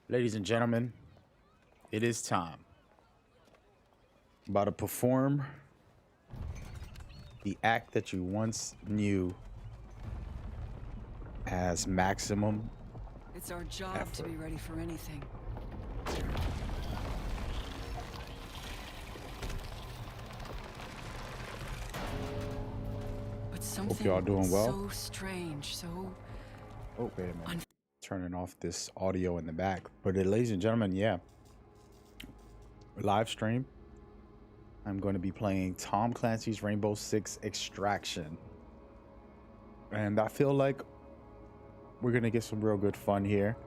Ladies and gentlemen, it is time. I'm about to perform the act that you once knew as maximum It's our job to effort. be ready for anything. But Hope y'all something doing well. so strange, so Oh, wait a minute. Turning off this audio in the back. But ladies and gentlemen, yeah, live stream. I'm going to be playing Tom Clancy's Rainbow Six Extraction. And I feel like we're going to get some real good fun here.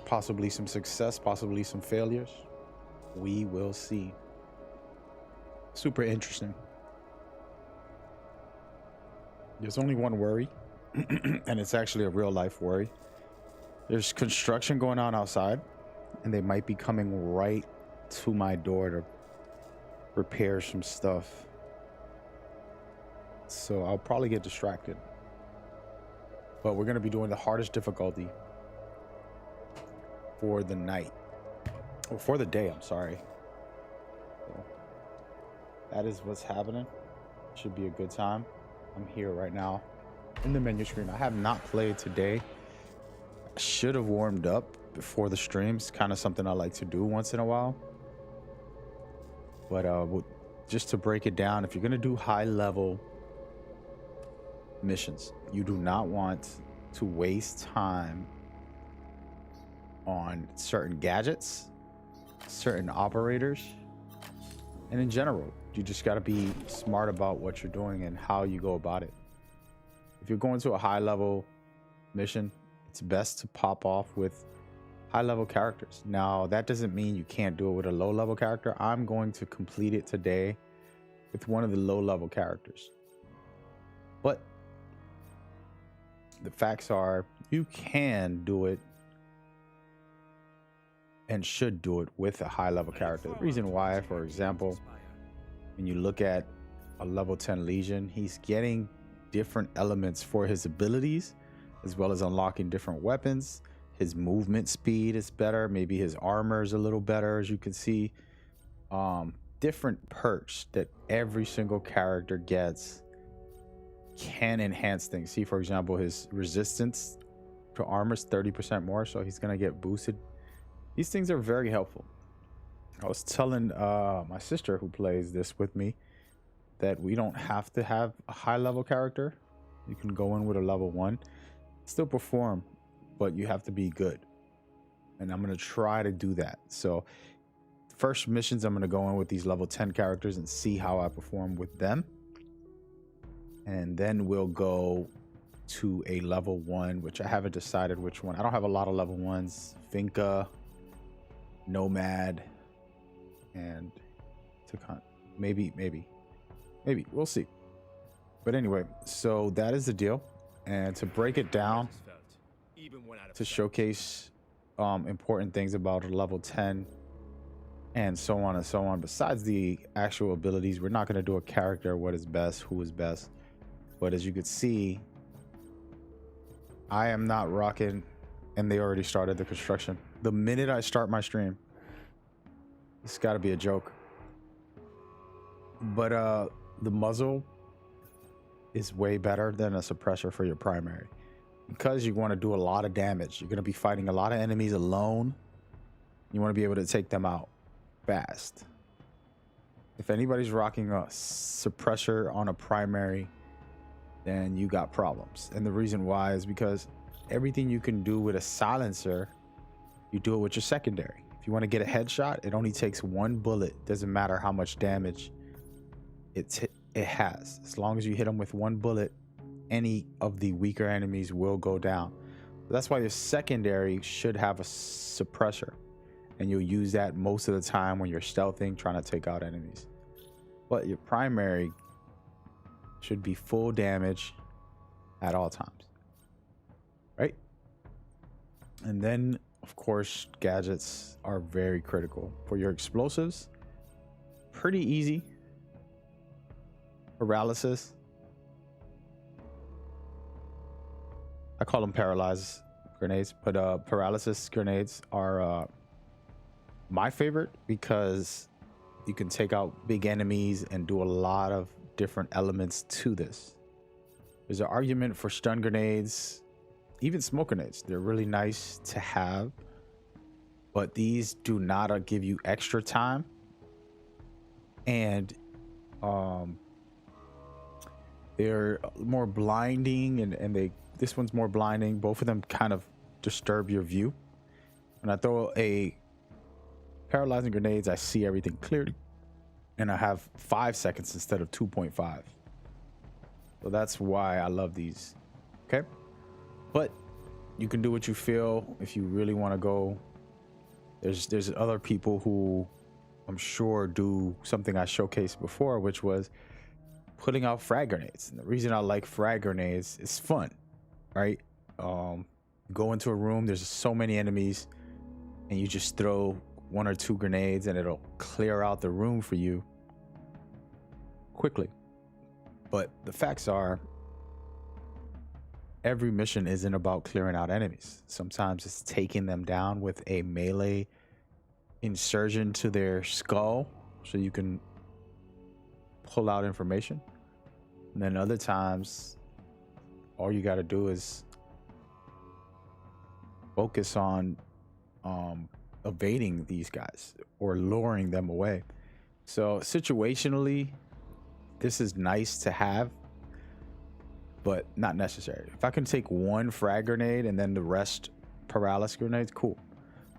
Possibly some success, possibly some failures. We will see. Super interesting. There's only one worry, and it's actually a real life worry. There's construction going on outside, and they might be coming right to my door to repair some stuff. So I'll probably get distracted. But we're going to be doing the hardest difficulty for the night. Or for the day, I'm sorry. So that is what's happening. Should be a good time. I'm here right now in the menu screen. I have not played today. I should have warmed up before the streams. Kind of something I like to do once in a while. But just to break it down, if you're going to do high level missions, you do not want to waste time on certain gadgets, certain operators, and in general, you just got to be smart about what you're doing and how you go about it. If you're going to a high level mission, it's best to pop off with high level characters. Now, that doesn't mean you can't do it with a low level character. I'm going to complete it today with one of the low level characters. But the facts are you can do it and should do it with a high level character. The reason why, for example, when you look at a level 10 Legion, he's getting different elements for his abilities, as well as unlocking different weapons. His movement speed is better. Maybe his armor is a little better, as you can see. Different perks that every single character gets can enhance things. See, for example, his resistance to armor is 30% more, so he's going to get boosted. These things are very helpful. I was telling my sister who plays this with me that we don't have to have a high level character. You can go in with a level 1, still perform, but you have to be good. And I'm going to try to do that. So first missions, I'm going to go in with these level 10 characters and see how I perform with them. And then we'll go to a level 1, which I haven't decided which one. I don't have a lot of level 1s. Finka, Nomad, and maybe we'll see. But anyway, so that is the deal. And to break it down, to showcase important things about a level 10 and so on and so on, besides the actual abilities, we're not going to do a character, what is best, who is best. But as you could see, I am not rocking, and they already started the construction the minute I start my stream. It's got to be a joke. But the muzzle is way better than a suppressor for your primary, because you want to do a lot of damage. You're going to be fighting a lot of enemies alone. You want to be able to take them out fast. If anybody's rocking a suppressor on a primary, then you got problems. And the reason why is because everything you can do with a silencer, you do it with your secondary. If you want to get a headshot, it only takes one bullet. Doesn't matter how much damage it has. As long as you hit them with one bullet, any of the weaker enemies will go down. That's why your secondary should have a suppressor, and you'll use that most of the time when you're stealthing, trying to take out enemies. But your primary should be full damage at all times, right? And then, of course, gadgets are very critical for your explosives. Pretty easy. Paralysis. I call them paralyze grenades, but paralysis grenades are my favorite because you can take out big enemies and do a lot of different elements to this. There's an argument for stun grenades, even smoke grenades. They're really nice to have, but these do not give you extra time. And they're more blinding, and this one's more blinding. Both of them kind of disturb your view. When I throw a paralyzing grenades, I see everything clearly, and I have 5 seconds instead of 2.5. So that's why I love these. Okay, but you can do what you feel. If you really want to go, there's other people who I'm sure do something I showcased before, which was putting out frag grenades. And the reason I like frag grenades is fun, right? Go into a room, there's so many enemies, and you just throw 1 or 2 grenades and it'll clear out the room for you quickly. But the facts are, every mission isn't about clearing out enemies. Sometimes it's taking them down with a melee insertion to their skull so you can pull out information. And then other times, all you got to do is focus on evading these guys or luring them away. So situationally, this is nice to have, but not necessary. If I can take 1 frag grenade and then the rest paralysis grenades, cool.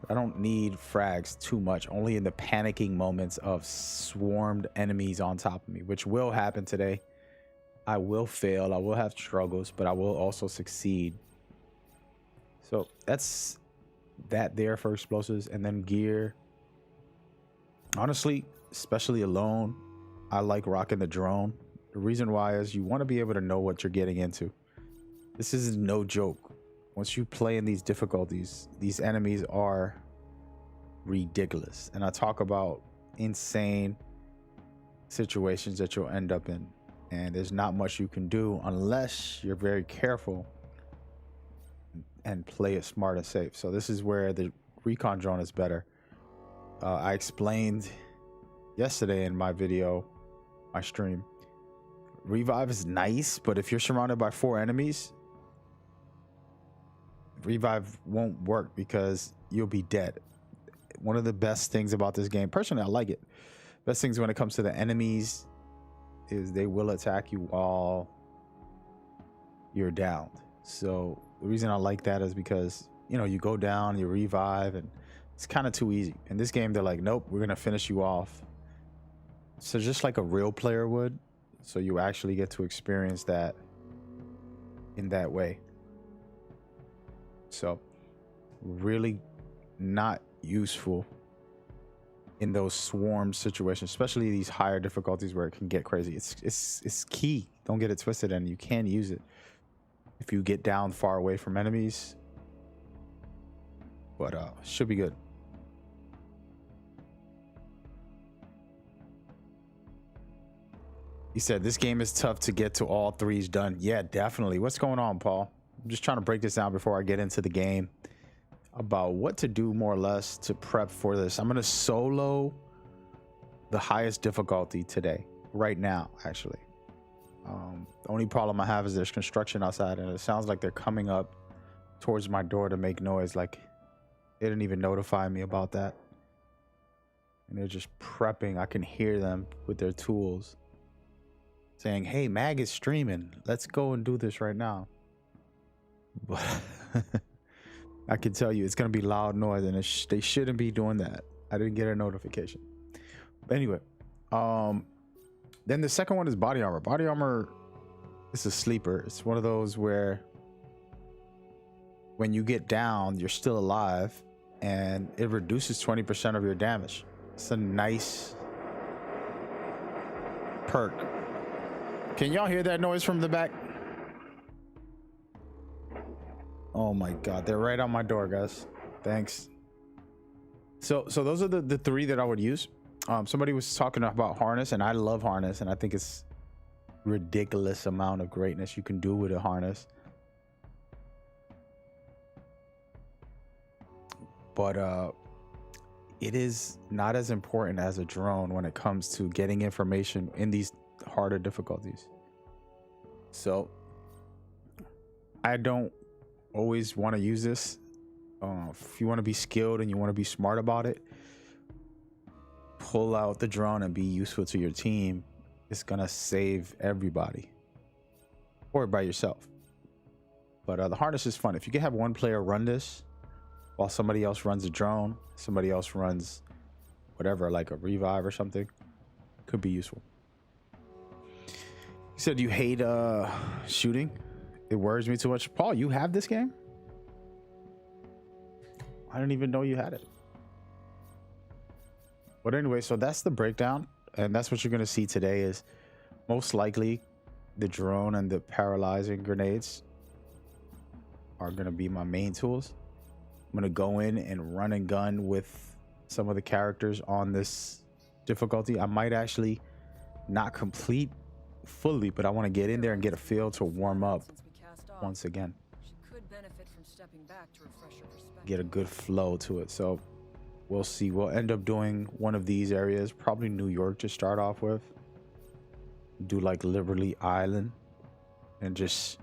I don't need frags too much, only in the panicking moments of swarmed enemies on top of me, which will happen today. I will fail, I will have struggles, but I will also succeed. So that's that there for explosives. And then gear, honestly, especially alone, I like rocking the drone. The reason why is you want to be able to know what you're getting into. This is no joke. Once you play in these difficulties, these enemies are ridiculous. And I talk about insane situations that you'll end up in. And there's not much you can do unless you're very careful and play it smart and safe. So this is where the recon drone is better. I explained yesterday in my video, my stream, revive is nice, but if you're surrounded by 4 enemies, revive won't work because you'll be dead. One of the best things about this game, personally, I like it. Best things when it comes to the enemies is they will attack you while you're downed. So the reason I like that is because, you know, you go down, you revive, and it's kind of too easy. In this game, they're like, nope, we're gonna finish you off. So just like a real player would. So you actually get to experience that in that way. So really not useful in those swarm situations, especially these higher difficulties where it can get crazy. It's key. Don't get it twisted, and you can use it if you get down far away from enemies. But should be good. He said this game is tough to get to all 3s done. Yeah, definitely. What's going on, Paul? I'm just trying to break this down before I get into the game about what to do more or less to prep for this. I'm going to solo the highest difficulty today, right now, actually. The only problem I have is there's construction outside, and it sounds like they're coming up towards my door to make noise. Like, they didn't even notify me about that. And they're just prepping. I can hear them with their tools saying, hey, Mag is streaming. Let's go and do this right now. But I can tell you it's going to be loud noise, and they shouldn't be doing that. I didn't get a notification. But anyway, then the second one is body armor. Body armor is a sleeper. It's one of those where when you get down, you're still alive, and it reduces 20% of your damage. It's a nice perk. Can y'all hear that noise from the back? Oh my God, they're right on my door, guys. Thanks. So those are the 3 that I would use. Somebody was talking about harness, and I love harness, and I think it's ridiculous amount of greatness you can do with a harness. but it is not as important as a drone when it comes to getting information in these harder difficulties. So I don't always want to use this. If you want to be skilled and you want to be smart about it, pull out the drone and be useful to your team. It's gonna save everybody, or by yourself. But the harness is fun. If you can have one player run this while somebody else runs a drone, somebody else runs whatever, like a revive or something, could be useful. You said you hate shooting. It worries me too much. Paul, you have this game? I didn't even know you had it. But anyway, so that's the breakdown, and that's what you're gonna see today. Is most likely the drone and the paralyzing grenades are gonna be my main tools. I'm gonna go in and run and gun with some of the characters on this difficulty. I might actually not complete fully, but I want to get in there and get a feel to warm up once again. Get a good flow to it. So we'll see. We'll end up doing one of these areas, probably New York to start off with. Do like Liberty Island and just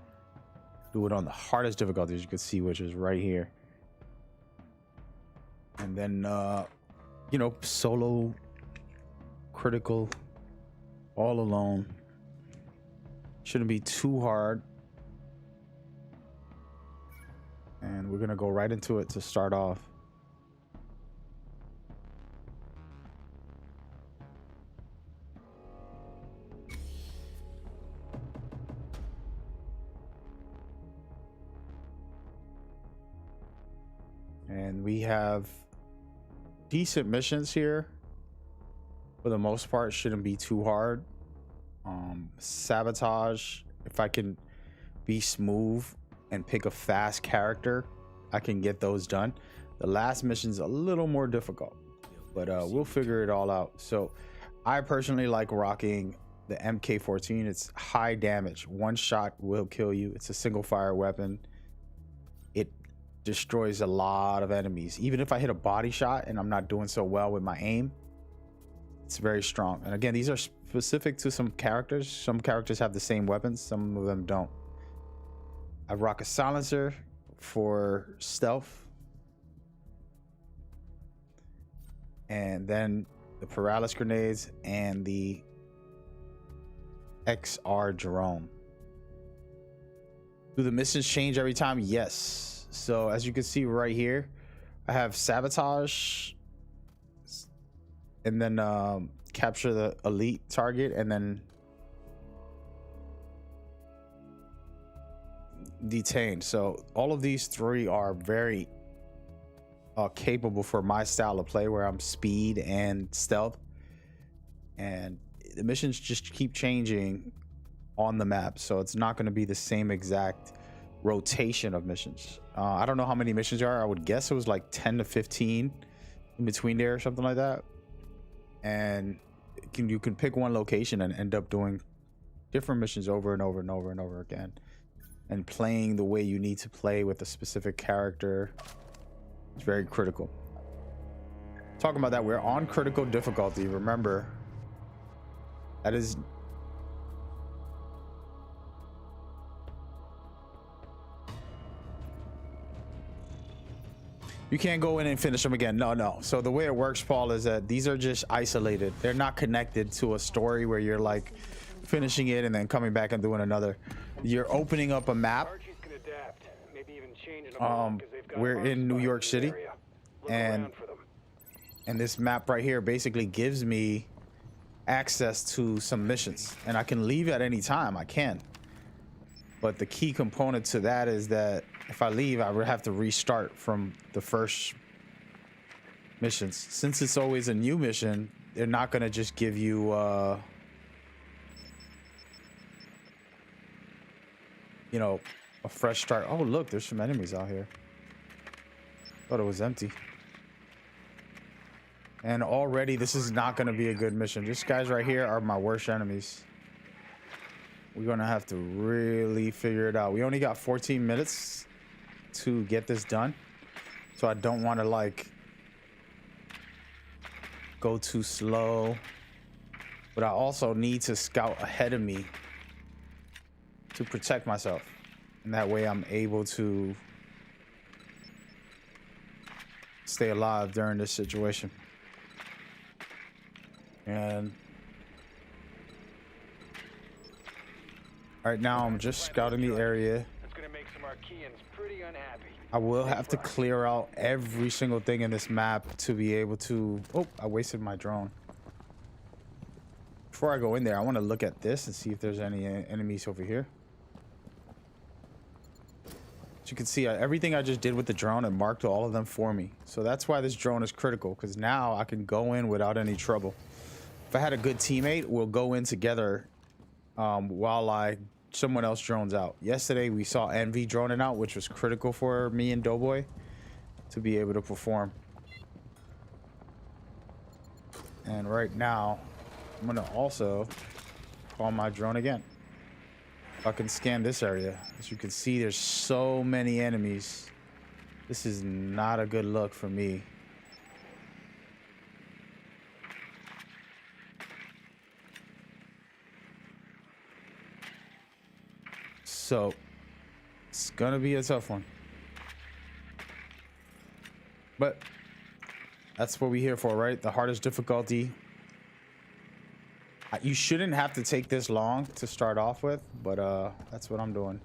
do it on the hardest difficulty, as you can see, which is right here. And then you know, solo, critical, all alone. Shouldn't be too hard. And we're gonna go right into it to start off. And we have decent missions here. For the most part, shouldn't be too hard. Sabotage, if I can be smooth and pick a fast character, I can get those done. The last mission's a little more difficult, but we'll figure it all out. So I personally like rocking the MK14. It's high damage. One shot will kill you. It's a single fire weapon. It destroys a lot of enemies. Even if I hit a body shot and I'm not doing so well with my aim, it's very strong. And again, these are specific to some characters. Some characters have the same weapons, some of them don't. I rock a silencer for stealth, and then the paralysis grenades and the XR drone. Do the missions change every time? Yes. So as you can see right here, I have sabotage, and then capture the elite target, and then detained. So all of these three are very capable for my style of play, where I'm speed and stealth, and the missions just keep changing on the map, so it's not going to be the same exact rotation of missions. I don't know how many missions there are. I would guess it was like 10 to 15 in between there or something like that. And you can pick one location and end up doing different missions over and over and over and over again, and playing the way you need to play with a specific character. It's very critical. Talking about that, we're on critical difficulty. Remember, that is you can't go in and finish them again. No. So the way it works, Paul, is that these are just isolated. They're not connected to a story where you're like finishing it and then coming back and doing another. You're opening up a map. We're in New York City, and this map right here basically gives me access to some missions, and I can leave at any time. I can, but the key component to that is that if I leave, I would have to restart from the first missions. Since it's always a new mission, they're not going to just give you you know, a fresh start. Oh look, there's some enemies out here. Thought it was empty. And already this is not going to be a good mission. These guys right here are my worst enemies. We're going to have to really figure it out. We only got 14 minutes to get this done. So I don't want to like go too slow, but I also need to scout ahead of me to protect myself, and that way I'm able to stay alive during this situation. And right now I'm just scouting the area. That's gonna make some Archeans pretty unhappy. I will have to clear out every single thing in this map to be able to... Oh, I wasted my drone. Before I go in there, I want to look at this and see if there's any enemies over here. As you can see, everything I just did with the drone, it marked all of them for me. So that's why this drone is critical, because now I can go in without any trouble. If I had a good teammate, we'll go in together while someone else drones out. Yesterday, we saw Envy droning out, which was critical for me and Doughboy to be able to perform. And right now, I'm going to also call my drone again. I can scan this area. As you can see, there's so many enemies. This is not a good look for me. So it's gonna be a tough one, but that's what we're here for, right? The hardest difficulty. You shouldn't have to take this long to start off with, but that's what I'm doing.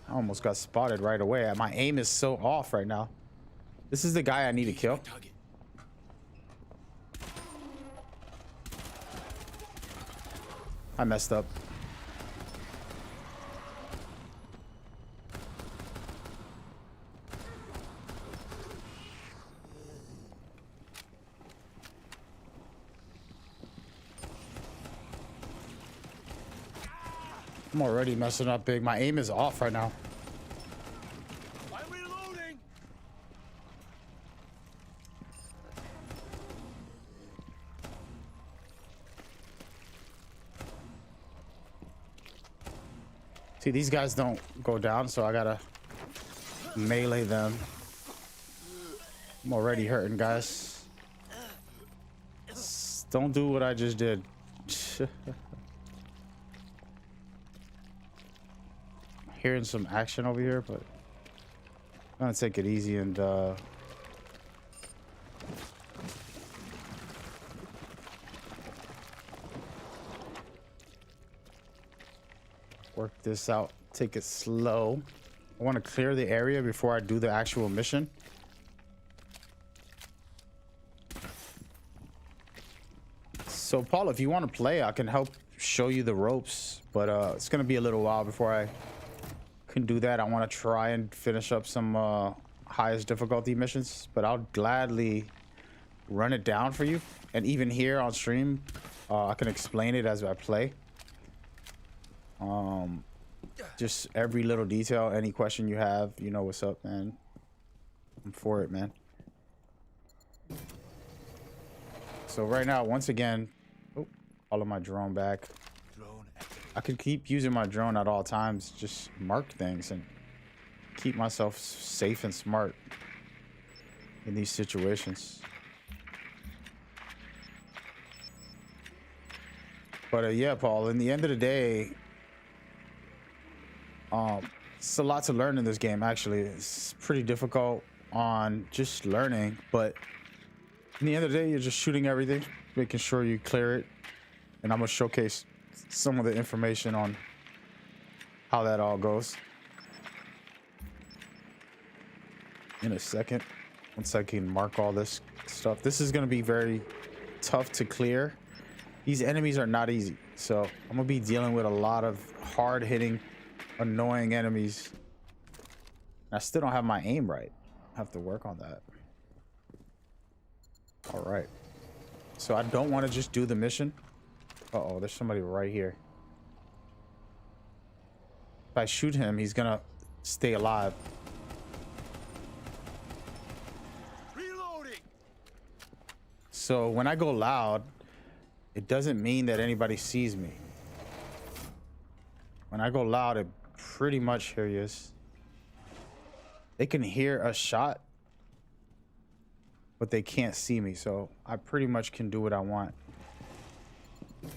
I almost got spotted right away. My aim is so off right now. This is the guy I need to kill. I messed up. I'm already messing up big. My aim is off right now. I'm reloading. See, these guys don't go down, so I gotta melee them. I'm already hurting, guys. Don't do what I just did. Hearing some action over here, but I'm gonna take it easy and work this out. Take it slow. I want to clear the area before I do the actual mission. So Paul, if you want to play, I can help show you the ropes, but it's gonna be a little while before I can do that. I want to try and finish up some highest difficulty missions, but I'll gladly run it down for you. And even here on stream, I can explain it as I play. Just every little detail, any question you have, you know what's up, man. I'm for it, man. So right now, once again, all of my drone back. I could keep using my drone at all times, just mark things and keep myself safe and smart in these situations. But yeah, Paul, in the end of the day, it's a lot to learn in this game, actually. It's pretty difficult on just learning, but in the end of the day, you're just shooting everything, making sure you clear it. And I'm gonna showcase some of the information on how that all goes in a second, once I can mark all this stuff. This is going to be very tough to clear. These enemies are not easy, so I'm gonna be dealing with a lot of hard-hitting, annoying enemies. I still don't have my aim right. I have to work on that. All right, so I don't want to just do the mission. Uh-oh, there's somebody right here. If I shoot him, he's gonna stay alive. Reloading. So when I go loud, it doesn't mean that anybody sees me. When I go loud, it pretty much here he is. They can hear a shot, but they can't see me, so I pretty much can do what I want. As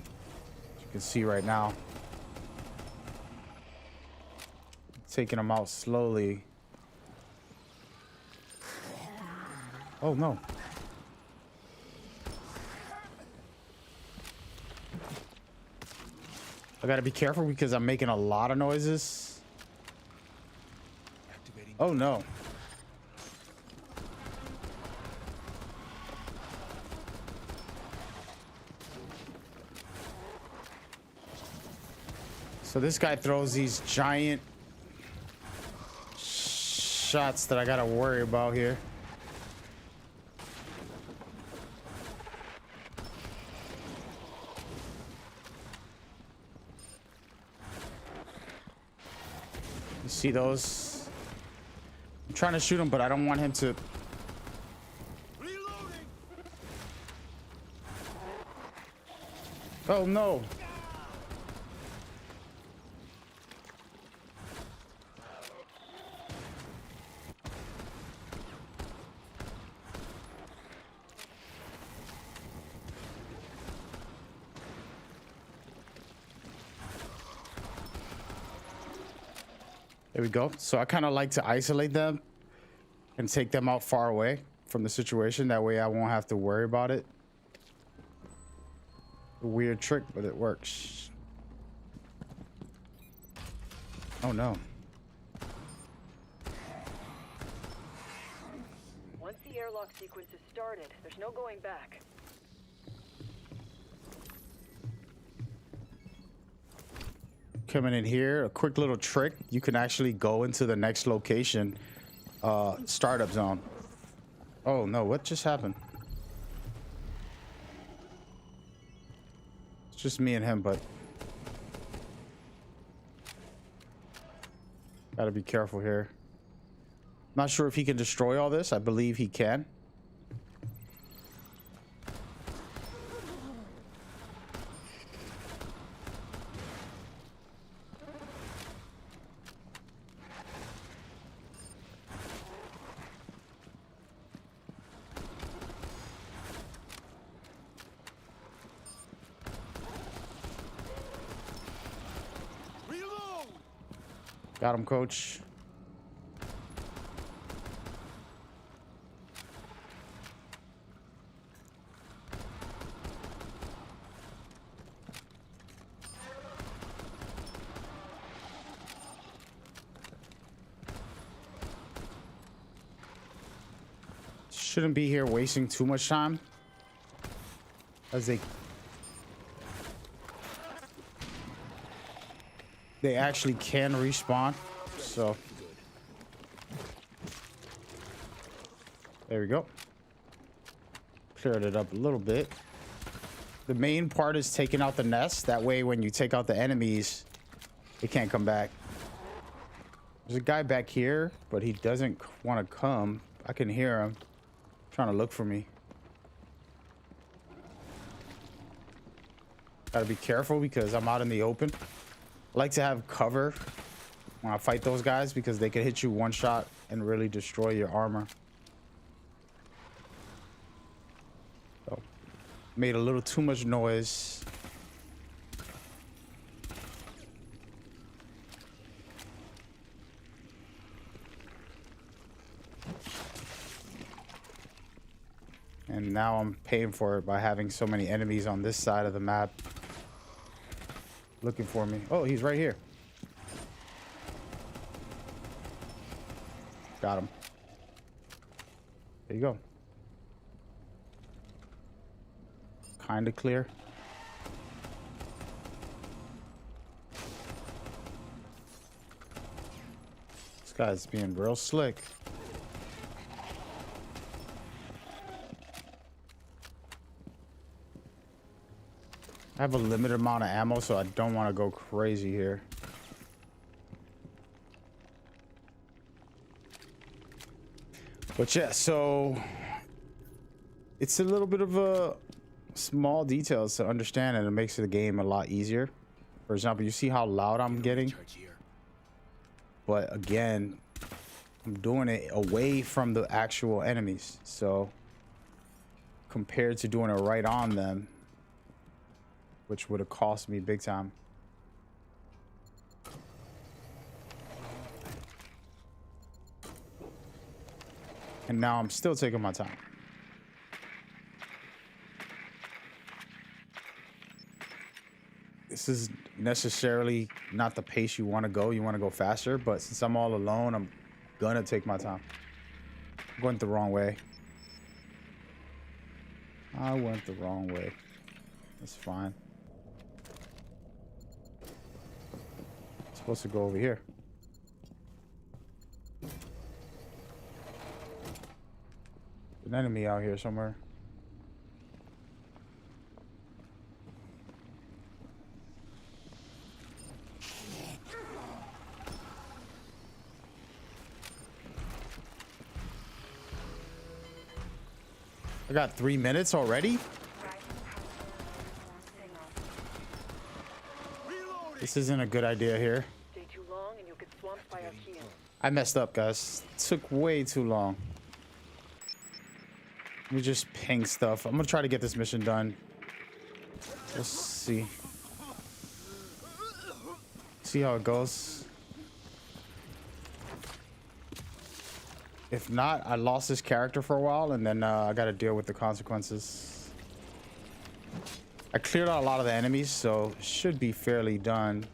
you can see right now, taking them out slowly. Oh no. I gotta be careful because I'm making a lot of noises. Oh no. So this guy throws these giant shots that I gotta worry about here. You see those? I'm trying to shoot him, but I don't want him to. Reloading. Oh no. There we go. So I kind of like to isolate them and take them out far away from the situation. That way I won't have to worry about it. A weird trick, but it works. Oh no. Once the airlock sequence is started, there's no going back. Coming in here, a quick little trick. You can actually go into the next location, startup zone. Oh no, what just happened? It's just me and him, but gotta be careful here. Not sure if he can destroy all this. I believe he can. Got him, coach. Shouldn't be here wasting too much time, as they actually can respawn. So there we go. Cleared it up a little bit. The main part is taking out the nest. That way when you take out the enemies, they can't come back. There's a guy back here, but he doesn't want to come. I can hear him trying to look for me. Gotta be careful because I'm out in the open. I like to have cover when I fight those guys because they can hit you one shot and really destroy your armor. So, made a little too much noise. And now I'm paying for it by having so many enemies on this side of the map looking for me. Oh, he's right here. Got him. There you go. Kind of clear. This guy's being real slick. I have a limited amount of ammo, so I don't want to go crazy here. But yeah, so it's a little bit of a small details to understand, and it makes the game a lot easier. For example, you see how loud I'm getting? But again, I'm doing it away from the actual enemies. So compared to doing it right on them, which would have cost me big time. And now I'm still taking my time. This is necessarily not the pace you want to go. You want to go faster, but since I'm all alone, I'm gonna take my time. I'm going the wrong way. I went the wrong way. That's fine. I'm supposed to go over here. An enemy out here somewhere. I got 3 minutes already. This isn't a good idea here. Stay too long and you'll get swamped by Archeans. I messed up, guys. It took way too long. Let me just ping stuff. I'm gonna try to get this mission done. Let's see. See how it goes. If not, I lost this character for a while, and then I gotta deal with the consequences. I cleared out a lot of the enemies, so it should be fairly done.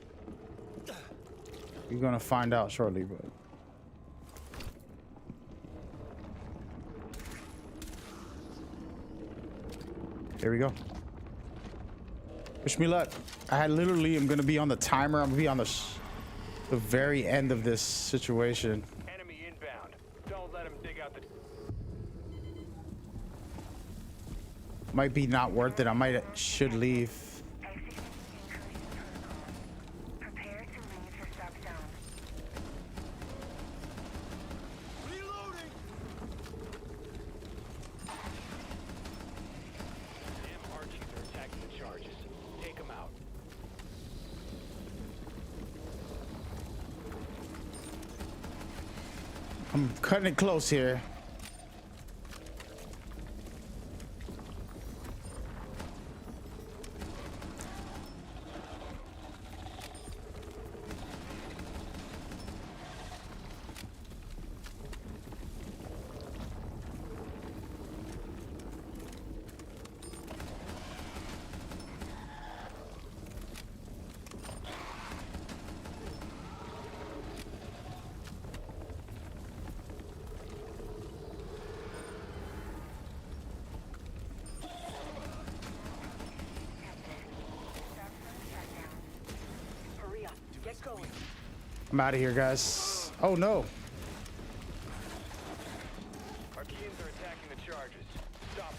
You're gonna find out shortly, but there we go. Wish me luck. I'm gonna be on the timer. I'm gonna be on the very end of this situation. Enemy inbound. Don't let him dig out the... Might be not worth it. Should leave. Prepare to leave the sub-zone. Reloading! Damn Archies are attacking the charges. Take them out. I'm cutting it close here. Hurry up. Get going. I'm out of here, guys. Oh no. Archeans are attacking the charges. Stop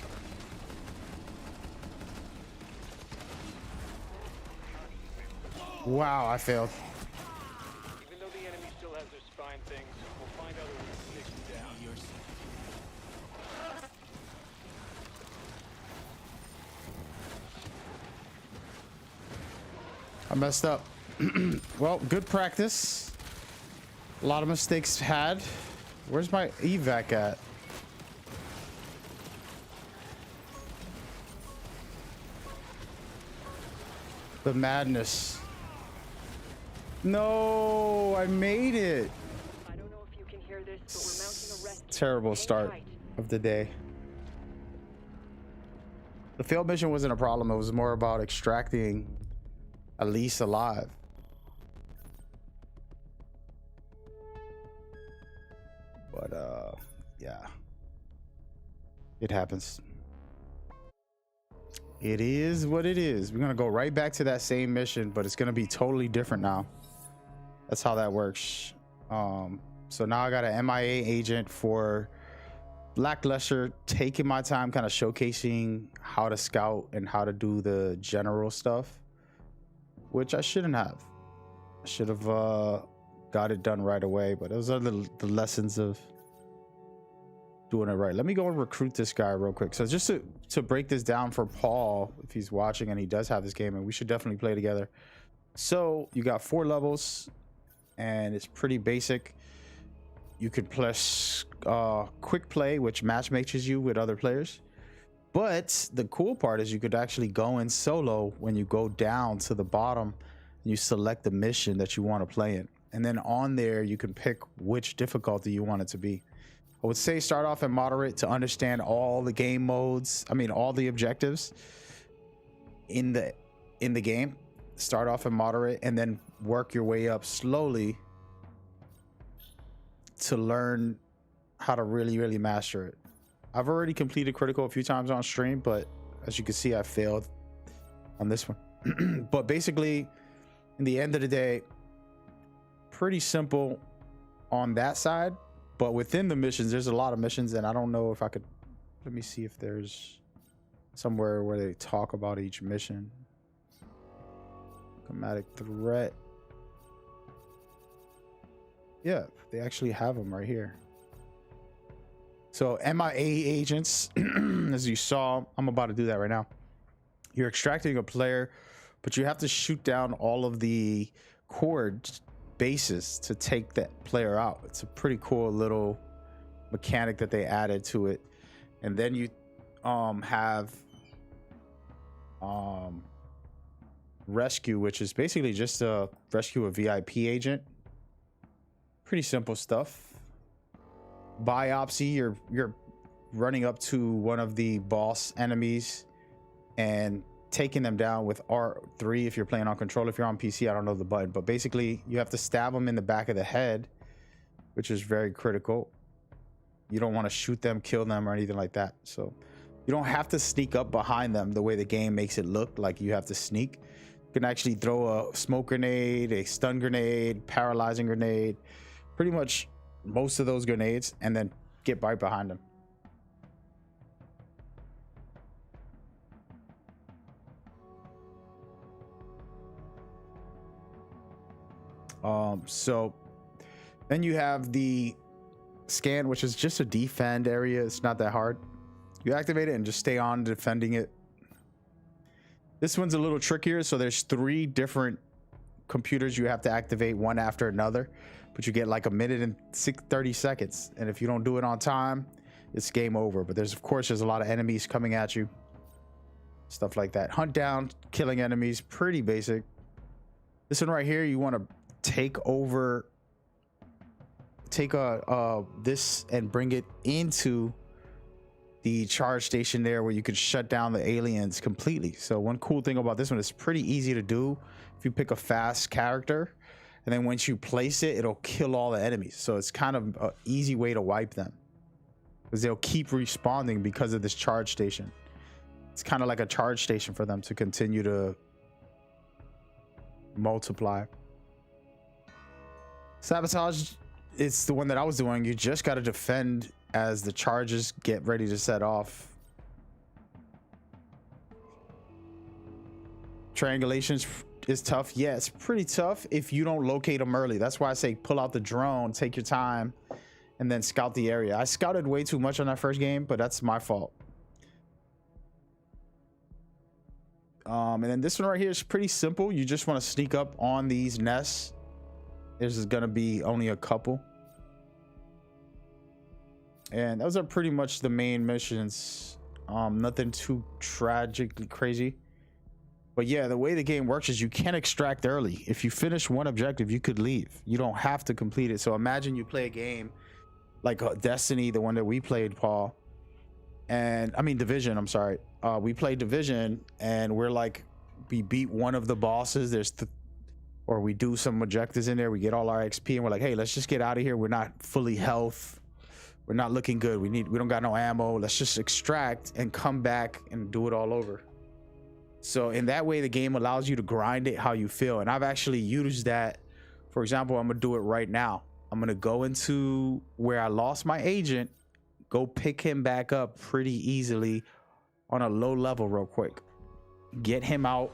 them. Wow, I failed. Even though the enemy still has their spine things, we'll find other ways to take them down. I messed up. Well, good practice. A lot of mistakes had. Where's my evac at? The madness. No, I made it. I don't know if you can hear this, but we're mounting a rescue. Terrible Hang start tight. of the day. The failed mission wasn't a problem. It was more about extracting Elise alive. But yeah, it happens. It is what it is. We're gonna go right back to that same mission, but it's gonna be totally different now. That's how that works. So now I got an MIA agent for Lackluster, taking my time kind of showcasing how to scout and how to do the general stuff, which I shouldn't have. I should have got it done right away, but those are the lessons of doing it right. Let me go and recruit this guy real quick. So just to break this down for Paul, if he's watching and he does have this game, and we should definitely play together. So you got 4 levels, and it's pretty basic. You could plus quick play, which matchmakes you with other players. But the cool part is you could actually go in solo when you go down to the bottom and you select the mission that you want to play in. And then on there, you can pick which difficulty you want it to be. I would say start off at moderate to understand all the game modes. I mean, all the objectives in the game. Start off at moderate and then work your way up slowly to learn how to really master it. I've already completed critical a few times on stream, but as you can see, I failed on this one. But basically, in the end of the day, pretty simple on that side. But within the missions, there's a lot of missions, and I don't know if I could. Let me see if there's somewhere where they talk about each mission. Chromatic threat. Yeah, they actually have them right here. So MIA agents, as you saw, I'm about to do that right now. You're extracting a player, but you have to shoot down all of the cord bases to take that player out. It's a pretty cool little mechanic that they added to it. And then you have rescue, which is basically just a rescue a VIP agent. Pretty simple stuff. Biopsy, you're running up to one of the boss enemies and taking them down with R3 if you're playing on controller. If you're on PC, I don't know the button, but basically you have to stab them in the back of the head, which is very critical. You don't want to shoot them, kill them, or anything like that. So you don't have to sneak up behind them the way the game makes it look like you have to sneak. You can actually throw a smoke grenade, a stun grenade, paralyzing grenade, pretty much most of those grenades, and then get right behind them. So then you have the scan, which is just a defend area. It's not that hard. You activate it and just stay on defending it. This one's a little trickier. So there's 3 different computers you have to activate one after another, but you get like 1 minute and 30 seconds. And if you don't do it on time, it's game over. But there's a lot of enemies coming at you. Stuff like that. Hunt down, killing enemies, pretty basic. This one right here, you want to take this and bring it into the charge station there, where you could shut down the aliens completely. So one cool thing about this one is pretty easy to do if you pick a fast character, and then once you place it, it'll kill all the enemies. So it's kind of an easy way to wipe them, because they'll keep respawning because of this charge station. It's kind of like a charge station for them to continue to multiply. Sabotage, it's the one that I was doing. You just got to defend as the charges get ready to set off. Triangulation is tough. Yeah, it's pretty tough if you don't locate them early. That's why I say pull out the drone, take your time, and then scout the area. I scouted way too much on that first game, but that's my fault. And then this one right here is pretty simple. You just want to sneak up on these nests. There's gonna be only a couple, and those are pretty much the main missions. Nothing too tragically crazy, but yeah, the way the game works is you can extract early. If you finish one objective, you could leave. You don't have to complete it. So imagine you play a game like Destiny, the one that we played, Paul, and I mean Division, I'm sorry. We played Division, and we beat one of the bosses. Or we do some objectives in there, we get all our XP, and we're like, hey, let's just get out of here. We're not fully health, we're not looking good, we don't got no ammo, let's just extract and come back and do it all over. So in that way, the game allows you to grind it how you feel. And I've actually used that. For example, I'm gonna do it right now. I'm gonna go into where I lost my agent, go pick him back up pretty easily on a low level real quick, get him out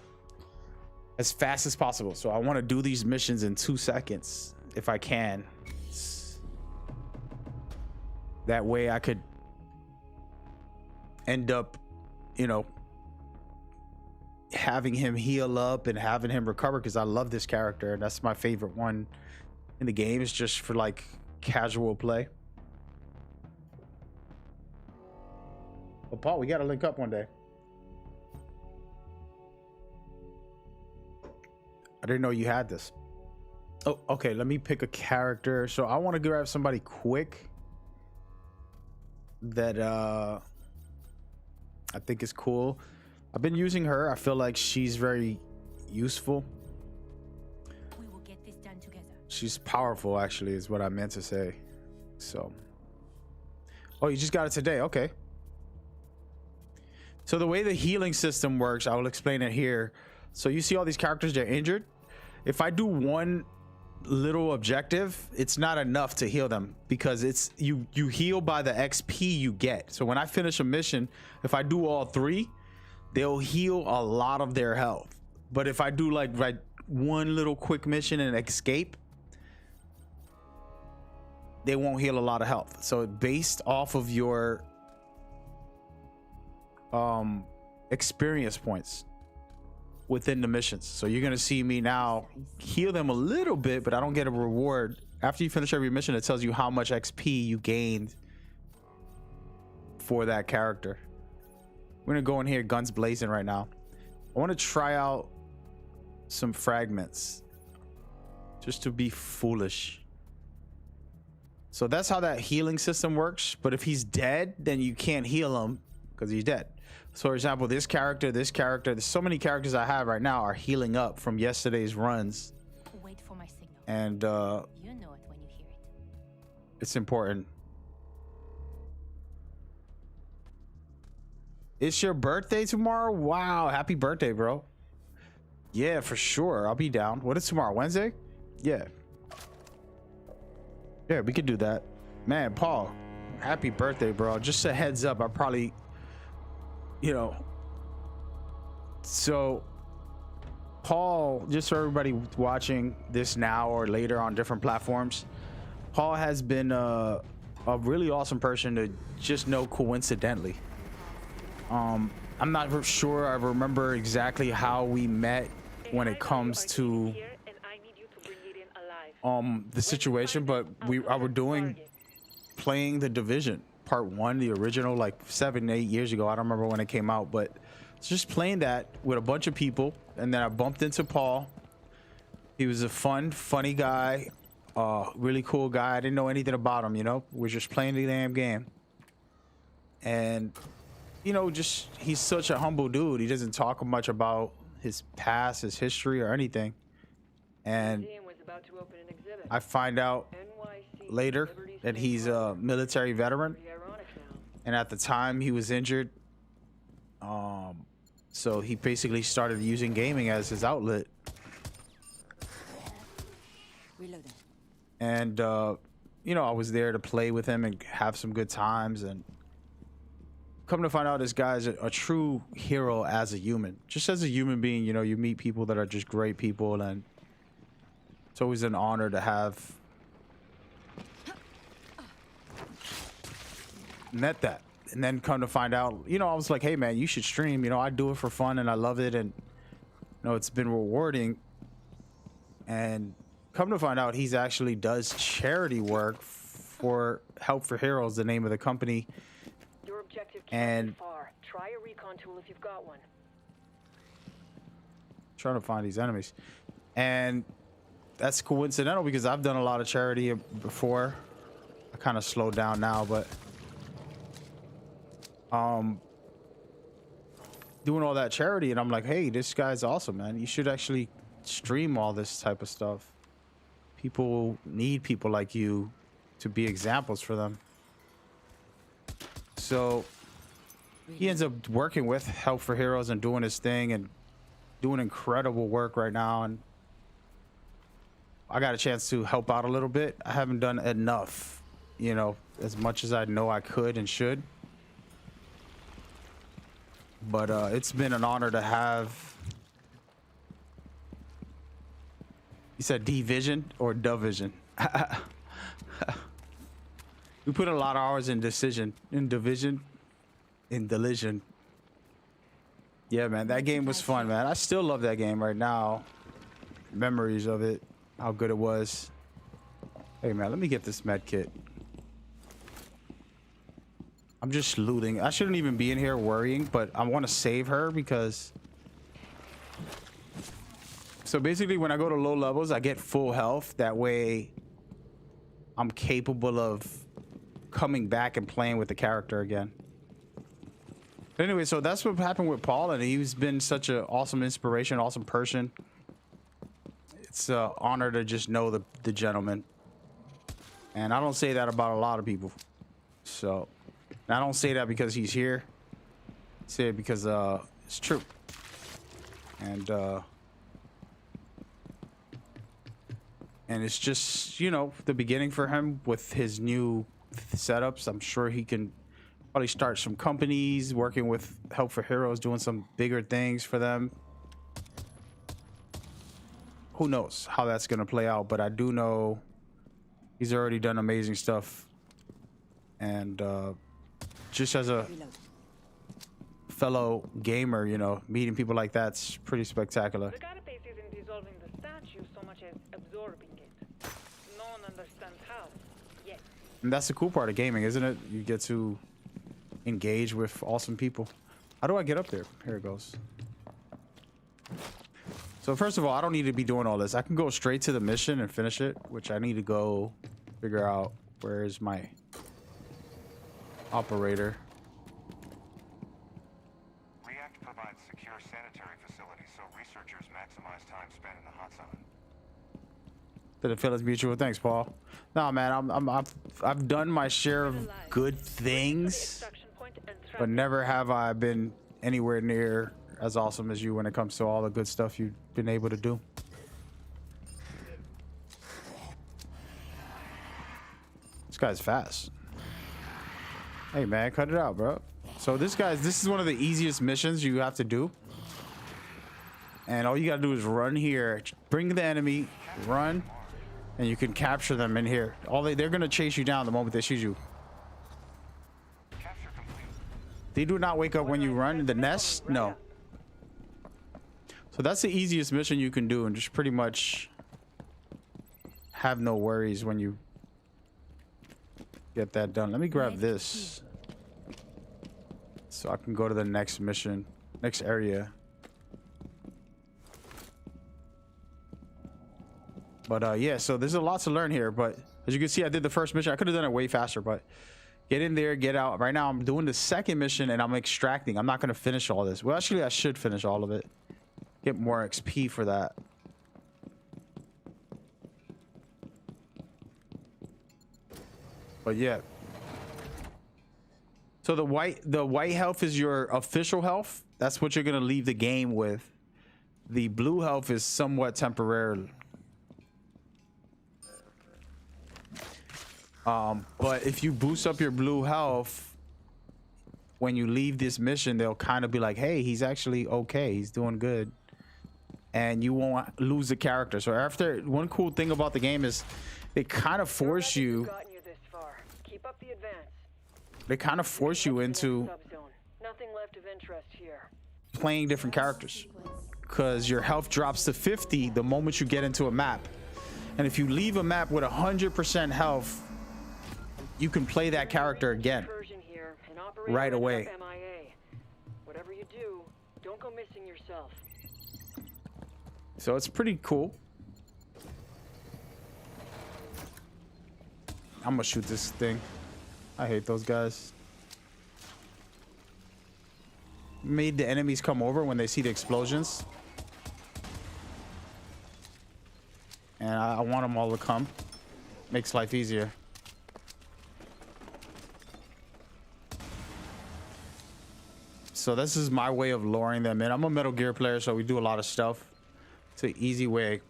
as fast as possible. So I want to do these missions in 2 seconds if I can. That way I could end up, having him heal up and having him recover, because I love this character and that's my favorite one in the game. It's just for like casual play. Well, Paul, we gotta link up one day. I didn't know you had this. Oh, okay, let me pick a character. So I want to grab somebody quick that I think is cool. I've been using her. I feel like she's very useful. We will get this done together. She's powerful, actually, is what I meant to say. So, oh, you just got it today. Okay. So the way the healing system works, I will explain it here. So you see all these characters, they're injured. If I do one little objective, it's not enough to heal them, because it's you heal by the XP you get. So when I finish a mission, if I do all three, they'll heal a lot of their health. But if I do like one little quick mission and escape, they won't heal a lot of health. So based off of your experience points within the missions. So you're gonna see me now heal them a little bit, but I don't get a reward. After you finish every mission, it tells you how much XP you gained for that character. We're gonna go in here guns blazing right now. I want to try out some fragments just to be foolish. So that's how that healing system works. But if he's dead, then you can't heal him because he's dead. So for example, this character, there's so many characters I have right now are healing up from yesterday's runs. Wait for my signal. And You know it when you hear it. it's important. It's your birthday tomorrow? Wow, happy birthday, bro. Yeah, for sure. I'll be down. What is tomorrow? Wednesday? Yeah. Yeah, we could do that. Man, Paul, happy birthday, bro. Just a heads up, I probably, you know. So, Paul, just for everybody watching this now or later on different platforms, Paul has been a really awesome person to just know coincidentally. I'm not sure I remember exactly how we met when it comes to the situation, but I were playing the Division Part 1, the original, like 7-8 years ago. I don't remember when it came out, but just playing that with a bunch of people, and then I bumped into Paul. He was a funny guy, really cool guy. I didn't know anything about him, you know. We're just playing the damn game, and you know, just he's such a humble dude. He doesn't talk much about his past, his history, or anything. And I find out later that he's a military veteran, and at the time he was injured. So he basically started using gaming as his outlet. Reloading. And you know, I was there to play with him and have some good times, and come to find out this guy's a true hero as a human. Just as a human being, you know, you meet people that are just great people, and it's always an honor to have met that. And then come to find out, you know, I was like, hey man, you should stream. You know, I do it for fun and I love it, and you know, it's been rewarding. And come to find out, he's actually does charity work for Help for Heroes, the name of the company. Your objective And far. Try a recon tool if you've got one. trying to find these enemies, and that's coincidental because I've done a lot of charity before. I kind of slowed down now, but doing all that charity, and I'm like, hey, this guy's awesome, man. You should actually stream all this type of stuff. People need people like you to be examples for them. So he ends up working with Help for Heroes and doing his thing and doing incredible work right now. And I got a chance to help out a little bit. I haven't done enough, you know, as much as I know I could and should. But it's been an honor to have. You said D-Vision or Division? We put a lot of hours in Division. Yeah, man, that game was fun, man. I still love that game right now. Memories of it, how good it was. Hey, man, let me get this med kit. I'm just looting. I shouldn't even be in here worrying, but I want to save her because... So basically, when I go to low levels, I get full health. That way, I'm capable of coming back and playing with the character again. But anyway, so that's what happened with Paul, and he's been such an awesome inspiration, awesome person. It's an honor to just know the gentleman. And I don't say that about a lot of people. So... And I don't say that because he's here. I say it because it's true. And it's just, you know, the beginning for him with his new setups. I'm sure he can probably start some companies, working with Help for Heroes, doing some bigger things for them. Who knows how that's going to play out, but I do know he's already done amazing stuff. And just as a fellow gamer, you know, meeting people like that's pretty spectacular. The carapace isn't dissolving the statue so much as absorbing it. No one understands how yet. And that's the cool part of gaming, isn't it? You get to engage with awesome people. How do I get up there? Here it goes. So first of all, I don't need to be doing all this. I can go straight to the mission and finish it, which I need to go figure out where is my operator. React provides secure sanitary facilities so researchers maximize time spent in the hot zone. Did it feel as mutual? Thanks, Paul. No, man, I've done my share of good things, but never have I been anywhere near as awesome as you when it comes to all the good stuff you've been able to do. This guy's fast. Hey, man, cut it out, bro. So this is one of the easiest missions you have to do. And all you gotta do is run here, bring the enemy, run, and you can capture them in here. They're gonna chase you down the moment they shoot you. They do not wake up when you run. The nest, no. So that's the easiest mission you can do, and just pretty much have no worries when you get that done. Let me grab this so I can go to the next mission, next area. But yeah, so there's a lot to learn here, but as you can see, I did the first mission. I could have done it way faster, but get in there, get out. Right now I'm doing the second mission and I'm extracting. I'm not going to finish all this. Well, actually I should finish all of it, get more XP for that. But yeah, so the white health is your official health. That's what you're gonna leave the game with. The blue health is somewhat temporary. But if you boost up your blue health when you leave this mission, they'll kind of be like, hey, he's actually okay, he's doing good, and you won't lose the character. So after, one cool thing about the game is they kind of force you. Keep up the advance. They kind of force you into Nothing left of interest here. playing different characters, because your health drops to 50 the moment you get into a map. And if you leave a map with 100% health, you can play that character again right away. Whatever you do, don't go missing yourself. So it's pretty cool. I'm gonna shoot this thing. I hate those guys. Made the enemies come over when they see the explosions. And I want them all to come. Makes life easier. So this is my way of luring them in. I'm a Metal Gear player, so we do a lot of stuff. It's an easy way.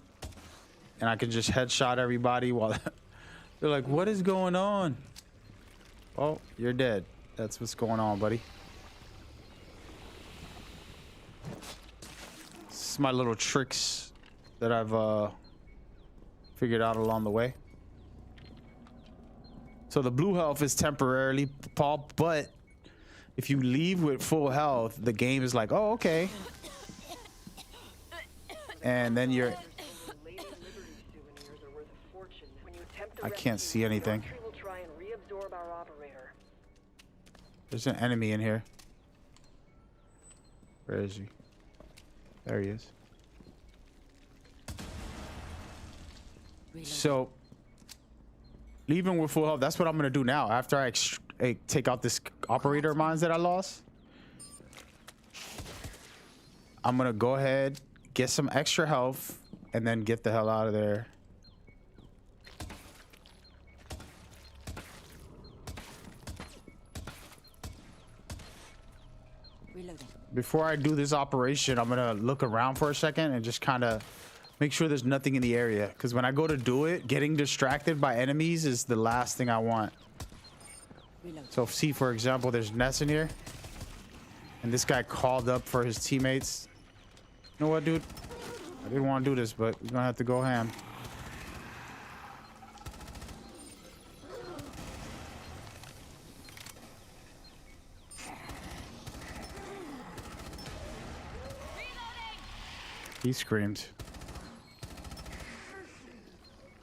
And I can just headshot everybody while they're like, what is going on? Oh, you're dead. That's what's going on, buddy. This is my little tricks that I've figured out along the way. So the blue health is temporarily, Paul, but if you leave with full health, the game is like, oh, okay. And then you're... Lady Liberty souvenirs are worth a fortune. When you attempt the I can't rescue, see anything. Rocktree will try and reabsorb our operator. There's an enemy in here. Where is he? There he is. So, leaving with full health, that's what I'm going to do now. After I take out this operator of mine that I lost, I'm going to go ahead, get some extra health, and then get the hell out of there. Before I do this operation, I'm gonna look around for a second and just kind of make sure there's nothing in the area, because when I go to do it, getting distracted by enemies is the last thing I want. So see, for example, there's Ness in here, and this guy called up for his teammates. You know what, dude? I didn't want to do this, but we're gonna have to go ham. He screamed.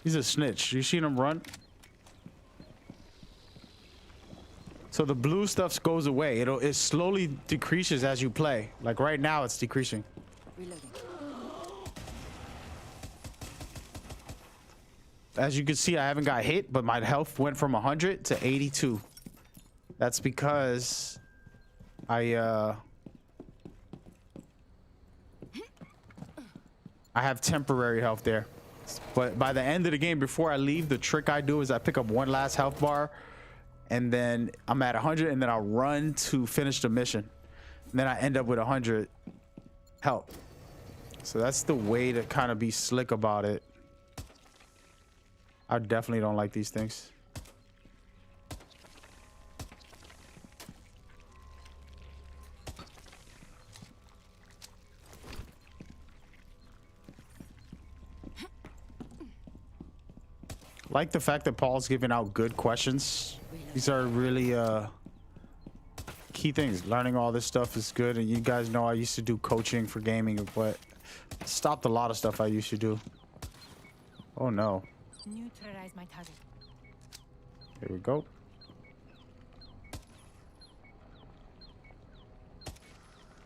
He's a snitch. You seen him run? So the blue stuff goes away. It slowly decreases as you play. Like right now, it's decreasing. As you can see, I haven't got hit, but my health went from 100 to 82. That's because I have temporary health there. But by the end of the game, before I leave, the trick I do is I pick up one last health bar, and then I'm at 100, and then I'll run to finish the mission. And then I end up with 100 health. So that's the way to kind of be slick about it. I definitely don't like these things. Like the fact that Paul's giving out good questions. These are really key things. Learning all this stuff is good, and you guys know I used to do coaching for gaming, but stopped a lot of stuff I used to do. Oh no. Neutralize my target. Here we go.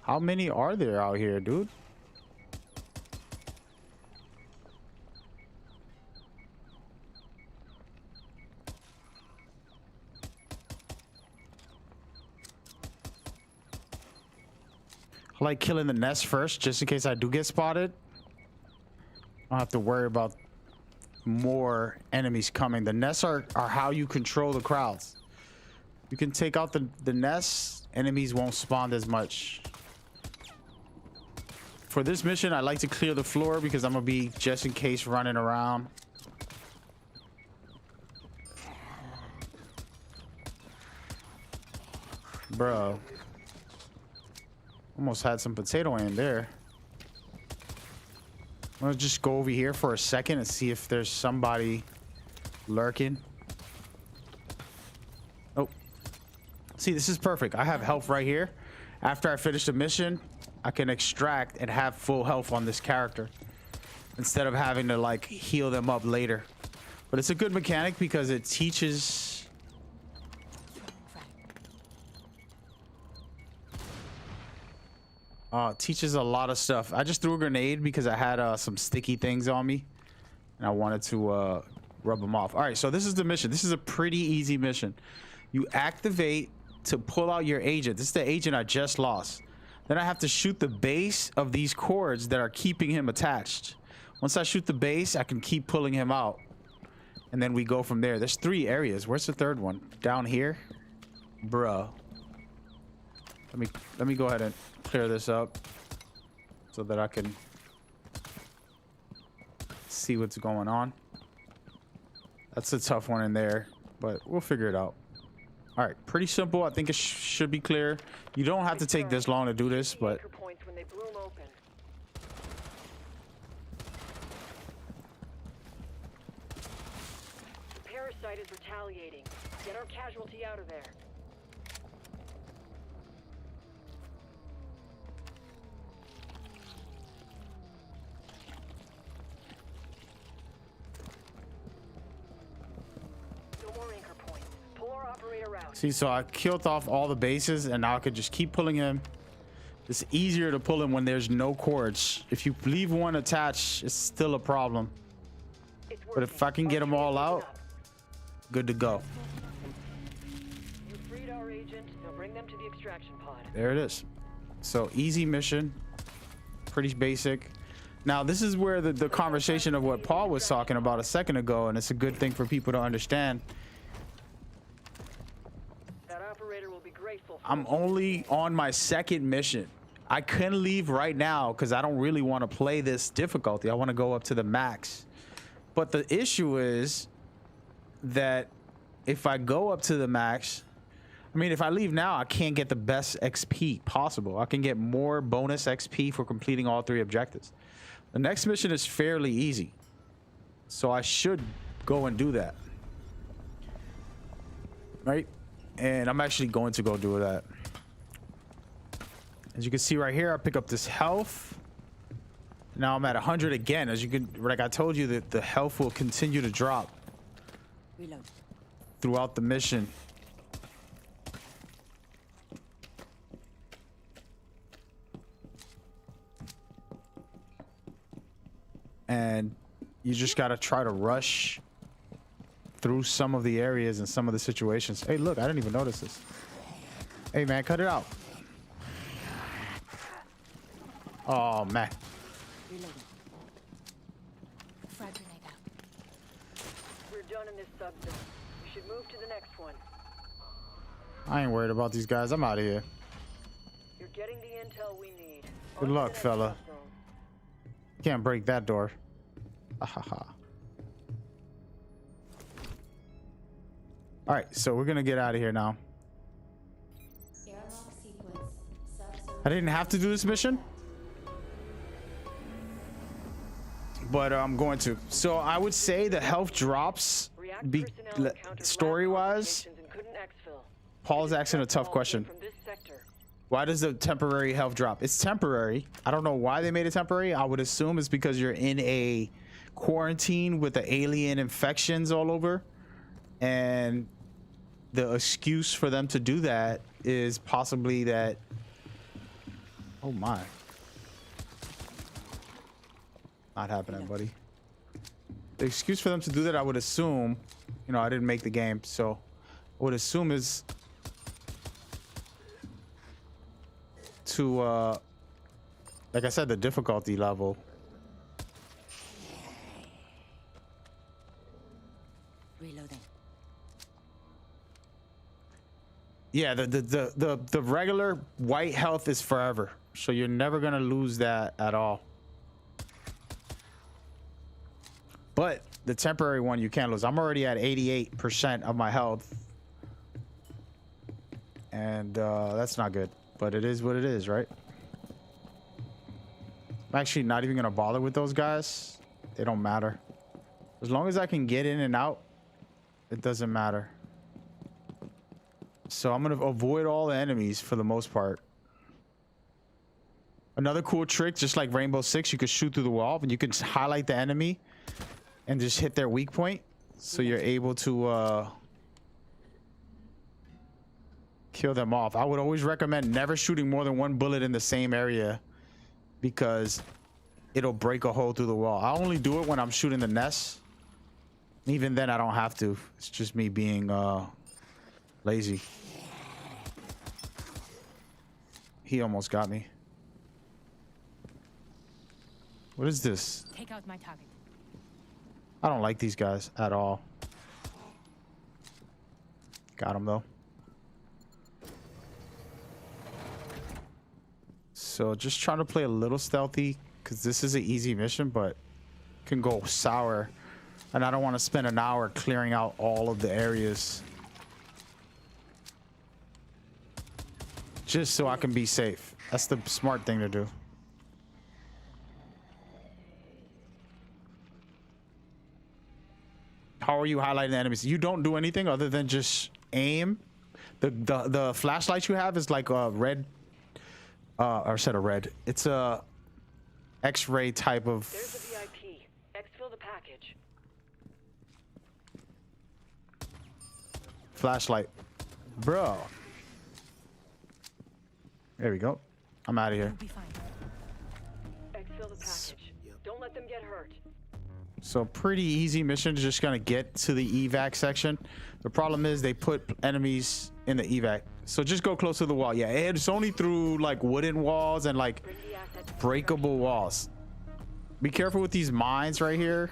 How many are there out here, dude? I like killing the nest first, just in case I do get spotted. I don't have to worry about more enemies coming. The nests are how you control the crowds. You can take out the nests, enemies won't spawn as much. For this mission, I like to clear the floor because I'm gonna be just in case running around. Bro. Almost had some potato in there. I'm gonna just go over here for a second and see if there's somebody lurking. Oh. See, this is perfect. I have health right here. After I finish the mission, I can extract and have full health on this character instead of having to like heal them up later. But it's a good mechanic because it teaches teaches a lot of stuff. I just threw a grenade because I had some sticky things on me and I wanted to rub them off. All right, so this is the mission. This is a pretty easy mission. You activate to pull out your agent. This is the agent I just lost. Then I have to shoot the base of these cords that are keeping him attached. Once I shoot the base, I can keep pulling him out. And then we go from there. There's 3 areas. Where's the third one? Down here? Bruh. Let me go ahead and clear this up so that I can see what's going on. That's a tough one in there, but we'll figure it out. All right, pretty simple. I think it should be clear. You don't have to take this long to do this, but Points when they bloom open. The parasite is retaliating. Get our casualty out of there. a route. See, so I killed off all the bases, and now I could just keep pulling him. It's easier to pull him when there's no cords. If you leave one attached, it's still a problem. It's But if I can get them all out, good to go. You freed our agent. Now bring them to the extraction pod. There it is. So easy mission, pretty basic. Now this is where the conversation of what Paul was talking about a second ago, and it's a good thing for people to understand. That operator will be grateful. I'm only on my second mission. I can leave right now because I don't really want to play this difficulty. I want to go up to the max. But the issue is that if I go up to the max, I mean, if I leave now, I can't get the best XP possible. I can get more bonus XP for completing all 3 objectives. The next mission is fairly easy, so I should go and do that. Right? And I'm actually going to go do that. As you can see right here, I pick up this health. Now I'm at 100 again. As you can, like I told you, that the health will continue to drop Reload. throughout the mission. And you just gotta try to rush through some of the areas and some of the situations. Hey, look, I didn't even notice this. Hey, man, cut it out. Oh, man. Reloading. Frag grenade out. We're done in this subzone. We should move to the next one. I ain't worried about these guys. I'm out of here. You're getting the intel we need. Good On to luck, the next fella. subzone. Can't break that door. Ahaha. All right, so we're gonna get out of here now. I didn't have to do this mission, but I'm going to. So I would say the health drops. React Be personnel encountered story-wise, lab complications and couldn't exfil. Paul's asking a tough All question. from this sector. Why does the temporary health drop? It's temporary. I don't know why they made it temporary. I would assume it's because you're in a quarantine with the alien infections all over, and the excuse for them to do that is possibly that. Oh my. Not happening, buddy. The excuse for them to do that, I would assume, you know, I didn't make the game, so I would assume is to like I said, the difficulty level. Reloading. Yeah, the regular white health is forever, so you're never gonna lose that at all. But the temporary one you can't lose. I'm already at 88% of my health, and that's not good. But it is what it is, right? I'm actually not even gonna bother with those guys. They don't matter. As long as I can get in and out, it doesn't matter. So I'm gonna avoid all the enemies for the most part. Another cool trick, just like Rainbow Six, you could shoot through the wall, but you can highlight the enemy and just hit their weak point, so you're able to kill them off. I would always recommend never shooting more than one bullet in the same area, because it'll break a hole through the wall. I only do it when I'm shooting the nest. Even then, I don't have to. It's just me being lazy. He almost got me. What is this? Take out my target. I don't like these guys at all. Got him though. So just trying to play a little stealthy, because this is an easy mission, but can go sour. And I don't want to spend an hour clearing out all of the areas, just so I can be safe. That's the smart thing to do. How are you highlighting the enemies? You don't do anything other than just aim. The flashlight you have is like a red, or set of red. It's a X-ray type of. There's the VIP. Exfil the package. Flashlight. Bro. There we go. I'm out of here. You'll be fine. Exfil the package. Don't let them get hurt. So pretty easy mission. Just gonna get to the evac section. The problem is they put enemies in the evac. So just go close to the wall. Yeah, it's only through like wooden walls and like Bring the assets to breakable walls. Be careful with these mines right here.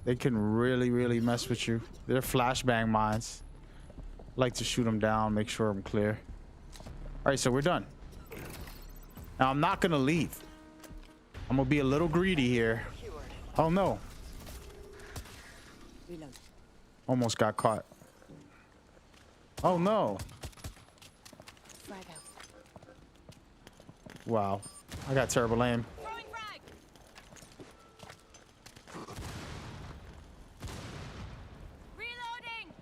They can really mess with you. They're flashbang mines. Like to shoot them down, make sure I'm clear. All right, so we're done. Now I'm not gonna leave. I'm gonna be a little greedy here. secured. Oh no, Reload. almost got caught. Oh no. Frag out. Wow, I got terrible aim. Throwing frag. Reloading.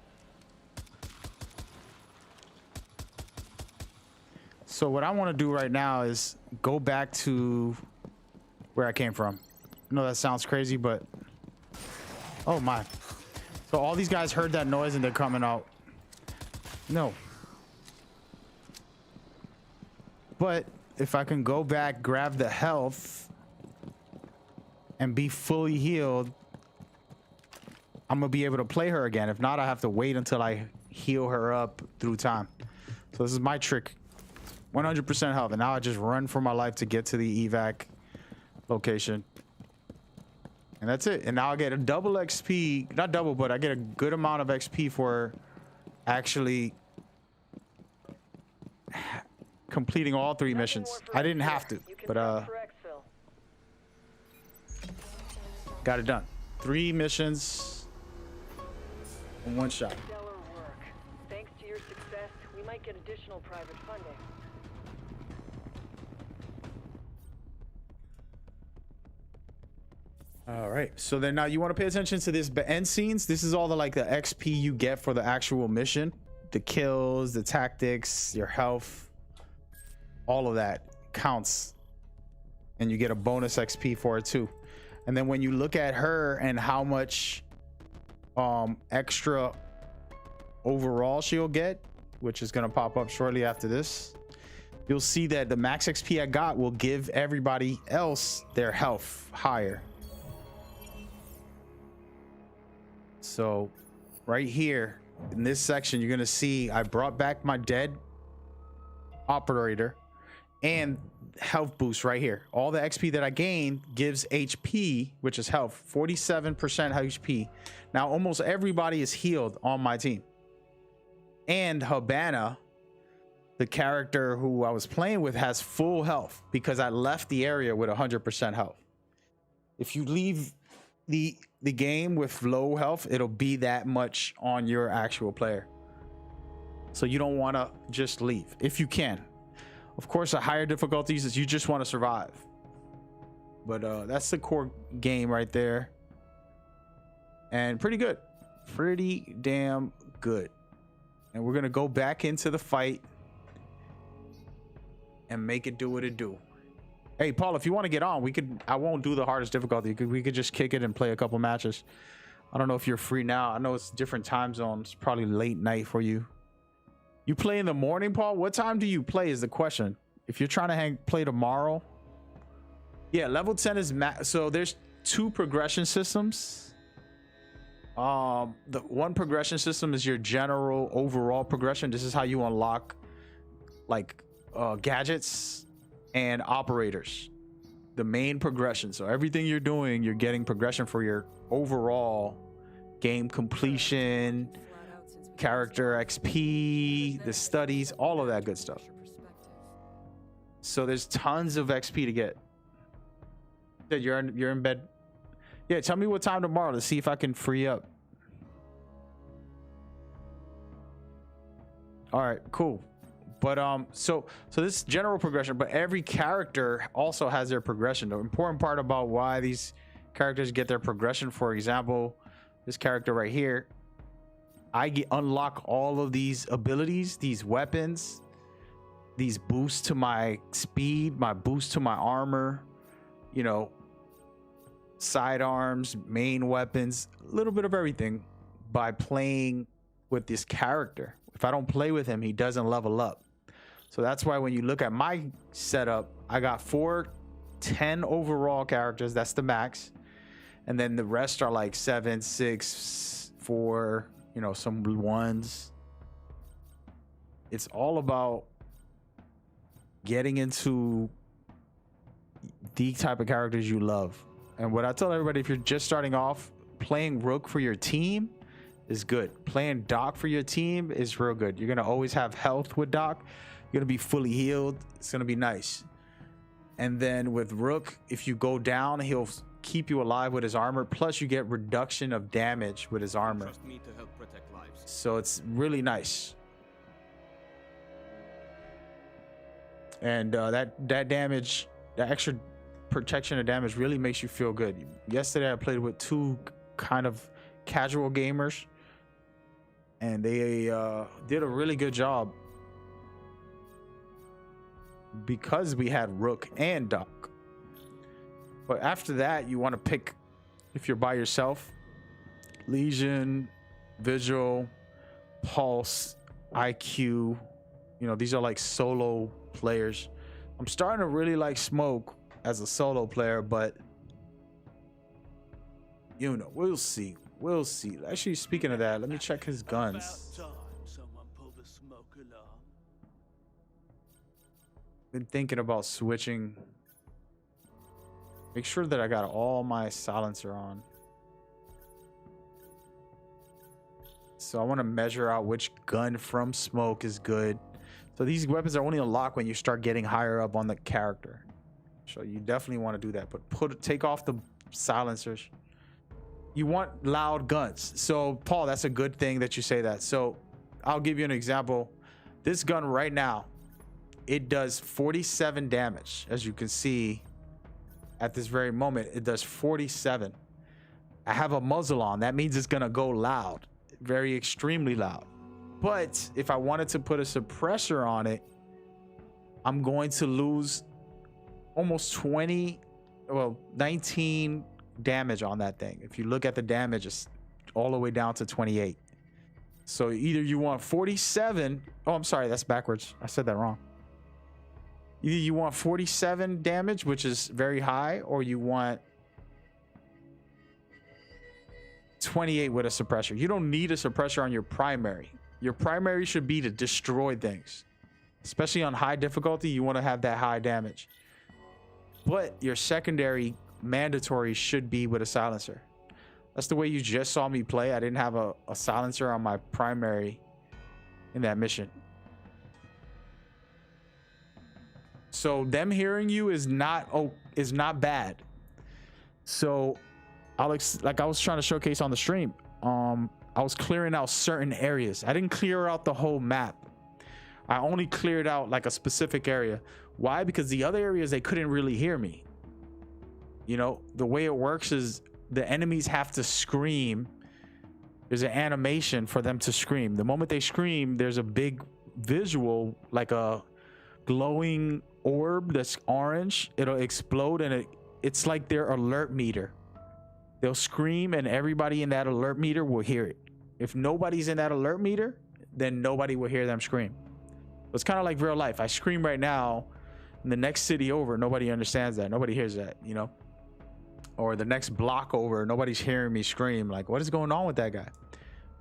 So what I want to do right now is go back to where I came from. I know that sounds crazy, but oh my. So all these guys heard that noise and they're coming out. No. But if I can go back, grab the health and be fully healed, I'm gonna be able to play her again. If not, I have to wait until I heal her up through time. So this is my trick. 100% health, and now I just run for my life to get to the evac location, and that's it. And now I get a double XP, not double, but I get a good amount of XP for actually completing all 3 missions. I didn't have to, You can but prep for exfil. got it done. 3 missions in 1 shot. Stellar work. Thanks to your success, we might get additional private funding. All right, so then now you want to pay attention to this end scenes. This is all the like the XP you get for the actual mission, the kills, the tactics, your health, all of that counts, and you get a bonus XP for it too. And then when you look at her and how much extra overall she'll get, which is going to pop up shortly after this, you'll see that the max XP I got will give everybody else their health higher. So right here in this section, you're gonna see I brought back my dead operator and health boost right here. All the XP that I gained gives HP, which is health, 47% HP. Now almost everybody is healed on my team. And Habana, the character who I was playing with, has full health because I left the area with 100% health. If you leave the game with low health, it'll be that much on your actual player. So you don't want to just leave if you can. Of course, at higher difficulties is you just want to survive. But that's the core game right there. And pretty good. Pretty damn good. And we're going to go back into the fight and make it do what it do. Hey, Paul, if you want to get on, I won't do the hardest difficulty. We could just kick it and play a couple matches. I don't know if you're free now. I know it's different time zones. It's probably late night for you. You play in the morning, Paul? What time do you play is the question. If you're trying to play tomorrow. Yeah, level 10 is so there's 2 progression systems. The one progression system is your general overall progression. This is how you unlock like gadgets and operators, the main progression. So everything you're doing, you're getting progression for your overall game completion, character XP, the studies, all of that good stuff. So there's tons of XP to get. You're in bed. Yeah, tell me what time tomorrow to see if I can free up. All right, cool. But so this general progression, but every character also has their progression. The important part about why these characters get their progression, for example, this character right here, I unlock all of these abilities, these weapons, these boosts to my speed, my boost to my armor, you know, sidearms, main weapons, a little bit of everything by playing with this character. If I don't play with him, he doesn't level up. So that's why when you look at my setup, I got 10 overall characters. That's the max. And then the rest are like 7, 6, 4, you know, some ones. It's all about getting into the type of characters you love. And what I tell everybody, if you're just starting off, playing Rook for your team is good. Playing Doc for your team is real good. You're gonna always have health with Doc. You're gonna be fully healed. It's gonna be nice. And then with Rook, if you go down, he'll keep you alive with his armor. Plus, you get reduction of damage with his armor. Trust me to help protect lives. So it's really nice. And that damage, that extra protection of damage really makes you feel good. Yesterday, I played with 2 kind of casual gamers, and they did a really good job because we had Rook and Doc. But after that, you want to pick, if you're by yourself, Legion, Vigil, Pulse, IQ. You know, these are like solo players. I'm starting to really like Smoke as a solo player, but you know, we'll see. We'll see. Actually, speaking of that, let me check his guns. Been thinking about switching. Make sure that I got all my silencer on. So I want to measure out which gun from Smoke is good. So these weapons are only unlocked when you start getting higher up on the character. So you definitely want to do that. But take off the silencers. You want loud guns. So Paul, that's a good thing that you say that. So I'll give you an example. This gun right now, it does 47 damage. As you can see at this very moment, it does 47. I have a muzzle on. That means it's gonna go loud, very extremely loud. But if I wanted to put a suppressor on it, I'm going to lose almost 19 damage on that thing. If you look at the damage, it's all the way down to 28. So either you want 47. Oh, I'm sorry, that's backwards. I said that wrong. Either you want 47 damage, which is very high, or you want 28 with a suppressor. You don't need a suppressor on your primary. Your primary should be to destroy things. Especially on high difficulty, you want to have that high damage. But your secondary mandatory should be with a silencer. That's the way you just saw me play. I didn't have a silencer on my primary in that mission. So them hearing you is not bad. So Alex, like I was trying to showcase on the stream, I was clearing out certain areas. I didn't clear out the whole map. I only cleared out like a specific area. Why? Because the other areas, they couldn't really hear me. You know, the way it works is the enemies have to scream. There's an animation for them to scream. The moment they scream, there's a big visual, like a glowing orb that's orange. It'll explode, and it's like their alert meter. They'll scream and everybody in that alert meter will hear it. If nobody's in that alert meter, then nobody will hear them scream. It's kind of like real life. I scream right now, in the next city over, nobody understands that. Nobody hears that, you know? Or the next block over, nobody's hearing me scream. Like, what is going on with that guy?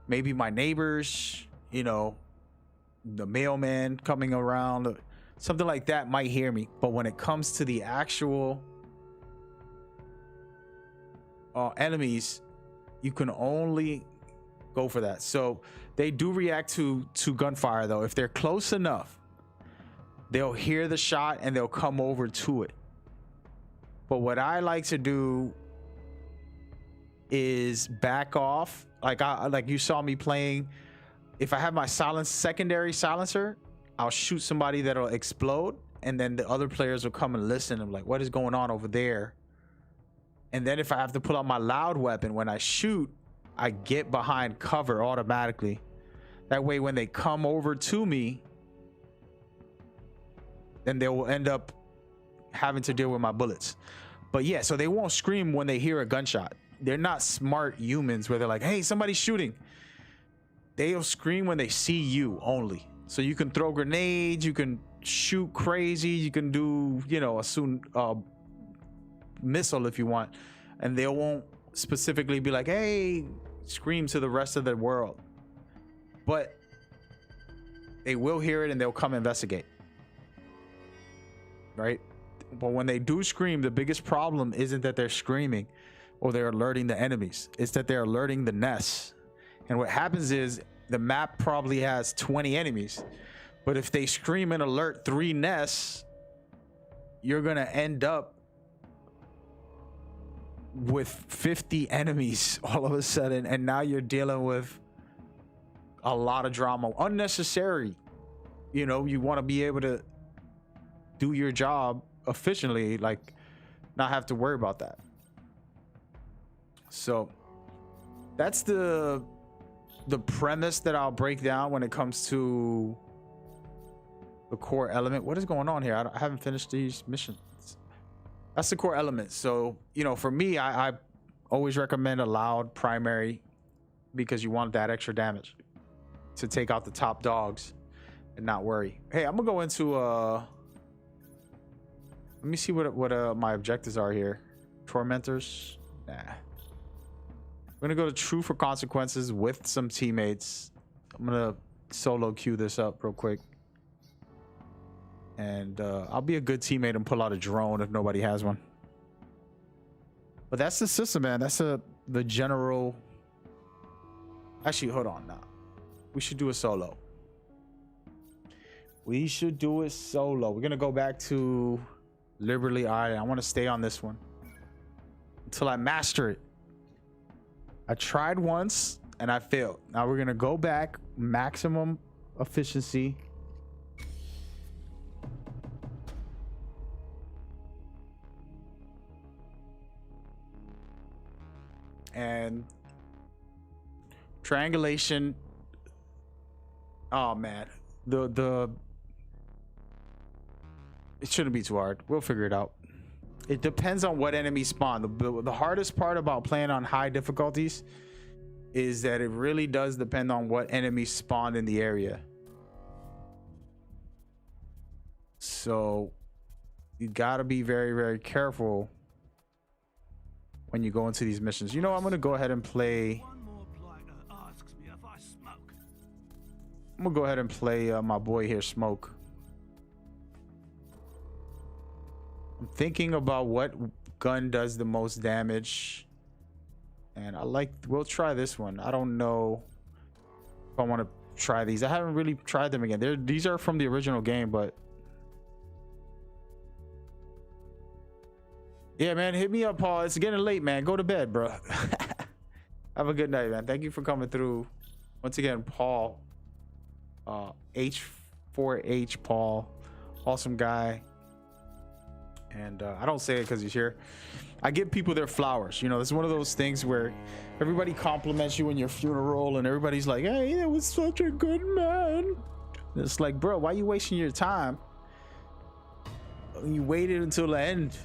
Maybe my neighbors, you know, the mailman coming around, something like that might hear me. But when it comes to the actual enemies, you can only go for that. So they do react to gunfire, though. If they're close enough, they'll hear the shot and they'll come over to it. But what I like to do is back off. Like you saw me playing. If I have my secondary silencer, I'll shoot somebody that'll explode, and then the other players will come and listen. I'm like, what is going on over there? And then if I have to pull out my loud weapon, when I shoot, I get behind cover automatically. That way, when they come over to me, then they will end up having to deal with my bullets. But yeah, so they won't scream when they hear a gunshot. They're not smart humans where they're like, hey, somebody's shooting. they'll scream when they see you only. So you can throw grenades, you can shoot crazy, you can do, you know, a missile if you want, and they won't specifically be like, hey, scream to the rest of the world. But they will hear it and they'll come investigate. Right? But when they do scream, the biggest problem isn't that they're screaming or they're alerting the enemies. It's that they're alerting the nests. And what happens is the map probably has 20 enemies. But if they scream and alert 3 nests, you're going to end up with 50 enemies all of a sudden. And now you're dealing with a lot of drama. Unnecessary. You know, you want to be able to do your job efficiently, like not have to worry about that. So that's the premise that I'll break down when it comes to the core element. What is going on here? I haven't finished these missions. That's the core element. So, you know, for me, I always recommend a loud primary because you want that extra damage to take out the top dogs and not worry. Hey, I'm gonna go into let me see what my objectives are here. Tormentors. Nah. I'm gonna go to True for Consequences with some teammates. I'm gonna solo queue this up real quick. And I'll be a good teammate and pull out a drone if nobody has one. But that's the system, man. That's the general. Actually, hold on now. We should do a solo. We should do it solo. We're gonna go back to Liberty Island. I want to stay on this one until I master it. I tried once and I failed. Now we're gonna go back, maximum efficiency. And triangulation. Oh man, it shouldn't be too hard. We'll figure it out. It depends on what enemies spawn. The hardest part about playing on high difficulties is that it really does depend on what enemies spawn in the area. So you gotta be very, very careful when you go into these missions. You know, I'm gonna go ahead and play. I'm gonna go ahead and play my boy here, Smoke. I'm thinking about what gun does the most damage, and we'll try this one. I don't know if I want to try these. I haven't really tried them again. These are from the original game, but yeah, man, hit me up, Paul. It's getting late, man. Go to bed, bro. Have a good night, man. Thank you for coming through. Once again, Paul, H4H Paul, awesome guy. And I don't say it because he's here. I give people their flowers. You know, it's one of those things where everybody compliments you in your funeral and everybody's like, hey, that was such a good man. And it's like, bro, why are you wasting your time? You waited until the end.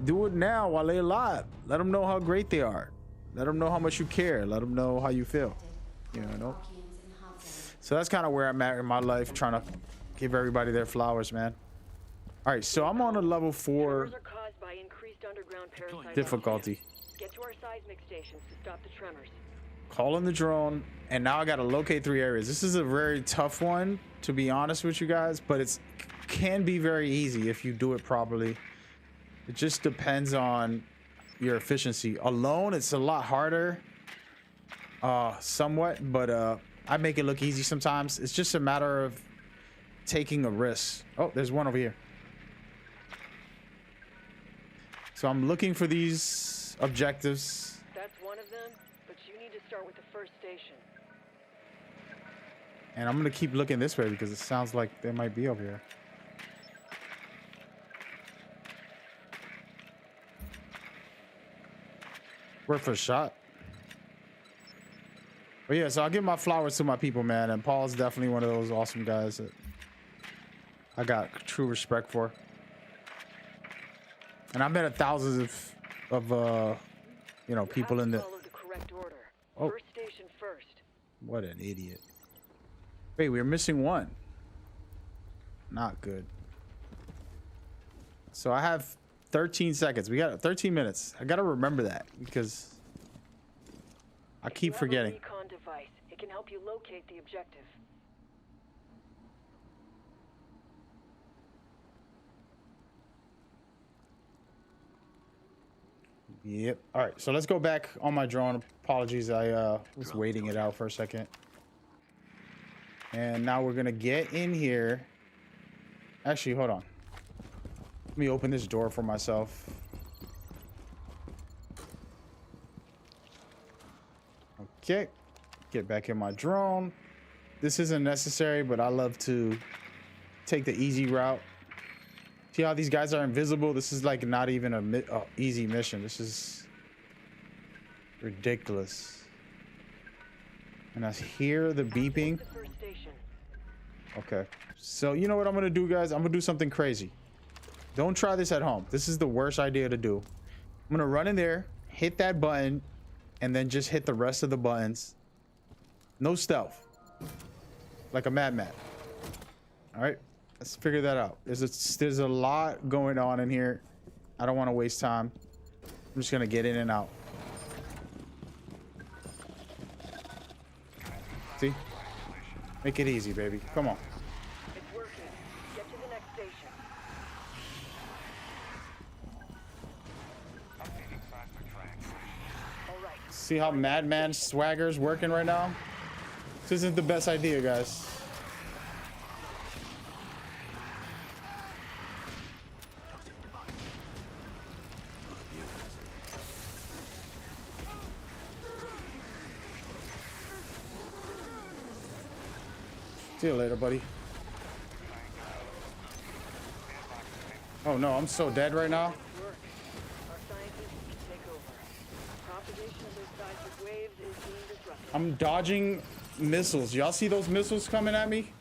Do it now while they're alive. Let them know how great they are. Let them know how much you care. Let them know how you feel. You know? So that's kind of where I'm at in my life, trying to give everybody their flowers, man. All right, so I'm on a level 4 difficulty. Get to our seismic stations to stop the tremors. Calling the drone, and now I got to locate 3 areas. This is a very tough one, to be honest with you guys, but it can be very easy if you do it properly. It just depends on your efficiency. Alone, it's a lot harder, somewhat, but I make it look easy sometimes. It's just a matter of taking a risk. Oh, there's one over here. So I'm looking for these objectives. That's one of them, but you need to start with the first station. And I'm gonna keep looking this way because it sounds like they might be over here. Worth a shot. But yeah, so I'll give my flowers to my people, man. And Paul's definitely one of those awesome guys that I got true respect for. And I met thousands of you know, people in the. Follow the correct order. Oh. First station first. What an idiot. Wait, we're missing one. Not good. So I have 13 seconds. We got 13 minutes. I gotta remember that because I keep You forgetting. have a recon device. It can help you locate the objective. Yep. All right. So let's go back on my drone. Apologies. I was waiting it out for a second. And now we're gonna get in here. Actually, hold on. Let me open this door for myself. Okay. Get back in my drone. This isn't necessary, but I love to take the easy route. See how these guys are invisible? This is like not even a easy mission. This is ridiculous. And I hear the beeping. The first station. Okay. So you know what I'm gonna do, guys? I'm gonna do something crazy. Don't try this at home. This is the worst idea to do. I'm gonna run in there, hit that button, and then just hit the rest of the buttons. No stealth. Like a madman. All right. Let's figure that out. There's a lot going on in here. I don't want to waste time. I'm just gonna get in and out. See? Make it easy, baby. Come on. It's working. Get to the next station. Updating seismic triangulation. All right. See how Madman Swagger's working right now? This isn't the best idea, guys. See you later, buddy. Oh no, I'm so dead right now. Work. Our scientists can take over. Propagation of those seismic waves is being disrupted. I'm dodging missiles. Y'all see those missiles coming at me?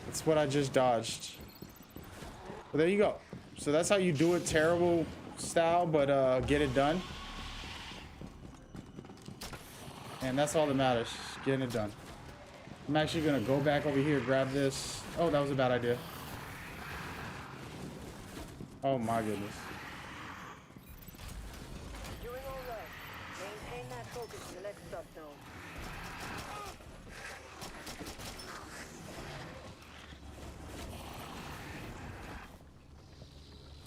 That's what I just dodged. But there you go. So that's how you do it, terrible style, but get it done. And that's all that matters, getting it done. I'm actually gonna go back over here, grab this. Oh, that was a bad idea. Oh my goodness. Doing all right. Maintain that focus in the next subzone.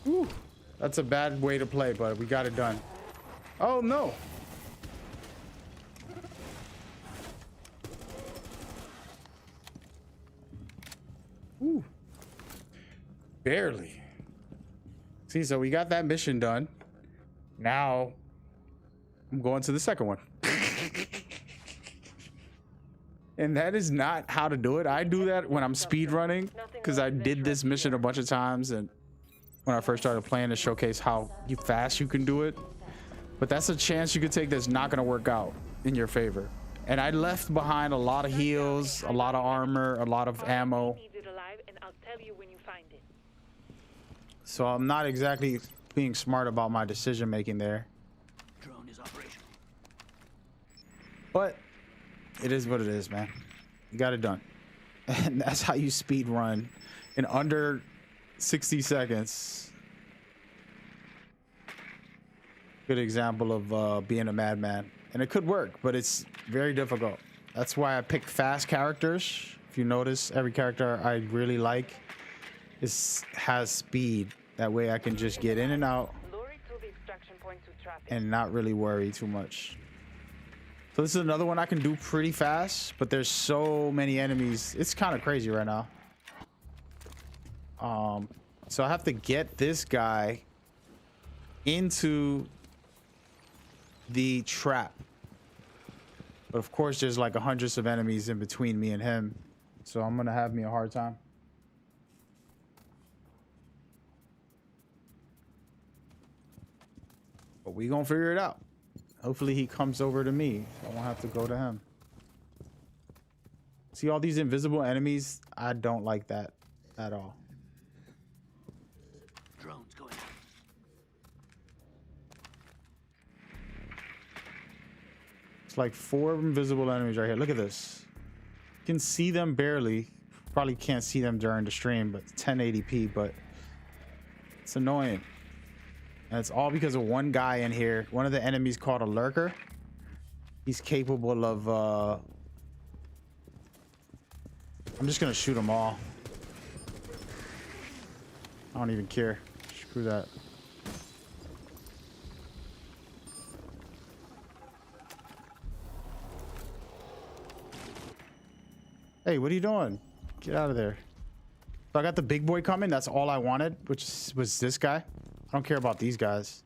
Whew. That's a bad way to play, but we got it done. Oh no. Ooh. Barely. See, so we got that mission done. Now I'm going to the second one. And that is not how to do it. I do that when I'm speed running because I did this mission a bunch of times and when I first started playing to showcase how fast you can do it. But that's a chance you could take that's not going to work out in your favor. And I left behind a lot of heals, a lot of armor, a lot of ammo. Needs it alive, and I'll tell you when you find it. So I'm not exactly being smart about my decision making there. Drone is operational. But it is what it is, man. You got it done. And that's how you speed run in under 60 seconds. Good example of being a madman. And it could work, but it's very difficult. That's why I picked fast characters. If you notice, every character I really like has speed. That way I can just get in and out Lure it through the extraction point to traffic. and not really worry too much. So this is another one I can do pretty fast, but there's so many enemies. It's kind of crazy right now. So I have to get this guy into the trap. But of course, there's like hundreds of enemies in between me and him. So I'm gonna have me a hard time. But we gonna figure it out. Hopefully he comes over to me. I won't have to go to him. See all these invisible enemies? I don't like that at all. Drones going out. It's like 4 invisible enemies right here. Look at this. You can see them barely. Probably can't see them during the stream, but 1080p, but it's annoying. And it's all because of one guy in here. One of the enemies called a lurker. He's capable of I'm just gonna shoot them all. I don't even care. Screw that. Hey, what are you doing? Get out of there. So I got the big boy coming. That's all I wanted, which was this guy. I don't care about these guys.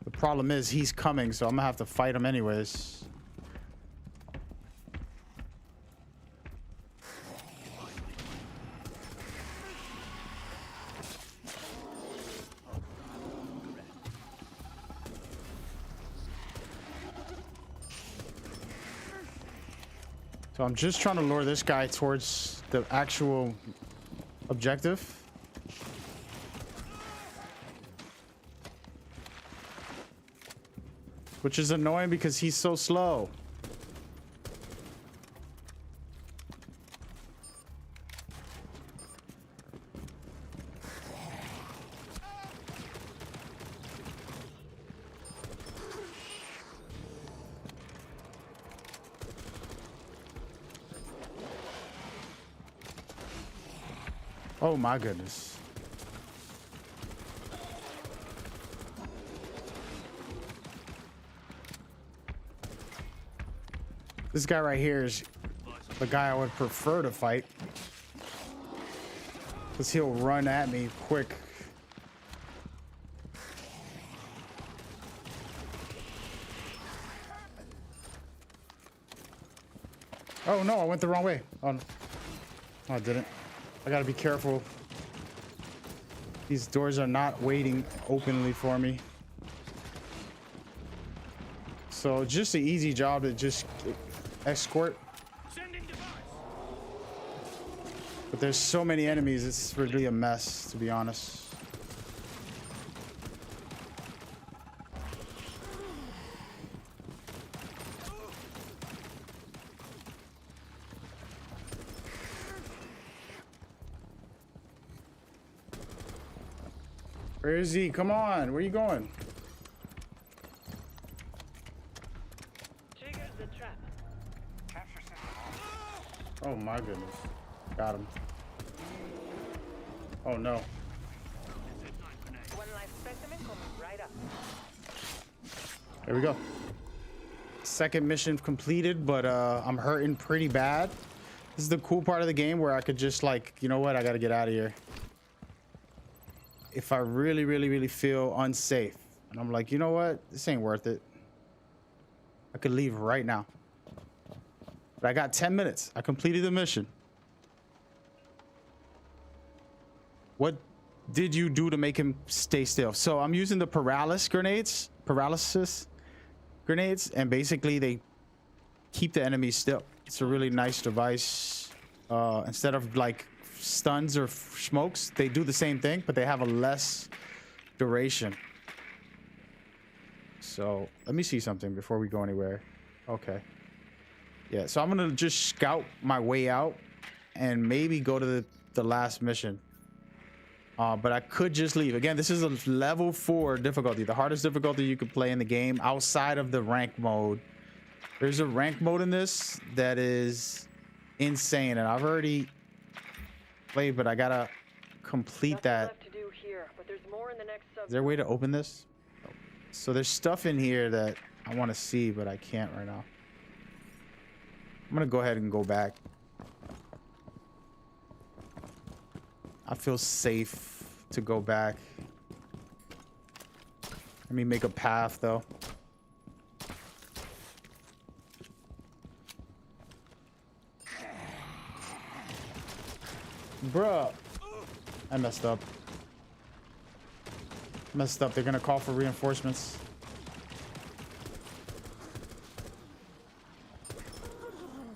The problem is he's coming, so I'm gonna have to fight him anyways. So I'm just trying to lure this guy towards the actual objective. Which is annoying because he's so slow. Oh my goodness. This guy right here is the guy I would prefer to fight. Because he'll run at me quick. Oh no, I went the wrong way. Oh, no. Oh, I didn't. I gotta be careful. These doors are not waiting openly for me. So just an easy job to just escort. But there's so many enemies, it's really a mess, to be honest. Where is he? Come on. Where are you going? Trigger the trap. Capture system on. Oh my goodness. Got him. Oh no. One life specimen coming right up. There we go. Second mission completed, but I'm hurting pretty bad. This is the cool part of the game where I could just like, you know what? I gotta get out of here. If I really feel unsafe and I'm like, you know what, this ain't worth it, I could leave right now. But I got 10 minutes. I completed the mission. What did you do to make him stay still? So I'm using the paralysis grenades, and basically they keep the enemy still. It's a really nice device. Instead of like stuns or smokes, they do the same thing, but they have a less duration. So let me see something before we go anywhere. Okay. Yeah, so I'm gonna just scout my way out and maybe go to the last mission. But I could just leave. Again, this is a level 4 difficulty, the hardest difficulty you could play in the game outside of the rank mode. There's a rank mode in this that is insane, and I've already played, but I gotta complete Nothing that. left to do here, but there's more in the next Is there a way to open this? So there's stuff in here that I want to see, but I can't right now. I'm gonna go ahead and go back. I feel safe to go back. Let me make a path though. Bruh. I messed up. They're gonna call for reinforcements.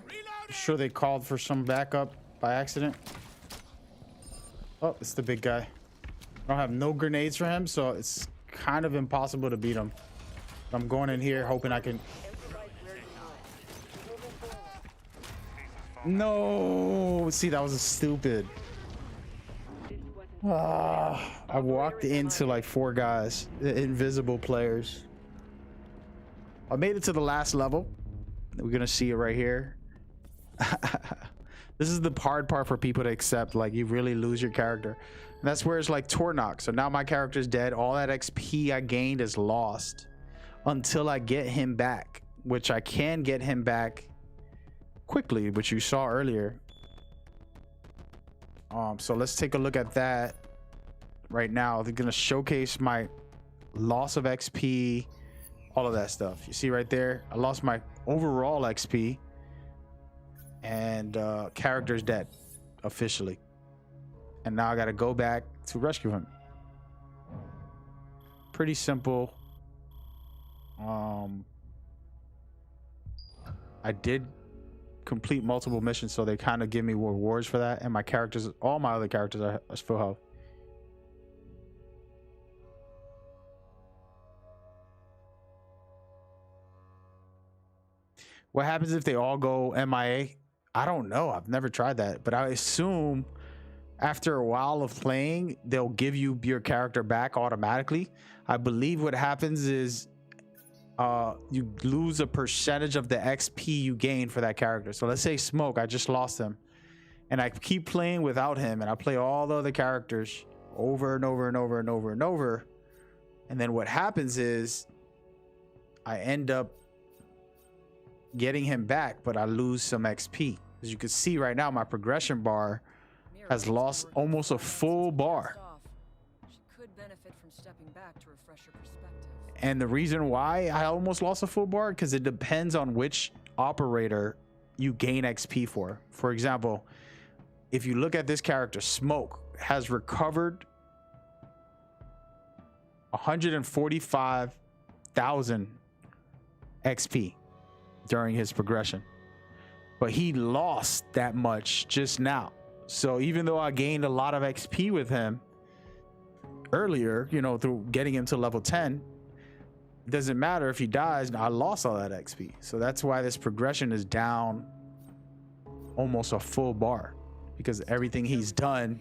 I'm sure they called for some backup by accident. Oh, it's the big guy. I don't have no grenades for him, so it's kind of impossible to beat him. I'm going in here hoping I can. Improvise where you must. Moving forward. No, see, that was stupid. This wasn't I walked into like 4 guys, invisible players. I made it to the last level. We're gonna see it right here. This is the hard part for people to accept. Like, you really lose your character. And that's where it's like Tornok. So now my character's dead. All that XP I gained is lost until I get him back, which I can get him back quickly, which you saw earlier. So let's take a look at that right now. They're gonna showcase my loss of XP, all of that stuff. You see right there, I lost my overall XP, and character's dead officially. And now I gotta go back to rescue him. Pretty simple. I did complete multiple missions, so they kind of give me rewards for that, and my characters, all my other characters are full health. What happens if they all go MIA? I don't know. I've never tried that, but I assume after a while of playing, they'll give you your character back automatically. I believe what happens is you lose a percentage of the XP you gain for that character. So let's say Smoke, I just lost him, and I keep playing without him, and I play all the other characters over and over and over and over and over. And then what happens is I end up getting him back, but I lose some XP. As you can see right now, my progression bar has lost almost a full bar. She could benefit from stepping back to refresh her perspective. And the reason why I almost lost a full bar, because it depends on which operator you gain XP for. For example, if you look at this character, Smoke has recovered 145,000 XP during his progression, but he lost that much just now. So even though I gained a lot of XP with him earlier, you know, through getting him to level 10, it doesn't matter if he dies. I lost all that XP. So that's why this progression is down almost a full bar, because everything he's done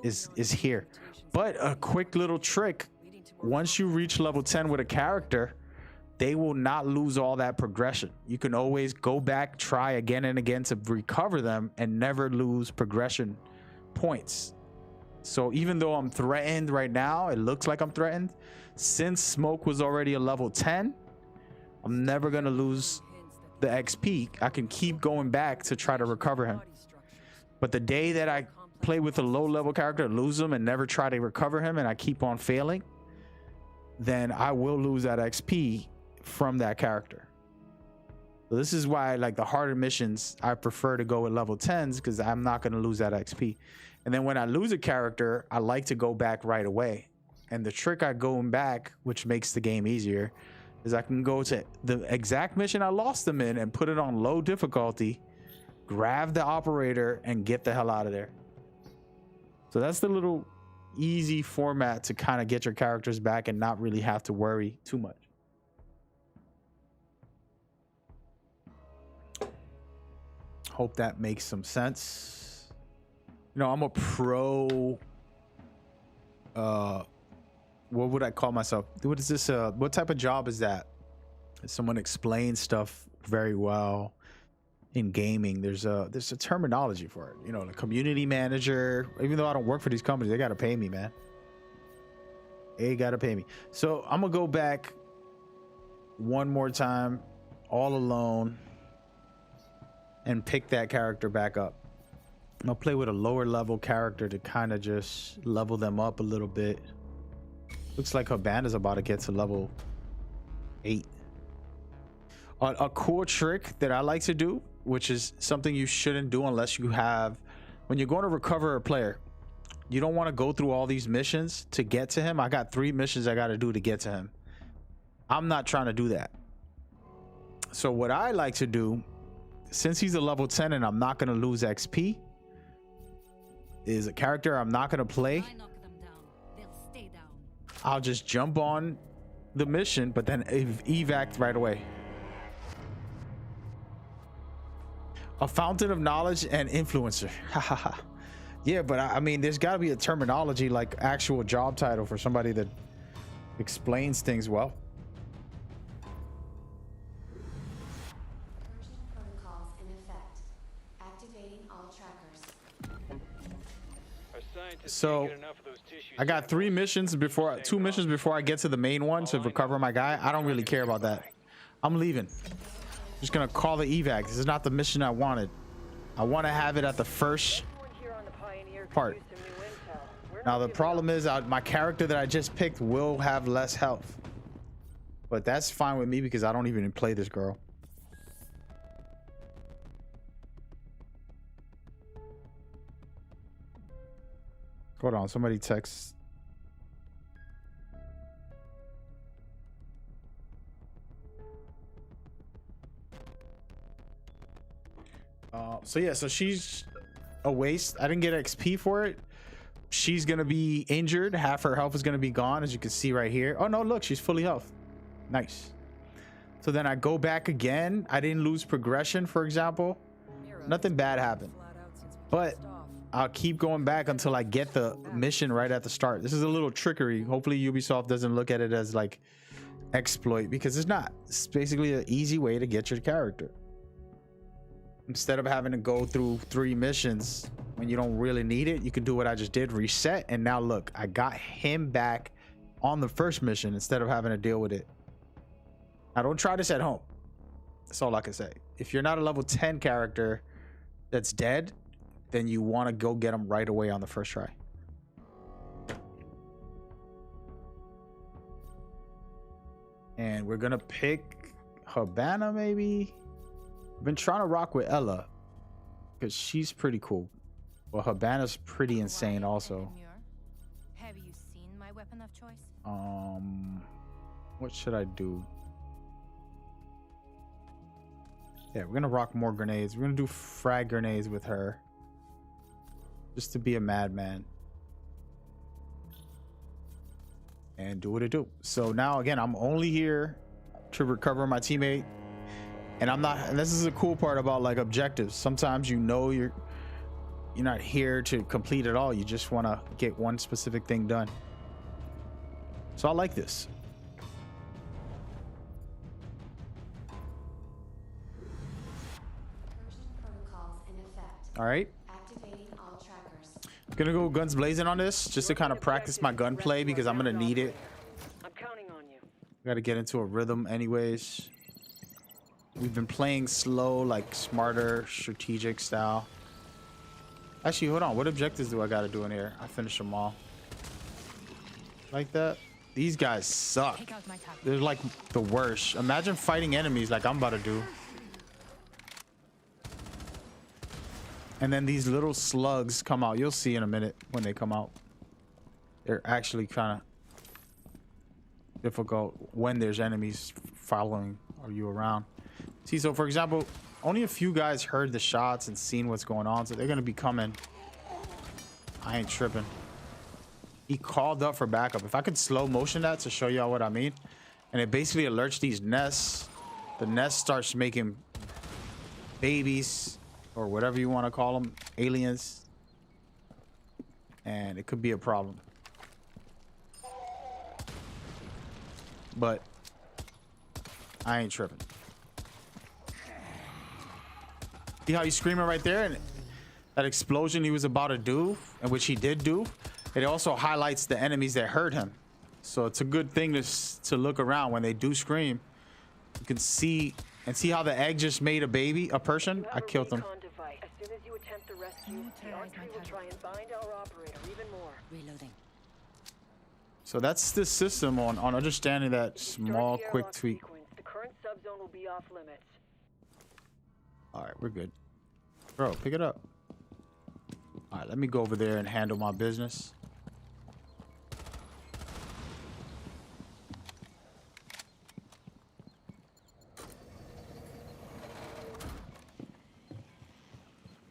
is here. But a quick little trick, once you reach level 10 with a character, they will not lose all that progression. You can always go back, try again and again to recover them, and never lose progression points. So even though I'm threatened right now, it looks like I'm threatened, since Smoke was already a level 10, I'm never going to lose the XP. I can keep going back to try to recover him. But the day that I play with a low level character, lose him, and never try to recover him, and I keep on failing, then I will lose that XP from that character. So this is why, like, the harder missions, I prefer to go with level 10s, because I'm not going to lose that XP. And then when I lose a character, I like to go back right away. And the trick I going back, which makes the game easier, is I can go to the exact mission I lost them in and put it on low difficulty, grab the operator, and get the hell out of there. So that's the little easy format to kind of get your characters back and not really have to worry too much. Hope that makes some sense. You know, I'm a pro. What would I call myself? What is this? What type of job is that? Someone explains stuff very well in gaming. There's a terminology for it. You know, the community manager. Even though I don't work for these companies, they gotta pay me, man. They gotta pay me. So I'm gonna go back one more time, all alone, and pick that character back up. I'll play with a lower level character to kind of just level them up a little bit. Looks like her band is about to get to level 8. A cool trick that I like to do, which is something you shouldn't do unless you have, when you're going to recover a player, you don't want to go through all these missions to get to him. I got 3 missions I got to do to get to him. I'm not trying to do that. So what I like to do, since he's a level 10 and I'm not going to lose XP, is a character I'm not going to play. I knock them down, they'll stay down. I'll just jump on the mission, but then evac right away. A fountain of knowledge and influencer. Yeah, but I mean, there's got to be a terminology, like actual job title for somebody that explains things well. Version protocols in effect. Activating all trackers. Our scientists So, can't get enough of those tissues. I got 2 missions before I get to the main one to recover my guy. I don't really care about that. I'm leaving. Just gonna call the evac. This is not the mission I wanted. I want to have it at the first part. Now the problem is my character that I just picked will have less health, but that's fine with me because I don't even play this girl. Hold on, somebody text. So yeah, so she's a waste. I didn't get XP for it. She's gonna be injured. Half her health is gonna be gone, as you can see right here. Oh no, look, she's fully health. Nice. So then I go back again. I didn't lose progression, for example. Nothing bad happened, but I'll keep going back until I get the mission right at the start. This is a little trickery. Hopefully Ubisoft doesn't look at it as like exploit, because it's not. It's basically an easy way to get your character. Instead of having to go through 3 missions when you don't really need it, you can do what I just did, reset, and now look, I got him back on the first mission instead of having to deal with it. Now don't try this at home. That's all I can say. If you're not a level 10 character that's dead, then you want to go get him right away on the first try. And we're gonna pick Habana, maybe. I've been trying to rock with Ella because she's pretty cool. Well, Habana's pretty insane also. Have you seen my weapon of choice? What should I do? Yeah, we're gonna rock more grenades. We're gonna do frag grenades with her, just to be a madman and do what it do. So now again, I'm only here to recover my teammate. And I'm not, and this is a cool part about like objectives. Sometimes you know you're not here to complete it all. You just want to get one specific thing done. So I like this. Version protocols in effect. All right. Activating all trackers. I'm gonna go guns blazing on this just to kind of practice my gunplay because I'm gonna need it. I'm counting on you. Got to get into a rhythm anyways. We've been playing slow, like smarter, strategic style. Actually, hold on. What objectives do I got to do in here? I finished them all. Like that. These guys suck. Take out my target. They're like the worst. Imagine fighting enemies like I'm about to do. And then these little slugs come out. You'll see in a minute when they come out. They're actually kind of difficult when there's enemies following you around. See, so for example, only a few guys heard the shots and seen what's going on, so they're gonna be coming. I ain't tripping. He called up for backup. If I could slow motion that to show y'all what I mean, and it basically alerts these nests. The nest starts making babies or whatever you want to call them, aliens, and it could be a problem. But I ain't tripping. See how he's screaming right there, and that explosion he was about to do, and which he did do, it also highlights the enemies that hurt him. So it's a good thing to look around when they do scream. You can see and see how the egg just made a baby, a person. I killed him. As soon as you attempt the rescue, the R3 will try and bind our operator even more. Reloading. So that's the system on understanding that small, quick tweak. The current subzone will be off limits. All right, we're good. Bro, pick it up. All right, let me go over there and handle my business.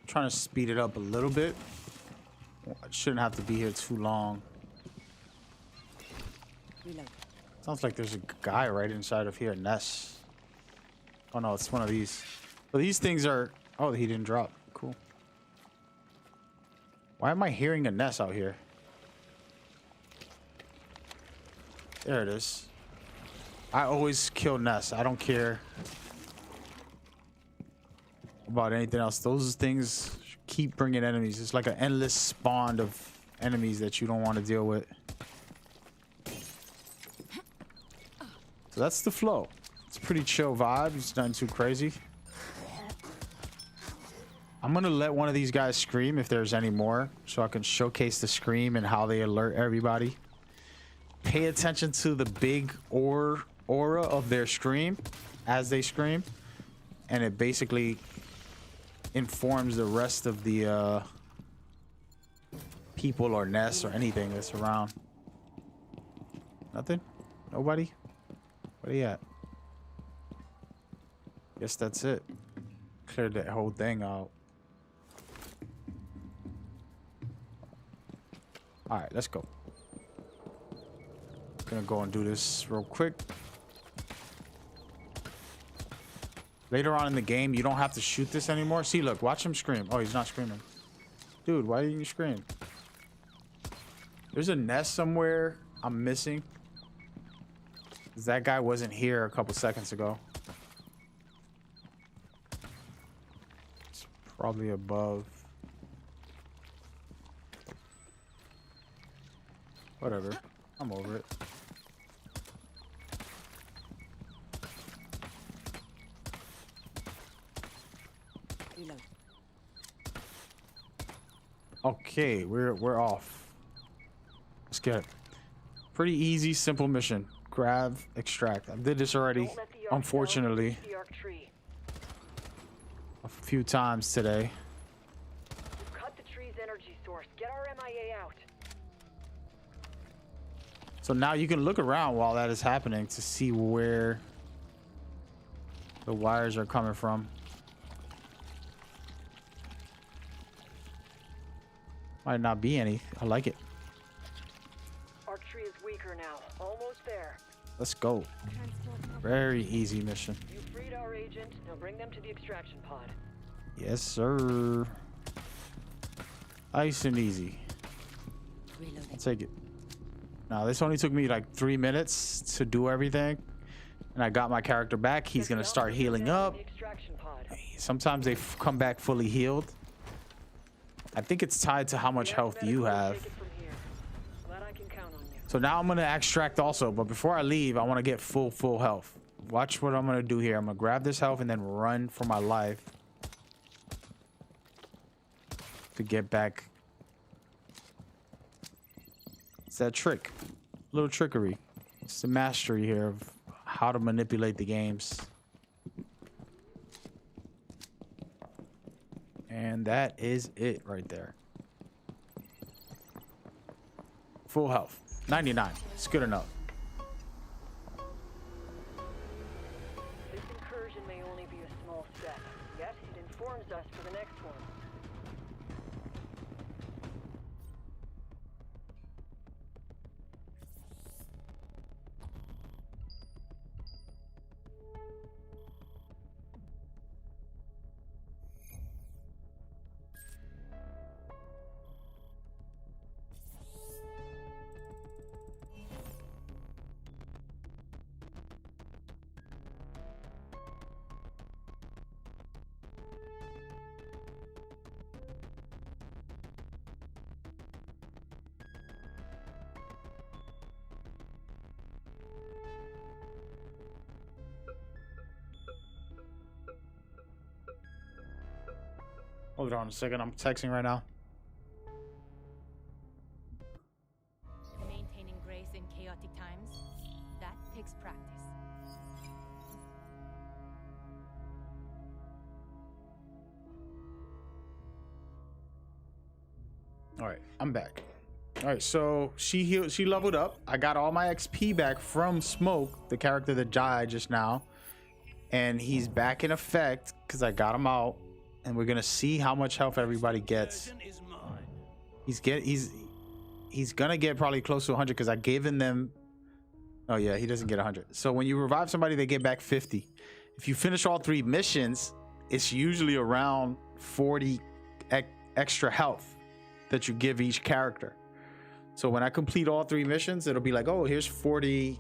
Trying to speed it up a little bit. I shouldn't have to be here too long. Reload. Sounds like there's a guy right inside of here. Ness. Oh no, it's one of these. But these things are. Oh, he didn't drop. Cool. Why am I hearing a Ness out here? There it is. I always kill Ness. I don't care about anything else. Those things keep bringing enemies. It's like an endless spawn of enemies that you don't want to deal with. So that's the flow. It's a pretty chill vibe. It's nothing too crazy. I'm gonna let one of these guys scream if there's any more, so I can showcase the scream and how they alert everybody. Pay attention to the big aura of their scream as they scream, and it basically informs the rest of the people or nests or anything that's around. Nothing? Nobody? Where they at? Guess that's it. Cleared that whole thing out. All right, let's go. Gonna go and do this real quick. Later on in the game, you don't have to shoot this anymore. See, look, watch him scream. Oh, he's not screaming. Dude, why didn't you scream? There's a nest somewhere I'm missing. 'Cause that guy wasn't here a couple seconds ago. It's probably above. Whatever. I'm over it. Reload. Okay, we're off. Let's get it. Pretty easy, simple mission. Grab, extract. I did this already, Don't let the arc unfortunately, down, the arc tree. a few times today. We've cut the tree's energy source. Get our MIA out. So now you can look around while that is happening to see where the wires are coming from. Might not be any. I like it. Arc tree is weaker now. Almost there. Let's go. Very easy mission. You freed our agent. Now bring them to the extraction pod. Yes, sir. Nice and easy. Reloading. I'll take it. Now, this only took me like 3 minutes to do everything. And I got my character back. He's going to start healing up. The extraction pod. Sometimes they come back fully healed. I think it's tied to how much health you have. Take it from here. Glad I can count on you. So now I'm going to extract also. But before I leave, I want to get full health. Watch what I'm going to do here. I'm going to grab this health and then run for my life to get back. It's that trick. Little trickery. It's the mastery here of how to manipulate the games. And that is it right there. Full health. 99. It's good enough. This incursion may only be a small step, yet it informs us for the next one. Hold on a second. I'm texting right now. Maintaining grace in chaotic times, that takes practice. All right, I'm back. All right, so she leveled up. I got all my XP back from Smoke, the character that died just now, and he's back in effect because I got him out. And we're gonna see how much health everybody gets. He's gonna get probably close to 100 because I given them Oh yeah, he doesn't get 100. So when you revive somebody, they get back 50. If you finish all 3 missions, it's usually around 40 extra health that you give each character. So when I complete all 3 missions, it'll be like, oh, here's 40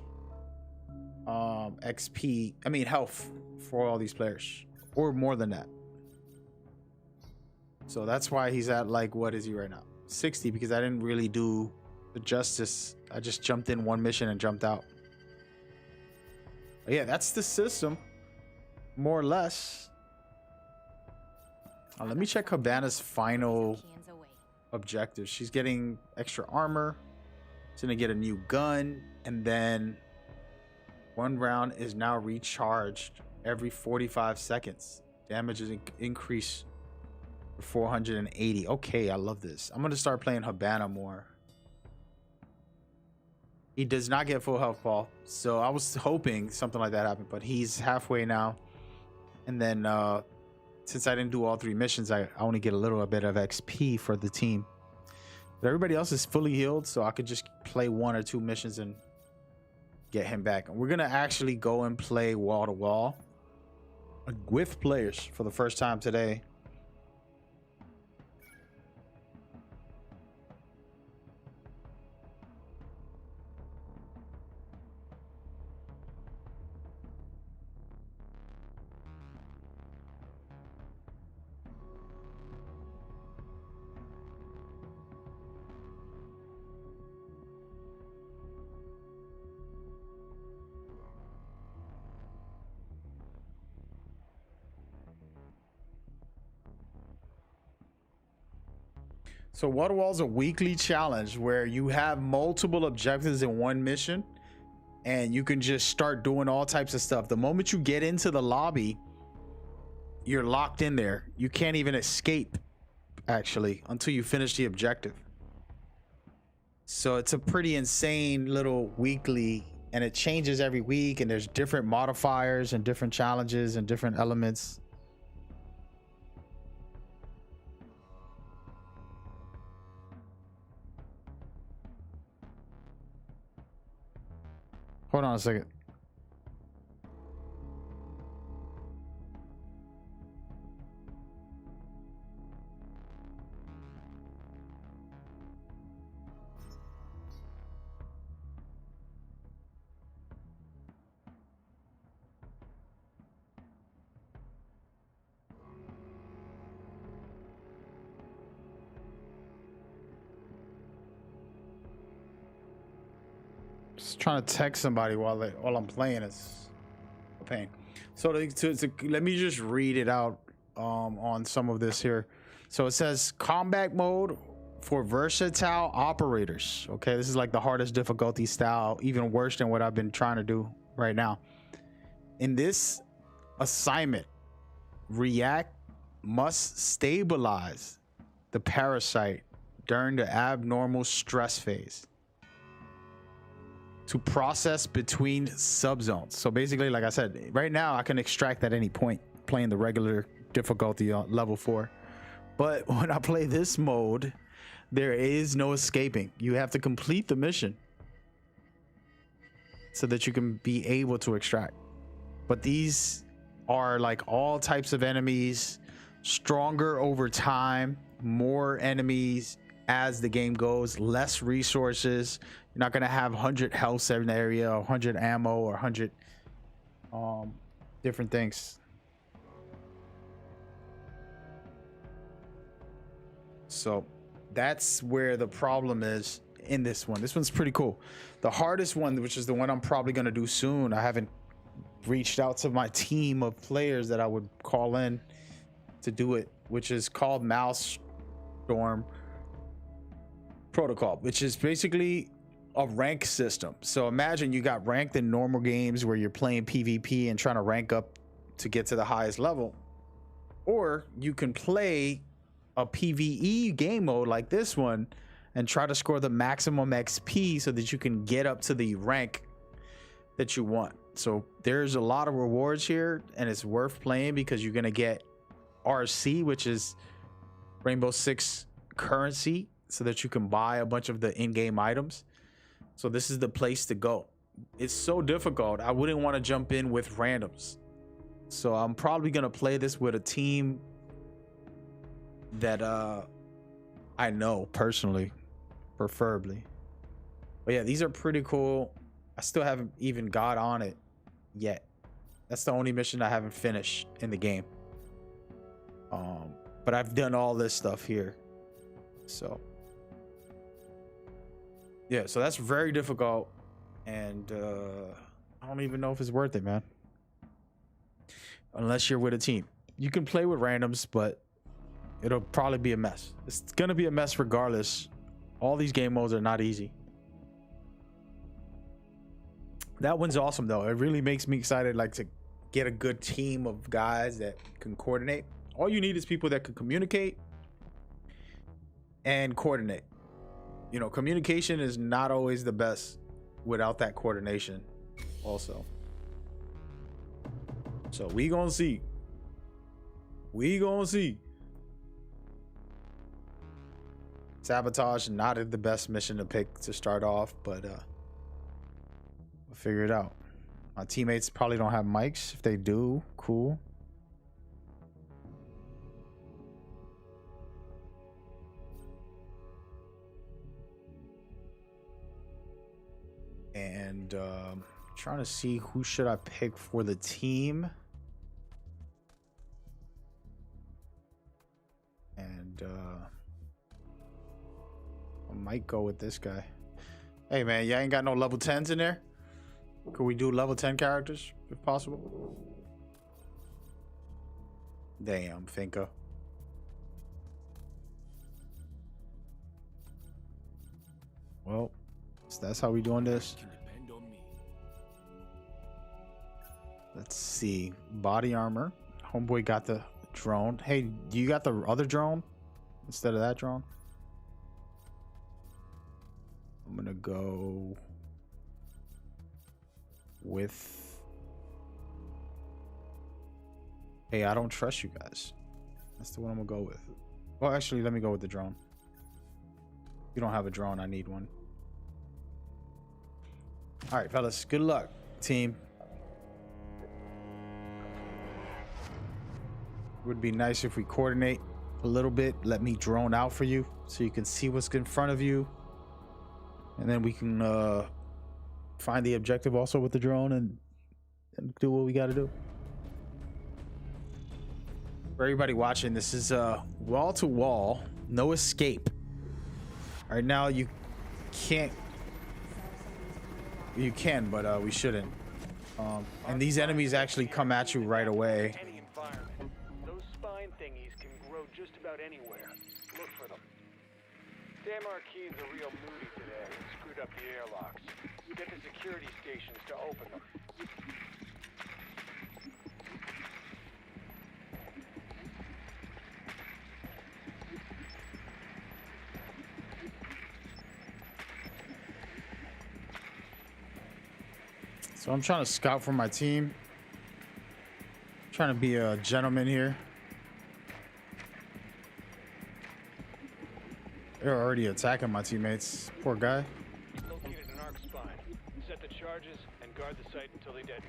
XP, I mean health for all these players, or more than that. So that's why he's at, like, what is he right now? 60, because I didn't really do the justice. I just jumped in 1 mission and jumped out. But yeah, that's the system, more or less. Let me check Habana's final Cans away. objective. She's getting extra armor. She's gonna get a new gun, and then 1 round is now recharged every 45 seconds. Damage is increased for 480. Okay, I love this. I'm gonna start playing Habana more. He does not get full health, Paul. So I was hoping something like that happened, but he's halfway now. And then since I didn't do all 3 missions, I only get a little bit of XP for the team. But everybody else is fully healed, so I could just play 1 or 2 missions and get him back. And we're gonna actually go and play wall to wall with players for the first time today. So wall to wall is a weekly challenge where you have multiple objectives in 1 mission, and you can just start doing all types of stuff. The moment you get into the lobby, you're locked in there. You can't even escape, actually, until you finish the objective. So it's a pretty insane little weekly, and it changes every week, and there's different modifiers and different challenges and different elements. Hold on a second. Just trying to text somebody while I'm playing is a pain. So let me just read it out on some of this here. So it says combat mode for versatile operators. Okay, this is like the hardest difficulty style, even worse than what I've been trying to do right now. In this assignment, React must stabilize the parasite during the abnormal stress phase to process between subzones. So basically, like I said, right now I can extract at any point playing the regular difficulty on level 4. But when I play this mode, there is no escaping. You have to complete the mission so that you can be able to extract. But these are like all types of enemies, stronger over time, more enemies as the game goes, less resources. You're not going to have 100 health in the area, or 100 ammo, or 100 different things. So that's where the problem is in this one. This one's pretty cool. The hardest one, which is the one I'm probably going to do soon, I haven't reached out to my team of players that I would call in to do it, which is called Maelstrom Protocol, which is basically a rank system. So imagine you got ranked in normal games where you're playing PvP and trying to rank up to get to the highest level, or you can play a PvE game mode like this one and try to score the maximum XP so that you can get up to the rank that you want. So there's a lot of rewards here, and it's worth playing because you're gonna get RC, which is Rainbow Six currency, so that you can buy a bunch of the in-game items. So this is the place to go. it's so difficult. I wouldn't want to jump in with randoms. So I'm probably gonna play this with a team that I know personally, preferably. But yeah, these are pretty cool. I still haven't even got on it yet. That's the only mission I haven't finished in the game. But I've done all this stuff here. So yeah, so that's very difficult, and I don't even know if it's worth it, man. Unless you're with a team. You can play with randoms, but it'll probably be a mess. It's gonna be a mess regardless. All these game modes are not easy. That one's awesome though. It really makes me excited, like, to get a good team of guys that can coordinate. All you need is people that can communicate and coordinate. You know, communication is not always the best without that coordination also. So we gonna see. We gonna see. Sabotage, not the best mission to pick to start off, but we'll figure it out. My teammates probably don't have mics. If they do, cool. And trying to see who should I pick for the team. And I might go with this guy. Hey man, y'all ain't got no level 10s in there? Could we do level 10 characters if possible? Damn, Finka. Well, so that's how we doing this. Let's see. Body armor. Homeboy got the drone. Hey, you got the other drone instead of that drone? I'm gonna go with... Hey, I don't trust you guys. That's the one I'm gonna go with. Well, actually, let me go with the drone. You don't have a drone, I need one. All right, fellas, good luck, team. Would be nice if we coordinate a little bit. Let me drone out for you so you can see what's in front of you. And then we can find the objective also with the drone and do what we got to do. For everybody watching, this is wall to wall, no escape. Right now you can't. You can, but we shouldn't. And these enemies actually come at you right away. Any environment. Those spine thingies can grow just about anywhere. Look for them. Damn Arkene's a real moody today and screwed up the airlocks. Get the security stations to open them. So I'm trying to scout for my team. Trying to be a gentleman here. They're already attacking my teammates. Poor guy. Located an arc spine. Set the charges and guard the site until they detonate.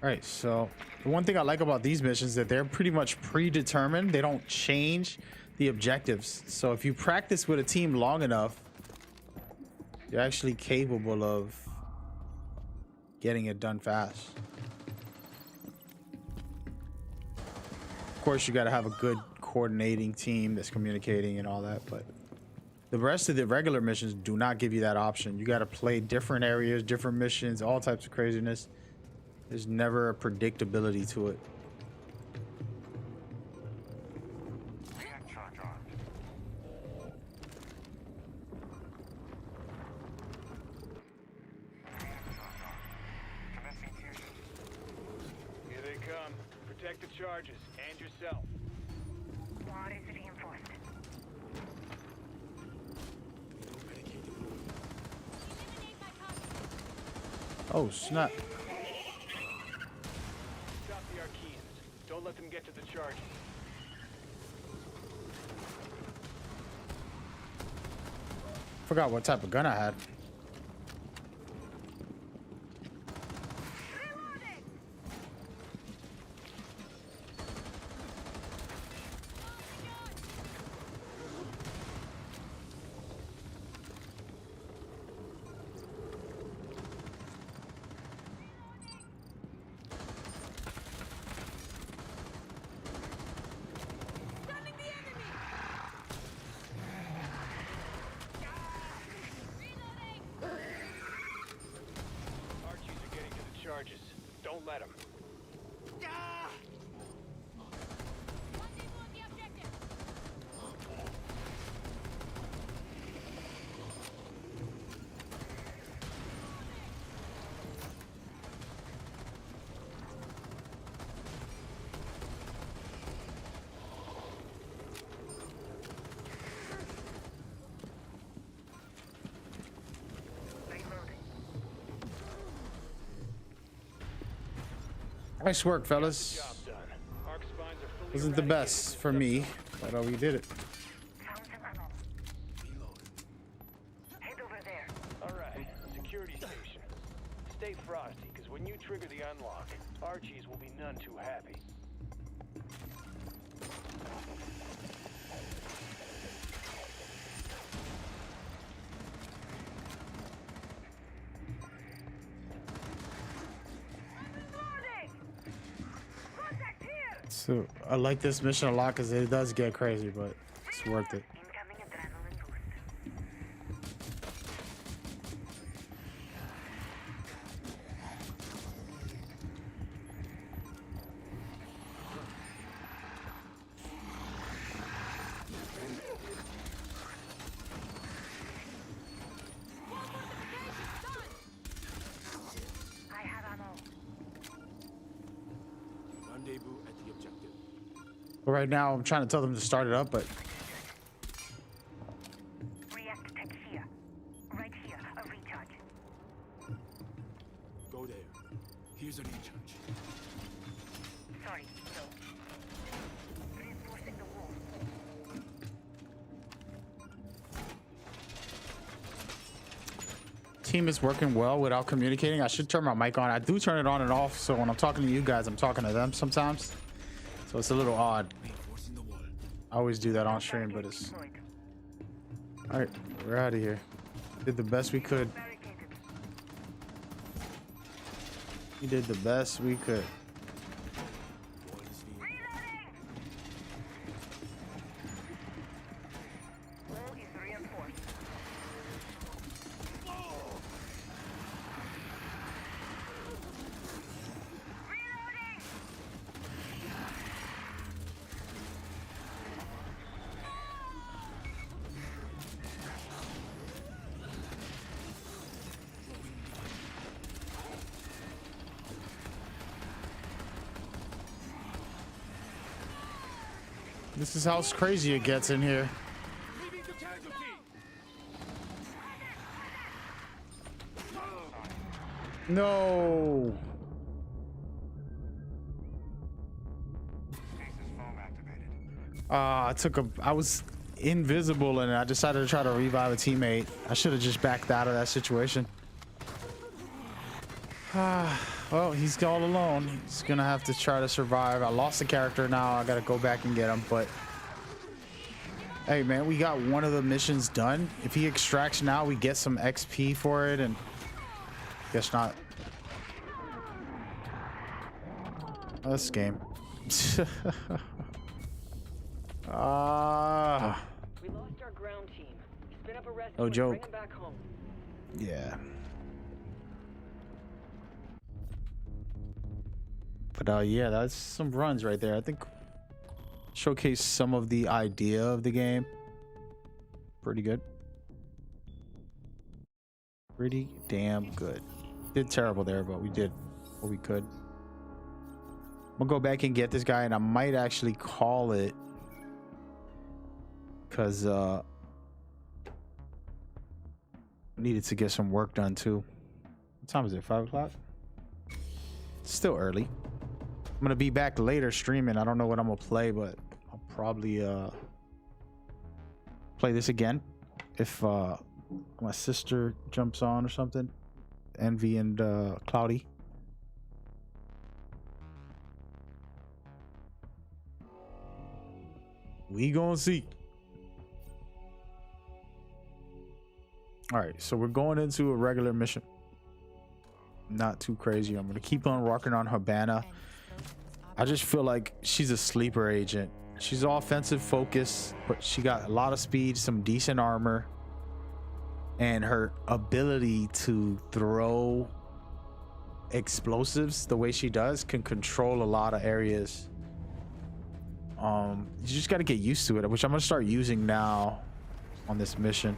All right, so the one thing I like about these missions is that they're pretty much predetermined. They don't change the objectives. So if you practice with a team long enough, you're actually capable of getting it done fast. Of course, you got to have a good coordinating team that's communicating and all that, but the rest of the regular missions do not give you that option. You got to play different areas, different missions, all types of craziness. There's never a predictability to it. React charge armed. React charge armed. Commencing fusion. Here they come. Protect the charges and yourself. Ward is reinforced. Oh, snap. Stop the Arkenes. Don't let them get to the charges. Forgot what type of gun I had. Don't let him. Nice work, fellas. Job done. Arc spines are fully Wasn't the eradicated. best for me, but we did it. Head over there. All right, security station. Stay frosty, because when you trigger the unlock, Archies will be none too happy. So I like this mission a lot because it does get crazy, but it's worth it. Incoming adrenaline boost. I have ammo. Rendezvous at the objective. But right now, I'm trying to tell them to start it up, but React tech here. Right here, a recharge. Go there. Here's a recharge. Sorry, no. Reinforcing the wall. team is working well without communicating. I should turn my mic on. I do turn it on and off, so when I'm talking to you guys, I'm talking to them sometimes. So it's a little odd. Reinforcing the wall. I always do that on stream, but it's... All right, we're out of here. Did the best we could. We did the best we could. Wall is here. Wall is reinforced. Reloading! This is how crazy it gets in here. Leaving the casualty. No. Stasis foam activated. I was invisible and I decided to try to revive a teammate. I should have just backed out of that situation. Well, he's all alone. He's gonna have to try to survive. I lost the character now. I gotta go back and get him, but hey man, we got one of the missions done. If he extracts now, we get some XP for it, and guess not. This game. We lost our ground team. Spin up a rescue No and joke. bring them back home. Yeah. But yeah, that's some runs right there. I think showcase some of the idea of the game. Pretty good. Pretty damn good. Did terrible there, but we did what we could. I'm gonna go back and get this guy, and I might actually call it because needed to get some work done too. What time is it? 5 o'clock? Still early. I'm gonna be back later streaming. I don't know what I'm gonna play, but I'll probably play this again if my sister jumps on or something. Envy and Cloudy. We gonna see. All right, so we're going into a regular mission. Not too crazy. I'm gonna keep on working on Habana. I just feel like she's a sleeper agent. She's offensive focused, but she got a lot of speed, some decent armor, and her ability to throw explosives the way she does can control a lot of areas. You just got to get used to it, which I'm gonna start using now on this mission.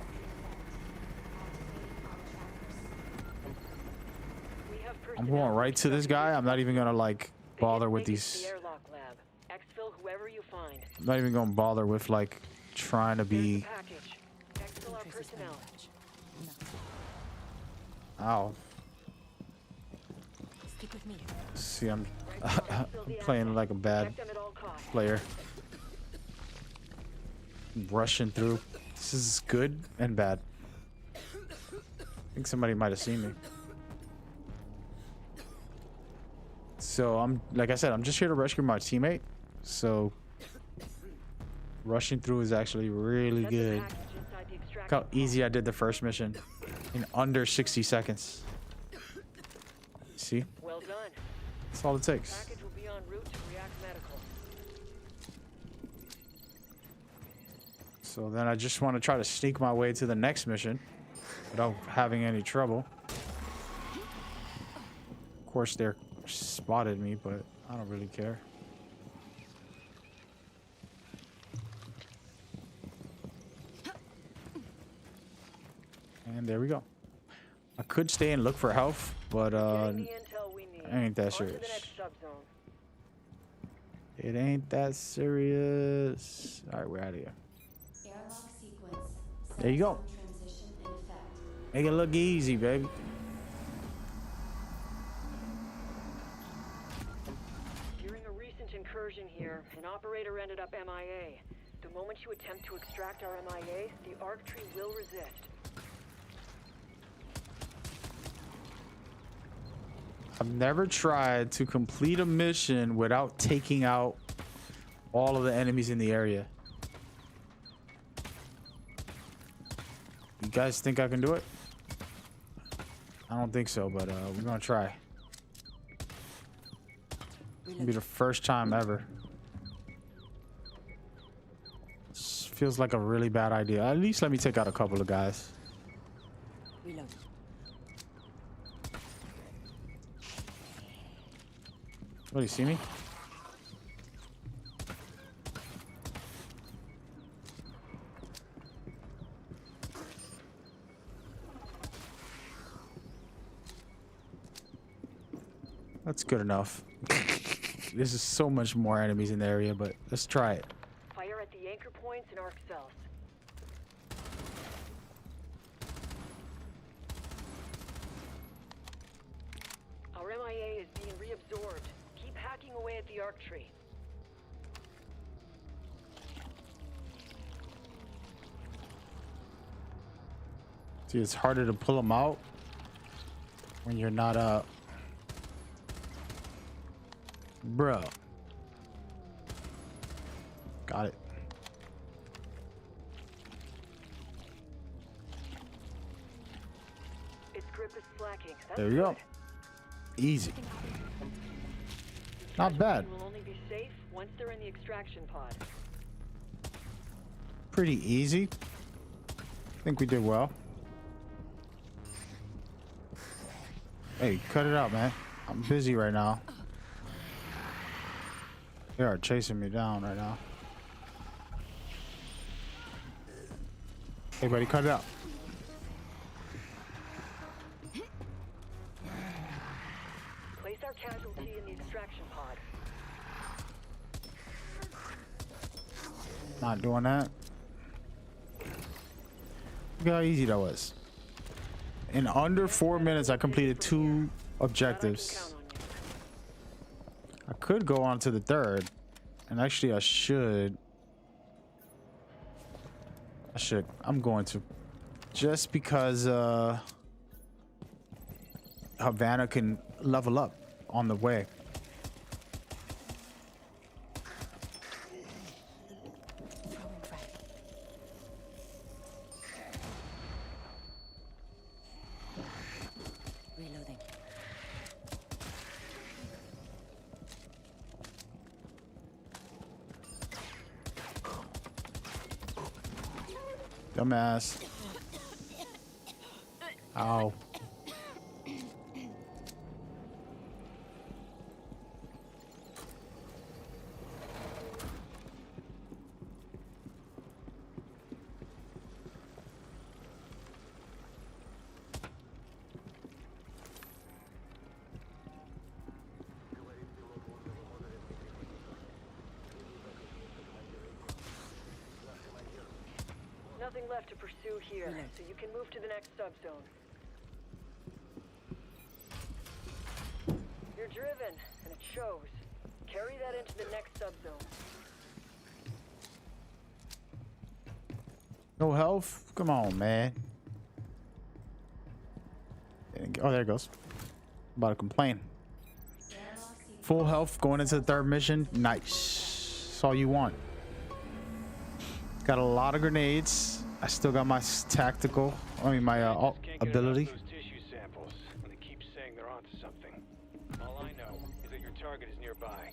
I'm going right to this guy. I'm not even gonna like bother with these. I'm not even gonna bother with like trying to be. Ow. Stick with me. See, I'm playing like a bad player. Rushing through. This is good and bad. I think somebody might have seen me. So I'm, like I said, I'm just here to rescue my teammate. So rushing through is actually really good. Look how easy I did the first mission in under 60 seconds. See? Well done. That's all it takes. Package will be en route to React Medical. So then I just want to try to sneak my way to the next mission without having any trouble. Of course, they're spotted me, but I don't really care. And there we go. I could stay and look for health, but ain't that serious. It ain't that serious. All right, we're out of here. Airlock sequence. There you go. Transition in effect. Make it look easy, baby. During a recent incursion here, an operator ended up MIA. The moment you attempt to extract our MIA, the arc tree will resist. I've never tried to complete a mission without taking out all of the enemies in the area. You guys think I can do it? I don't think so, but we're gonna try. It'll be the first time ever. This feels like a really bad idea. At least let me take out a couple of guys. Reload. Oh, you see me? That's good enough. There's so much more enemies in the area, but let's try it. Fire at the anchor points and arc cells. Our MIA is being reabsorbed. Keep hacking away at the arc tree. See, it's harder to pull them out when you're not Bro. Got it. Its grip is slacking. That's There you go. good. Easy. Not bad. Will only be safe once they're in the extraction pod. Pretty easy. I think we did well. Hey, cut it out, man. I'm busy right now. They are chasing me down right now. Hey, buddy, cut it out. Place our casualty in the extraction pod. Not doing that. Look how easy that was. In under 4 minutes, I completed 2 objectives. I could go on to the third, and actually I should. I'm going to, just because Havana can level up on the way. Reloading. Dumbass. left to pursue here, so you can move to the next subzone. You're driven, and it shows. Carry that into the next subzone. No health? Come on, man. Oh, there it goes. About to complain. Full health going into the third mission. Nice. That's all you want. Got a lot of grenades. I still got my tactical. I mean, my ability. Those tissue samples, and they keep saying they're onto something. All I know is that your target is nearby.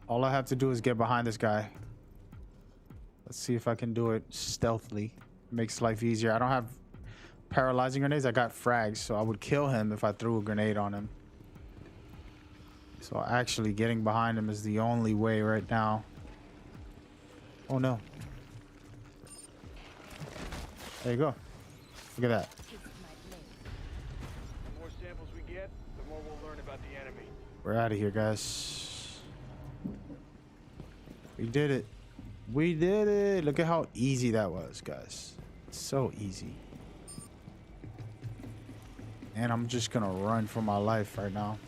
All I have to do is get behind this guy. Let's see if I can do it stealthily. Makes life easier. I don't have paralyzing grenades. I got frags, so I would kill him if I threw a grenade on him. So actually getting behind him is the only way right now. Oh no. There you go. Look at that. The more samples we get, the more we'll learn about the enemy. We're out of here, guys. We did it. We did it. Look at how easy that was, guys. So easy. And I'm just gonna run for my life right now.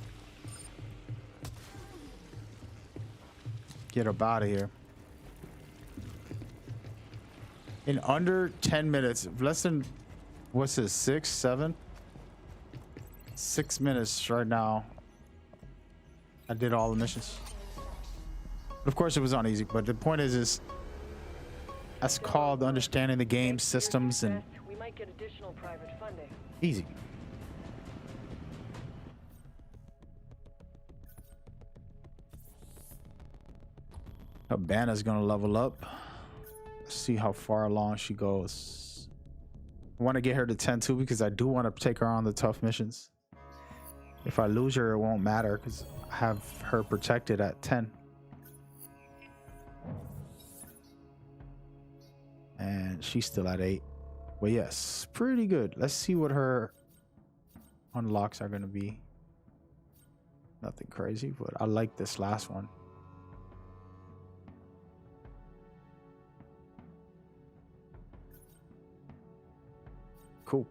Get up out of here. In under 10 minutes, less than, what's this, 6, 7? 6 minutes right now. I did all the missions. Of course it was on easy, but the point is that's called understanding the game systems and We might get additional private funding. easy. Habana's gonna level up. See how far along she goes. I want to get her to 10 too because I do want to take her on the tough missions. If I lose her, it won't matter because I have her protected at 10. And she's still at 8. But yes, pretty good. Let's see what her unlocks are going to be. Nothing crazy, but I like this last one. Cool.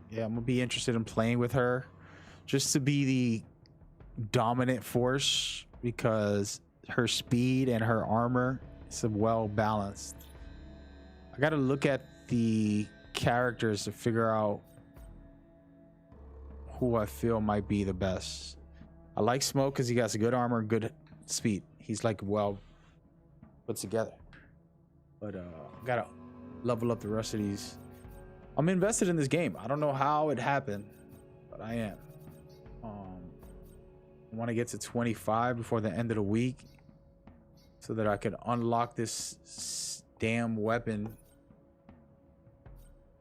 Yeah, I'm gonna be interested in playing with her just to be the dominant force because her speed and her armor is well balanced. I gotta look at the characters to figure out who I feel might be the best. I like Smoke because he got good armor and good speed. He's like well put together. But gotta level up the rest of these. I'm invested in this game. I don't know how it happened, but I am. I want to get to 25 before the end of the week so that I can unlock this damn weapon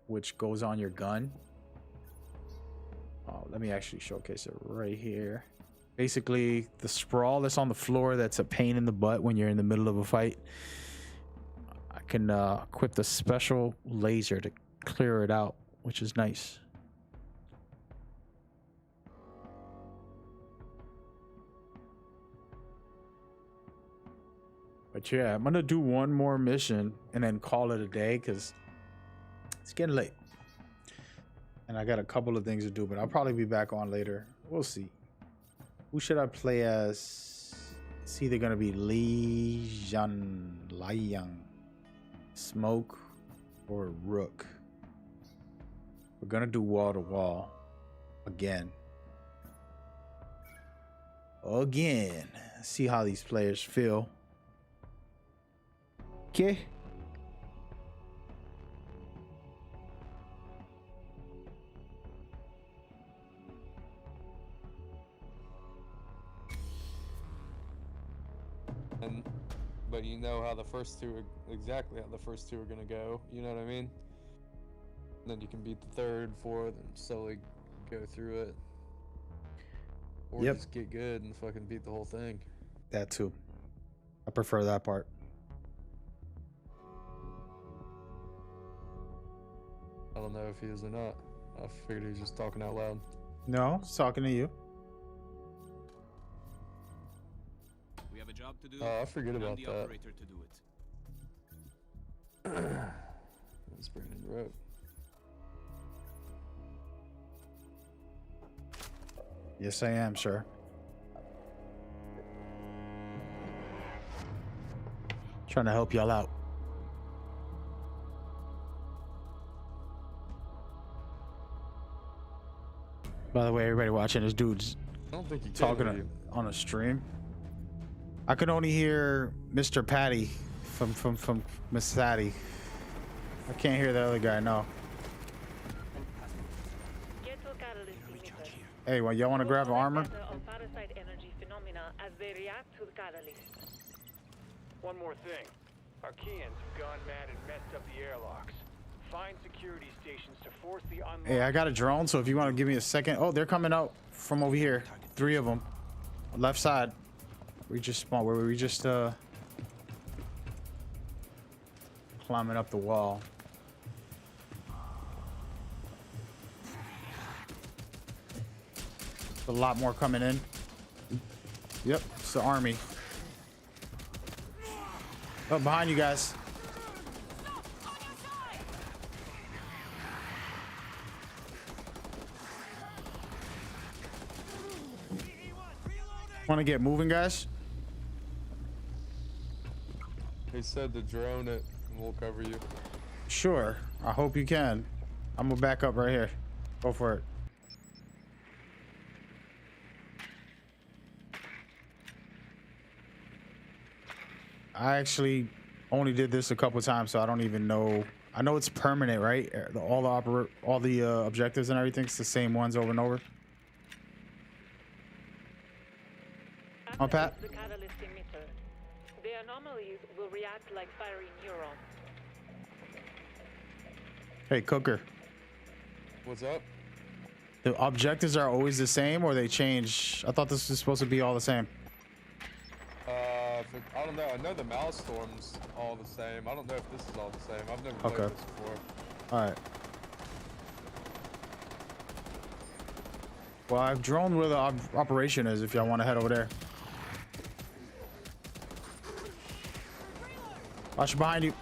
which goes on your gun. Let me actually showcase it right here. Basically, the sprawl that's on the floor that's a pain in the butt when you're in the middle of a fight. I can equip the special laser to clear it out, which is nice. But yeah, I'm gonna do one more mission and then call it a day because it's getting late. And I got a couple of things to do, but I'll probably be back on later. We'll see. Who should I play as? It's either gonna be Liang, Smoke, or Rook. We're gonna do wall to wall again. See how these players feel. Okay. But you know how the first two are exactly how the first two are gonna go. You know what I mean? And then you can beat the third, fourth, and slowly go through it. Or just get good and fucking beat the whole thing. That too. I prefer that part. I don't know if he is or not. I figured he was just talking out loud. No, it's talking to you. We have a job to do. Oh, I forget about the that. operator to do it. That's Brandon Road. Yes, I am, sir. Trying to help y'all out. By the way, everybody watching, this dude's I don't think he talking can hear you. on a stream. I can only hear Mr. Patty from Miss Sadie. I can't hear the other guy. No. Get to catalyst emitter. Hey, well, y'all want to grab armor? Data on parasite energy phenomena as they react to the catalyst. One more thing. Our Kians have gone mad and messed up the airlocks. Find security stations to force the unlock. Hey, I got a drone, so if you want to give me a second. Oh, they're coming out from over here. 3 of them. Left side. We just spawned. Where we just climbing up the wall. A lot more coming in. Yep, it's the army. Oh, behind you guys. Want to get moving, guys? He said to drone it and we'll cover you. Sure. I hope you can. I'm gonna back up right here. Go for it. I actually only did this a couple times, so I don't even know. I know it's permanent, right? All the objectives and everything's the same ones over and over. On Pat. The catalyst emitter. The anomalies will react like firing neurons. Hey, Cooker. What's up? The objectives are always the same, or they change? I thought this was supposed to be all the same. I don't know. I know the Maelstrom's all the same. I don't know if this is all the same. I've never played Okay. this before. All right. Well, I've drawn where the operation is. If y'all want to head over there. Watch behind you.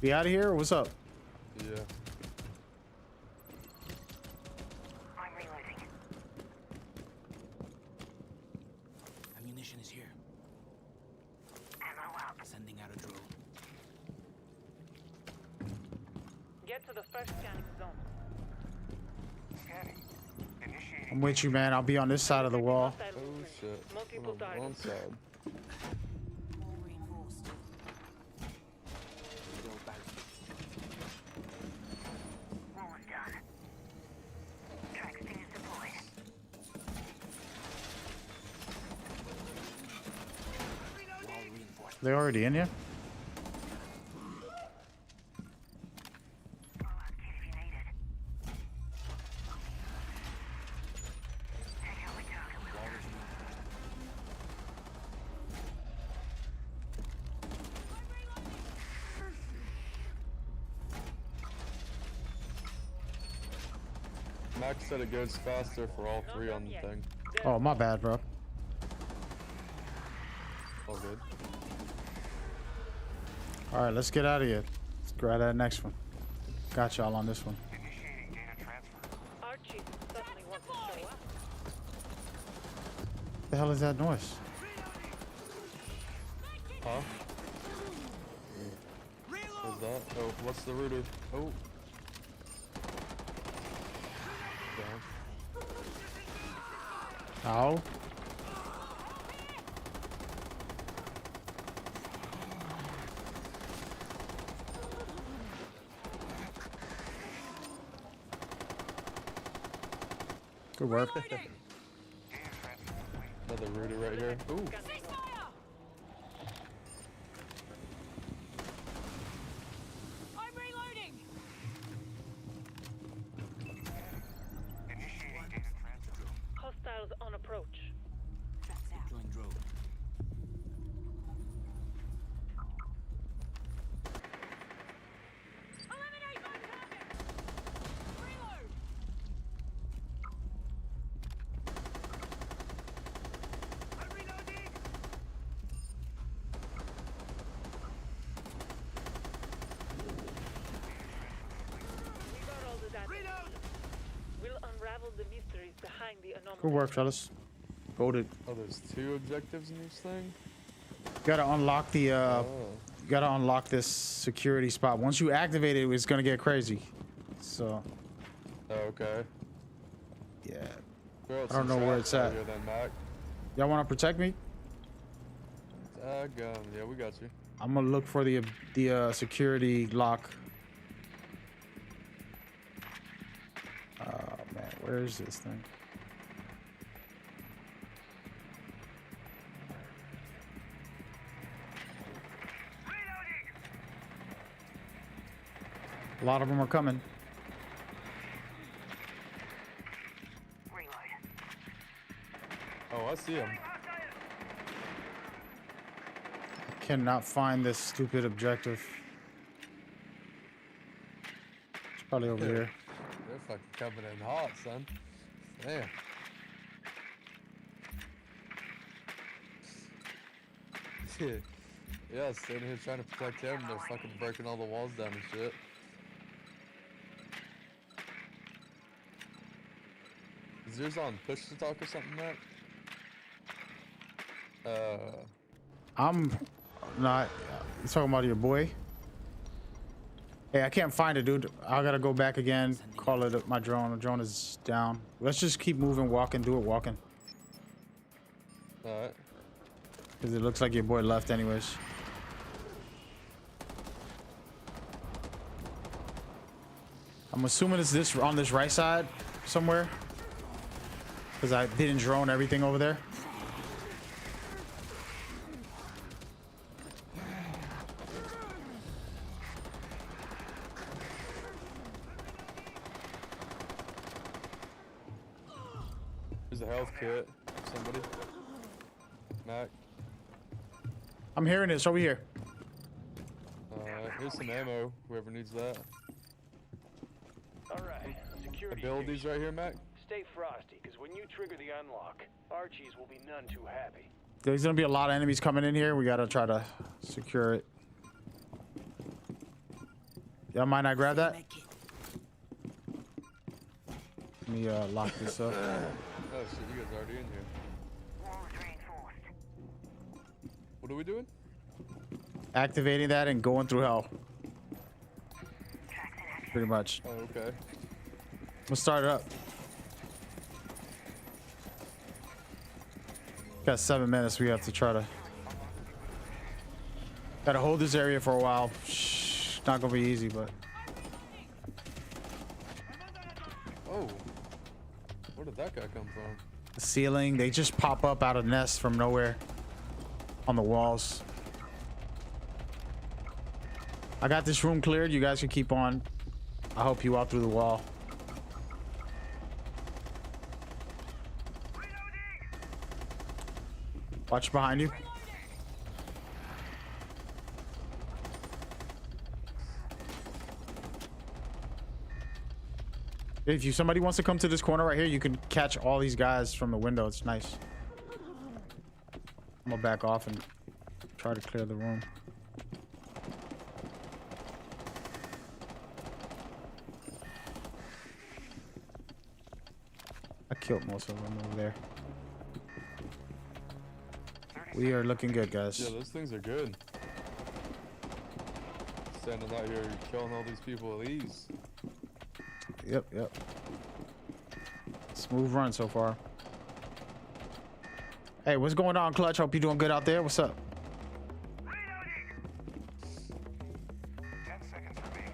Be out of here, or what's up? Yeah. I'm reloading. Ammunition is here. Ammo out. Sending out a drone. Get to the first scanning zone. Scanning. Initiating. I'm with you, man. I'll be on this side of the wall. Hostile Oh movement. shit. Multiple I'm on one targets. side. More reinforced. Go back. Rolling done. Track fuse deployed. Wall reinforced. They already in here? Rollout kit if you need it. Take out my target. Wall is reinforced. Max said it goes faster for all 3 on the thing. Oh, my bad, bro. All good. All right, let's get out of here. Let's grab that next one. Got y'all on this one. Initiating data transfer. Archie suddenly wants to show up. The hell is that noise? Huh? What's that? Oh, what's the rooter? Oh. Down. Ow. Good work. Data transfer complete. Another rooter right here. Ooh. Scanning zone. I'm reloading. Initiating data transfer. Hostiles on approach. Tracks out. Join drone. Eliminate my target. Reload. I'm reloading. identifying the anomaly. Good work, fellas. Golded. Oh, there's 2 objectives in each thing? Gotta unlock the Oh. gotta unlock this security spot. Once you activate it, it's gonna get crazy. So Oh, okay. yeah. Well, I don't know where it's at. Then, Mac. Y'all wanna protect me? Yeah, we got you. I'm gonna look for the security lock. Oh man, where is this thing? A lot of them are coming. Reload. Oh, I see him. Cannot find this stupid objective. It's probably over here. They're fucking coming in hot, son. Damn. Yeah, standing here trying to protect him, they're fucking breaking all the walls down and shit. Is yours on push to talk or something, Matt? I'm not. You talking about your boy? Hey, I can't find it, dude. I gotta go back again. Call it my drone. The drone is down. Let's just keep moving, walking. Do it walking. Alright. Because it looks like your boy left anyways. I'm assuming it's this on this right side somewhere. Because I didn't drone everything over there. There's a health kit. Somebody. Mac. I'm hearing it. It's over here. Here's some ammo. Whoever needs that. Alright, security Abilities station. right here, Mac. Stay frosty, because when you trigger the unlock, Archies will be none too happy. There's gonna be a lot of enemies coming in here. We gotta try to secure it. Y'all mind I grab that? Let me lock this up. Oh shit, you guys are already in here. Walls reinforced. What are we doing? Activating that and going through hell. Tracks in action. Pretty much. Oh, okay. Let's start it up. Got 7 minutes. We have to try to. Gotta hold this area for a while. Shh, not gonna be easy, but. Oh. Where did that guy come from? The ceiling, they just pop up out of nests from nowhere on the walls. I got this room cleared. You guys can keep on. I'll help you out through the wall. Watch behind you. If somebody wants to come to this corner right here, you can catch all these guys from the window. It's nice. I'm gonna back off and try to clear the room. I killed most of them over there. We are looking good, guys. Yeah, those things are good. Standing out here killing all these people at ease. Yep. Smooth run so far. Hey, what's going on, Clutch? Hope you're doing good out there. What's up? 10 seconds remaining.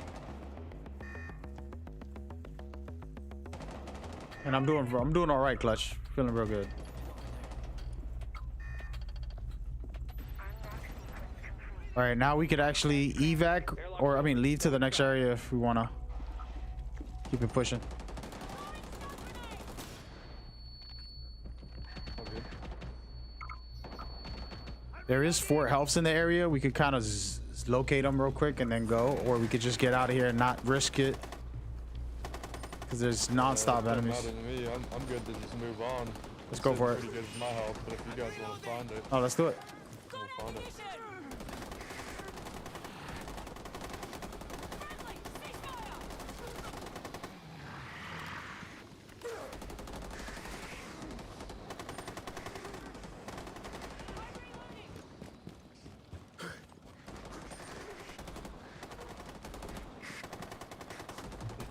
And I'm doing all right, Clutch. Feeling real good. All right, now we could actually evac, or I mean, leave to the next area if we wanna keep it pushing. Okay. There is 4 helps in the area. We could kind of locate them real quick and then go, or we could just get out of here and not risk it because there's non-stop Doesn't enemies. matter to me. I'm good to just move on. Let's go for it. Pretty good with my health, but if you guys want to find it, Oh, let's do it. we'll find it.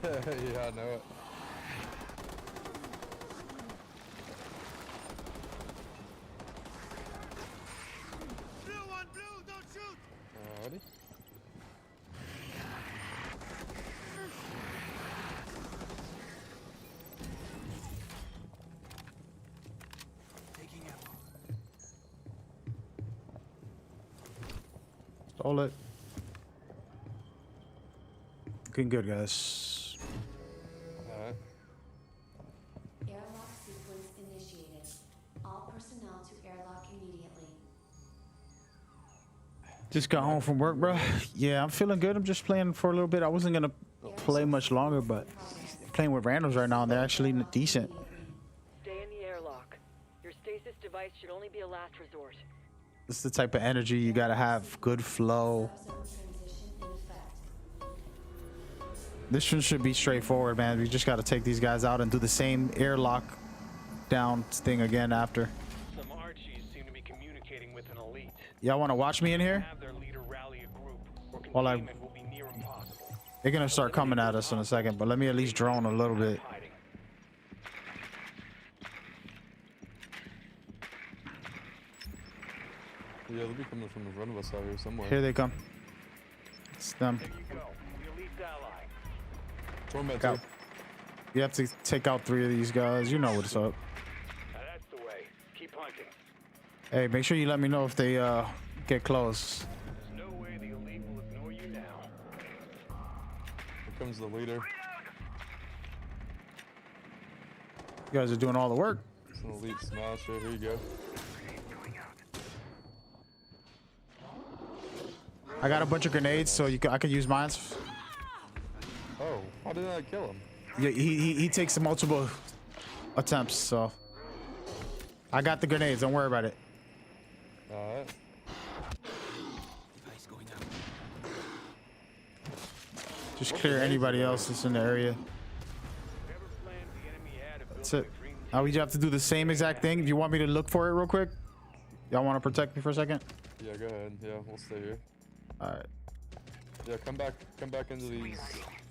Yeah, I know it. Blue on blue, don't shoot! Alrighty. Taking ammo. Stole it. Looking good, guys. Alright. Airlock sequence initiated. All personnel to airlock immediately. Just got home from work, bro. Yeah, I'm feeling good. I'm just playing for a little bit. I wasn't gonna play much longer, but playing with randoms right now, and they're actually decent. Stay in the airlock. Your stasis device should only be a last resort. This is the type of energy you gotta have. Good flow. Subzone transition in effect. This one should be straightforward, man. We just gotta take these guys out and do the same airlock down thing again after. Some Archies seem to be communicating with an elite. Y'all wanna watch me in here? Have their leader rally a group, or While I- containment will be near impossible. They're gonna start coming at us in a second, but let me at least drone a little bit. Hiding. Yeah, they'll be coming from in front of us out here somewhere. Here they come. It's them. There you go. The elite's ally. Tormentor. Out. You have to take out 3 of these guys. You know what's up. Now that's the way. Keep hunting. Hey, make sure you let me know if they get close. There's no way the elite will ignore you now. Here comes the leader. You guys are doing all the work. It's an elite smasher. Here you go. I got a bunch of grenades, so I can use mine. Oh, how did I kill him? Yeah, he takes multiple attempts, so I got the grenades. Don't worry about it. Alright. Ice going out. Just clear anybody else that's in the area. Whatever plans the enemy had to build That's it. their dream Now we just have to do the same exact thing. If you want me to look for it real quick, y'all want to protect me for a second? Yeah, go ahead. Yeah, we'll stay here. All right. Yeah, come back into these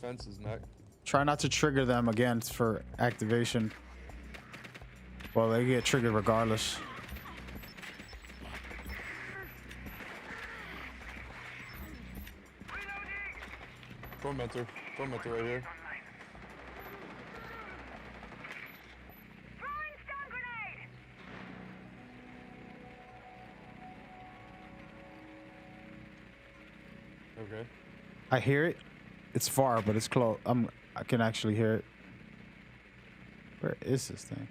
fences, Mac. Try not to trigger them again for activation. Well, they get triggered regardless. Tormentor right here. Throwing stun grenade! Okay. I hear it. It's far, but it's close. I can actually hear it. Where is this thing?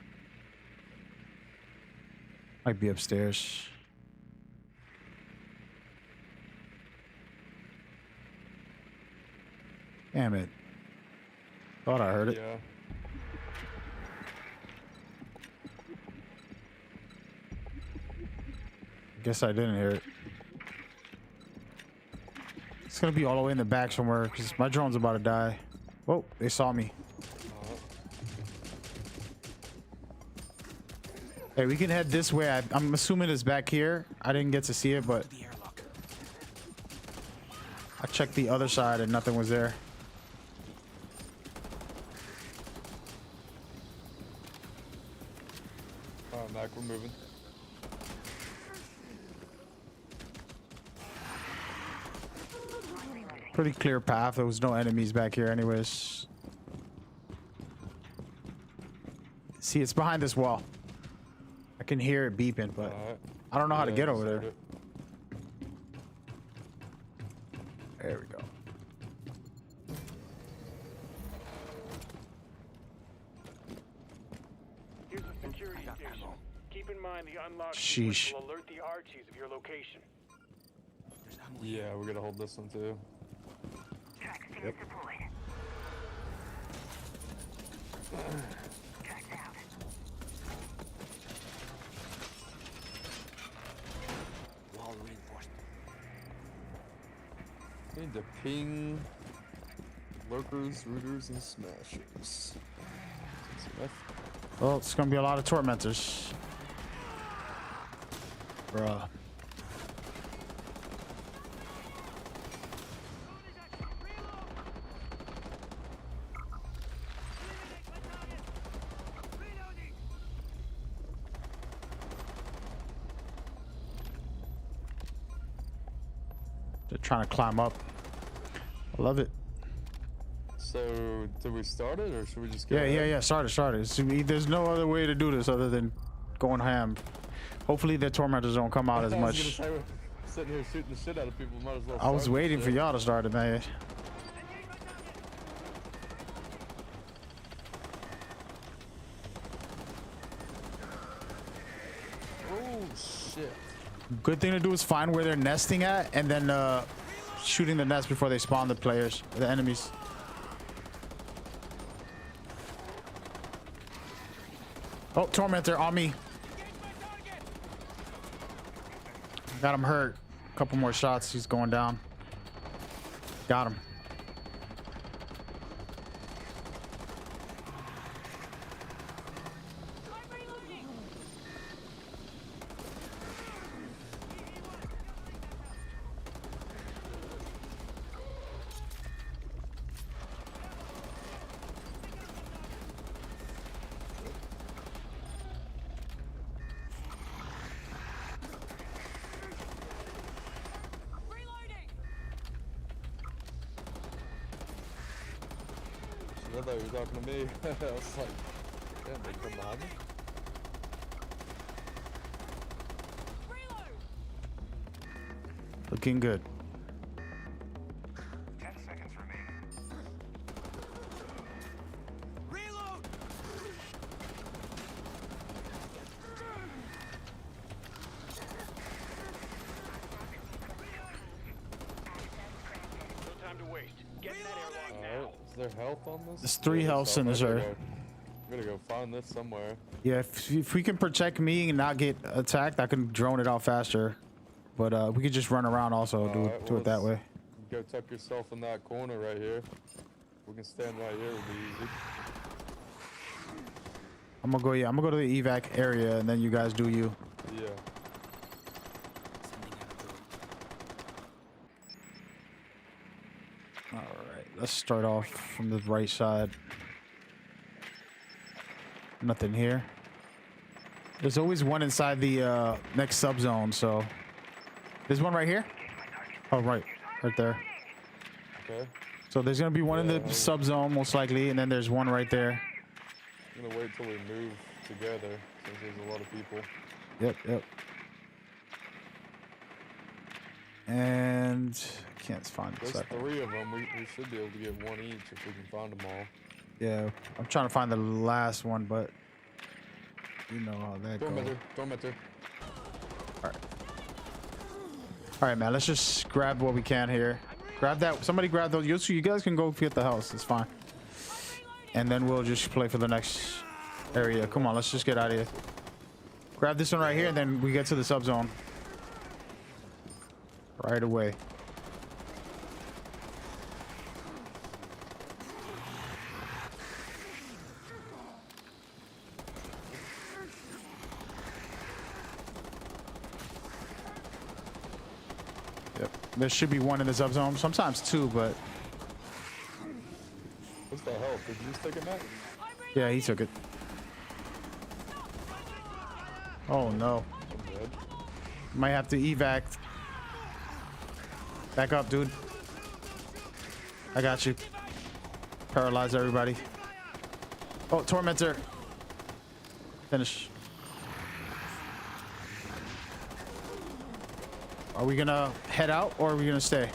Might be upstairs. Damn it. Thought I heard it. Yeah. Guess I didn't hear it. It's gonna be all the way in the back somewhere because my drone's about to die. Whoa, they saw me. Hey, we can head this way. I'm assuming it's back here. I didn't get to see it, but The airlock. I checked the other side and nothing was there. Alright, Mac, we're moving. Pretty clear path. There was no enemies back here anyways. See, it's behind this wall. I can hear it beeping, but Alright. I don't know how to Yeah, get just over there. heard it. There we go. Here's the security station. Keep in mind the unlocked Sheesh. sequence will alert the Archies of your location. There's ammo. Yeah, we gotta hold this one too. Track stimulus deployed. Tracks out. Wall reinforced. Need to ping lurkers, rooters, and smashers. Well, it's gonna be a lot of tormentors. Bruh. They're trying to climb up. I love it. So, did we start it, or should we just go Yeah, ahead? Start it. There's no other way to do this other than going ham. Hopefully the tormentors don't come out as I was much. gonna say, we're sitting here shooting the shit out of people. Might as well I was start waiting this for shit. y'all to start it, man. Oh, shit. Good thing to do is find where they're nesting at and then shooting the nest before they spawn the players, the enemies. Oh, tormentor on me. Got him hurt. A couple more shots. He's going down. Got him. I thought you were talking to me. I was like, damn, they come behind me. Looking good. 10 seconds remaining. Reload! No time to waste. Get in that airlock now. Alright, is there health on this? There's 3 healths in this area. I'm gonna go find this somewhere. Yeah, if we can protect me and not get attacked, I can drone it out faster. But we could just run around also, Alright, do well, it that way. Go tuck yourself in that corner right here. We can stand right here, it'll be easy. I'm gonna go to the evac area and then you guys do you. Yeah. Alright, let's start off from the right side. Nothing here. There's always one inside the next subzone, so there's one right here. Oh, right there. Okay. So there's gonna be one in the subzone most likely, and then there's one right there. I'm gonna wait till we move together since there's a lot of people. Yep. And can't find the There's second. 3 of them. We should be able to get one each if we can find them all. Yeah, I'm trying to find the last one, but you know how that goes. Tormentor. All right, man. Let's just grab what we can here. Grab that. Somebody grab those. You guys can go get the house. It's fine. And then we'll just play for the next area. Come on, let's just get out of here. Grab this one right here, and then we get to the subzone right away. Yep. There should be one in the subzone. Sometimes 2, but What's the health? Did you just take it, Matt? yeah, he took it. Oh no. I'm dead. Might have to evac. Back up, dude. I got you. Paralyze everybody. Oh, tormentor. Finish. Are we gonna head out or are we gonna stay?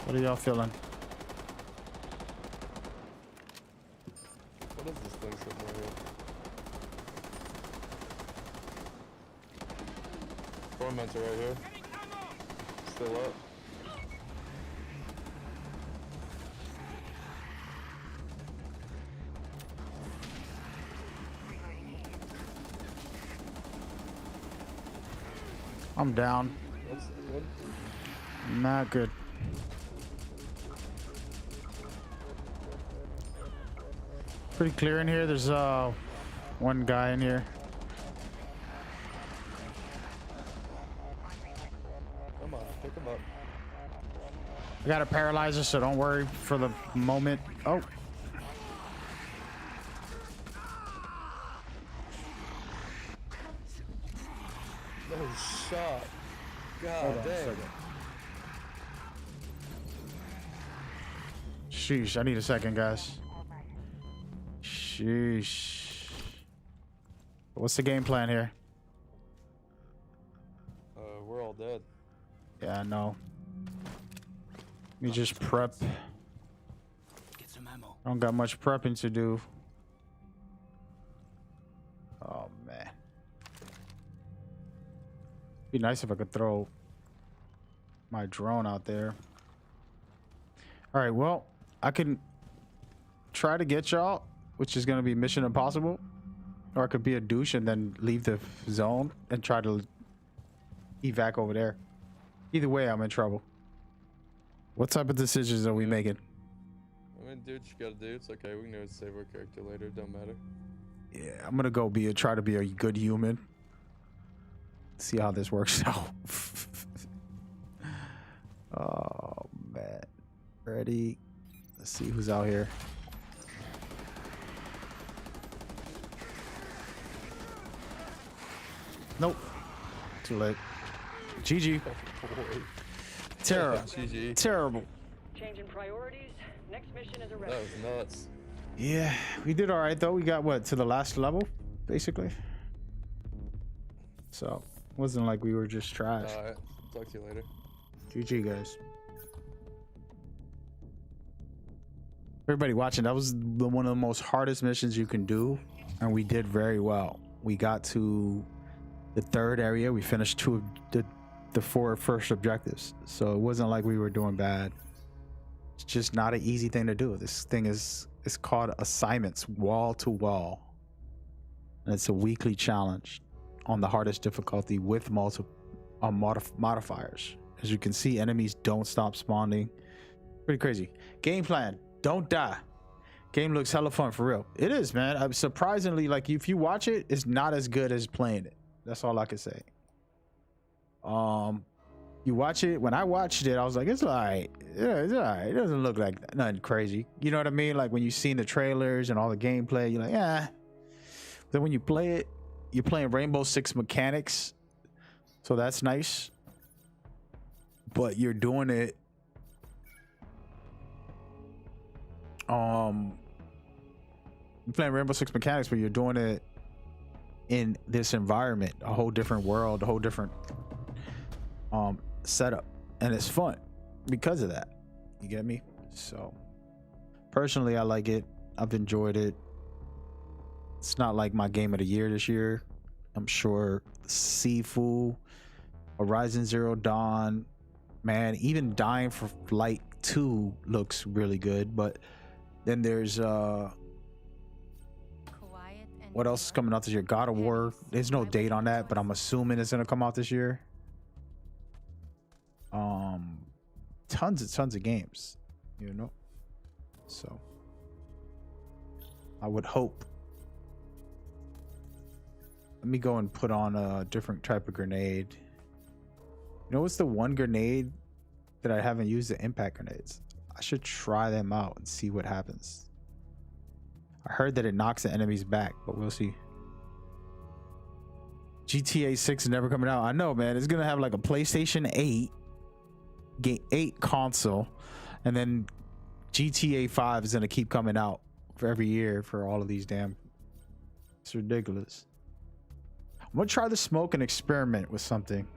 What are y'all feeling? What is this thing sitting right here? Tormentor right here. Still up. I'm down. What's what? Not good. Pretty clear in here. There's one guy in here. Come on, pick him up. I got a paralyzer, so don't worry for the moment. Oh. No shot. God Hold on a dang. second. Sheesh, I need a second, guys. Sheesh. What's the game plan here? We're all dead. Yeah, I know. Let me just prep. Get some ammo. I don't got much prepping to do. Oh, man. Be nice if I could throw my drone out there. All right, well, I can try to get y'all, which is going to be mission impossible. Or I could be a douche and then leave the zone and try to evac over there. Either way, I'm in trouble. What type of decisions are we making? I mean, do what you gotta do. It's okay. We can always save our character later. Don't matter. Yeah, I'm gonna go try to be a good human. See how this works out. Oh man. Ready? Let's see who's out here. Nope. Too late. GG. Terrible. GG. Terrible. Changing priorities. Next mission is a That rescue. was nuts. Yeah, we did all right though. We got what, to the last level, basically. So wasn't like we were just trash. Alright. Talk to you later. GG, guys. Everybody watching, that was one of the most hardest missions you can do, and we did very well. We got to the third area. We finished 2 of the 4 first objectives, so it wasn't like we were doing bad. It's just not an easy thing to do. This thing is, it's called assignments, wall to wall, and it's a weekly challenge on the hardest difficulty with multiple modifiers. As you can see, enemies don't stop spawning. Pretty crazy. Game plan: don't die. Game looks hella fun for real. It is, man. I'm surprisingly, like, if you watch it, it's not as good as playing it. That's all I can say. You watch it. When I watched it, I was like, it's alright. Yeah, it's alright. It doesn't look like nothing crazy. You know what I mean? Like when you seen the trailers and all the gameplay, you're like, yeah. Then when you play it, you're playing Rainbow Six mechanics, so that's nice. But you're doing it. You're playing Rainbow Six mechanics, but you're doing it in this environment, a whole different world, a whole different setup, and it's fun because of that. You get me? So personally, I like it. I've enjoyed it. It's not like my game of the year this year. I'm sure Sifu, Horizon Zero Dawn, man, even Dying for Light 2 looks really good. But then there's what else is coming out this year? God of War. There's no date on that, but I'm assuming it's gonna come out this year. Tons of games, you know. So I would hope. Let me go and put on a different type of grenade. You know what's the one grenade that I haven't used? The impact grenades. I should try them out and see what happens. I heard that it knocks the enemies back, but we'll see. GTA 6 is never coming out. I know, man. It's gonna have like a PlayStation 8 console, and then GTA 5 is gonna keep coming out for every year for all of these damn. It's ridiculous. I'm gonna try to smoke and experiment with something.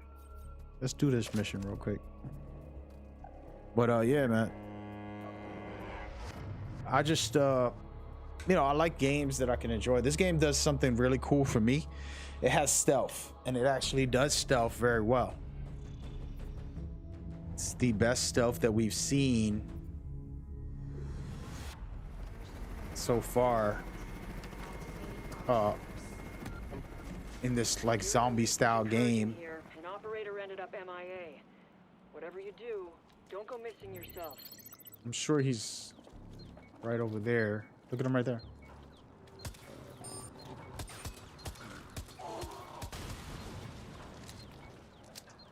Let's do this mission real quick. But yeah, man. I just you know, I like games that I can enjoy. This game does something really cool for me. It has stealth, and it actually does stealth very well. It's the best stealth that we've seen so far in this like zombie style game. Here, an operator ended up MIA. Whatever you do, don't go missing yourself. I'm sure he's right over there. Look at him right there.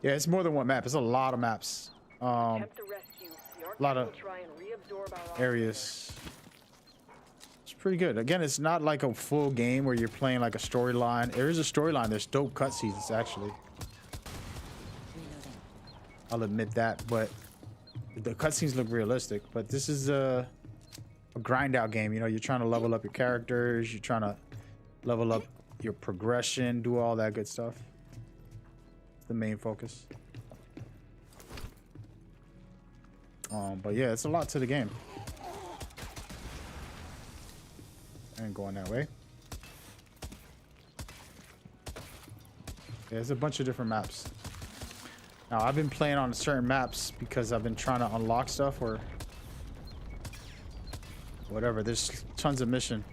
Yeah, it's more than one map. It's a lot of maps. Attempt the rescue. The A lot Arctic of will try and reabsorb our areas. It's pretty good. Again, it's not like a full game where you're playing like a storyline. There is a storyline. There's dope cutscenes actually. I'll admit that, but the cutscenes look realistic. But this is a grind out game. You know, you're trying to level up your characters. You're trying to level up your progression, do all that good stuff. It's the main focus. But yeah, it's a lot to the game. I ain't going that way. Yeah, there's a bunch of different maps. Now, I've been playing on certain maps because I've been trying to unlock stuff or whatever. There's tons of mission.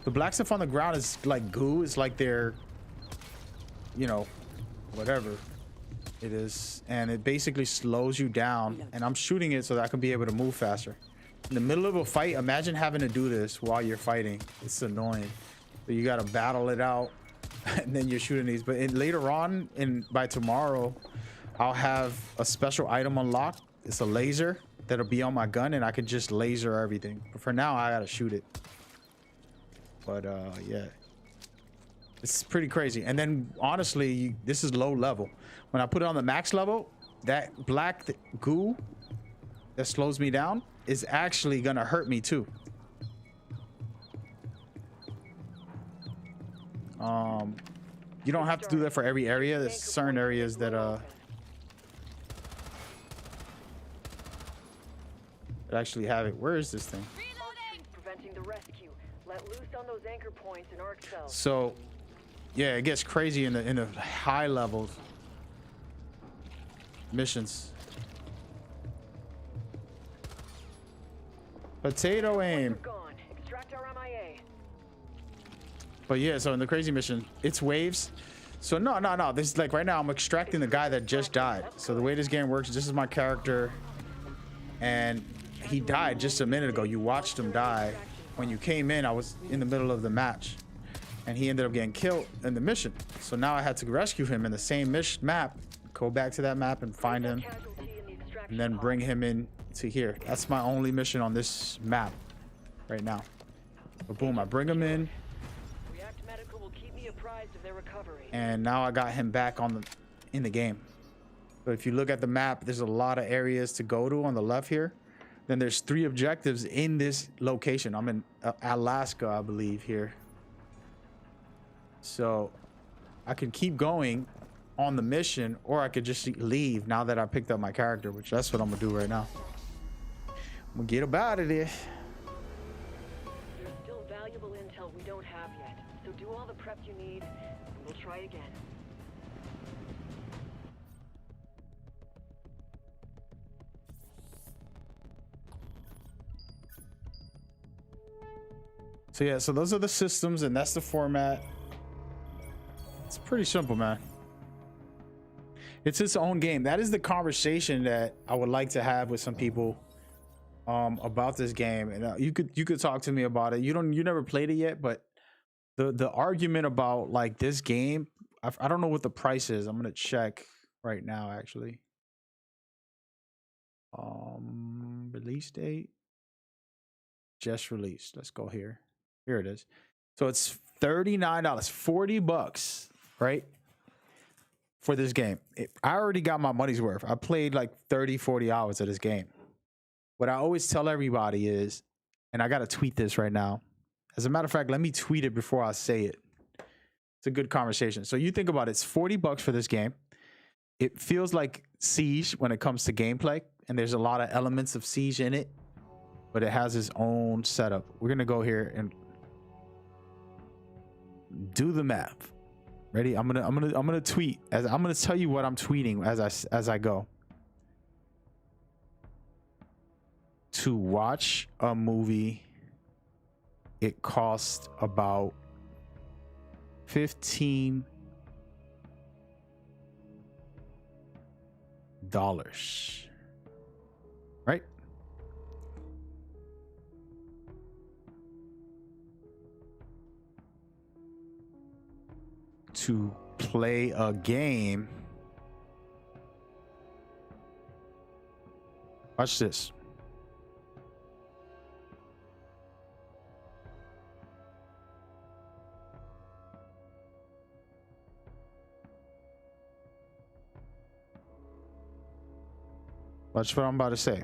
The black stuff on the ground is like goo. It's like they're, you know, whatever it is. And it basically slows you down. And I'm shooting it so that I can be able to move faster. In the middle of a fight, imagine having to do this while you're fighting. It's annoying. So you got to battle it out. And then you're shooting these. But later on, by tomorrow, I'll have a special item unlocked. It's a laser that'll be on my gun, and I can just laser everything. But for now, I gotta shoot it. But yeah, it's pretty crazy. And then honestly, this is low level. When I put it on the max level, that black goo that slows me down is actually gonna hurt me too. You don't have to do that for every area. There's certain areas that actually have it. Where is this thing? Preventing the rescue. Let loose on those anchor points in arc cells. So yeah, it gets crazy in the high levels missions. Potato aim. Extract our MIA. But yeah, so in the crazy mission, it's waves. So no. This is like right now I'm extracting the guy that just died. So the way this game works, this is my character, and he died just a minute ago. You watched him die. When you came in, I was in the middle of the match, and he ended up getting killed in the mission. So now I had to rescue him in the same map, go back to that map and find him, and then bring him in to here. That's my only mission on this map right now. But boom, I bring him in. And now I got him back in the game. So if you look at the map, there's a lot of areas to go to on the left here. Then there's 3 objectives in this location. I'm in Alaska, I believe, here. So I can keep going on the mission, or I could just leave now that I picked up my character, which that's what I'm gonna do right now. I'm gonna get up out of there. There's still valuable intel we don't have yet. So do all the prep you need, and we'll try again. So yeah, so those are the systems, and that's the format. It's pretty simple, man. It's its own game. That is the conversation that I would like to have with some people about this game. And you could talk to me about it. You never played it yet, but the argument about like this game, I don't know what the price is. I'm gonna check right now, actually. Release date, just released. Let's go here. Here it is. So it's $39, $40, right? For this game. I already got my money's worth. I played like 30, 40 hours of this game. What I always tell everybody is, and I got to tweet this right now. As a matter of fact, let me tweet it before I say it. It's a good conversation. So you think about it, it's $40 for this game. It feels like Siege when it comes to gameplay, and there's a lot of elements of Siege in it, but it has its own setup. We're going to go here and do the map. Ready? I'm gonna tweet. I'm gonna tell you what I'm tweeting as I go. To watch a movie, it costs about $15. Right? To play a game. Watch this. Watch what I'm about to say.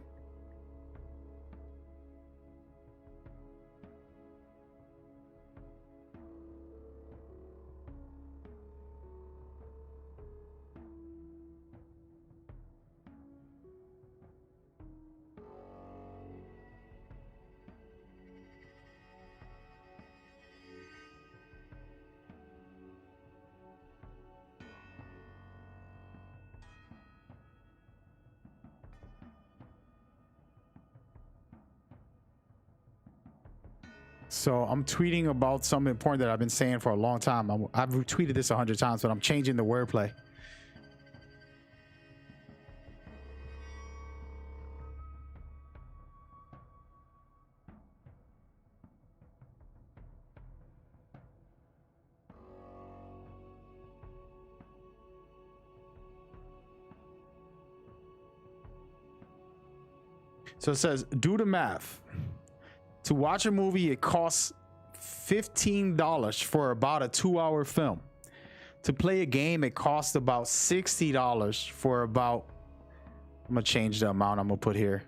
So I'm tweeting about something important that I've been saying for a long time. I've retweeted this 100 times, but I'm changing the wordplay. So it says, do the math. To watch a movie, it costs $15 for about a 2-hour film. To play a game, it costs about $60 for about, I'm gonna change the amount I'm gonna put here.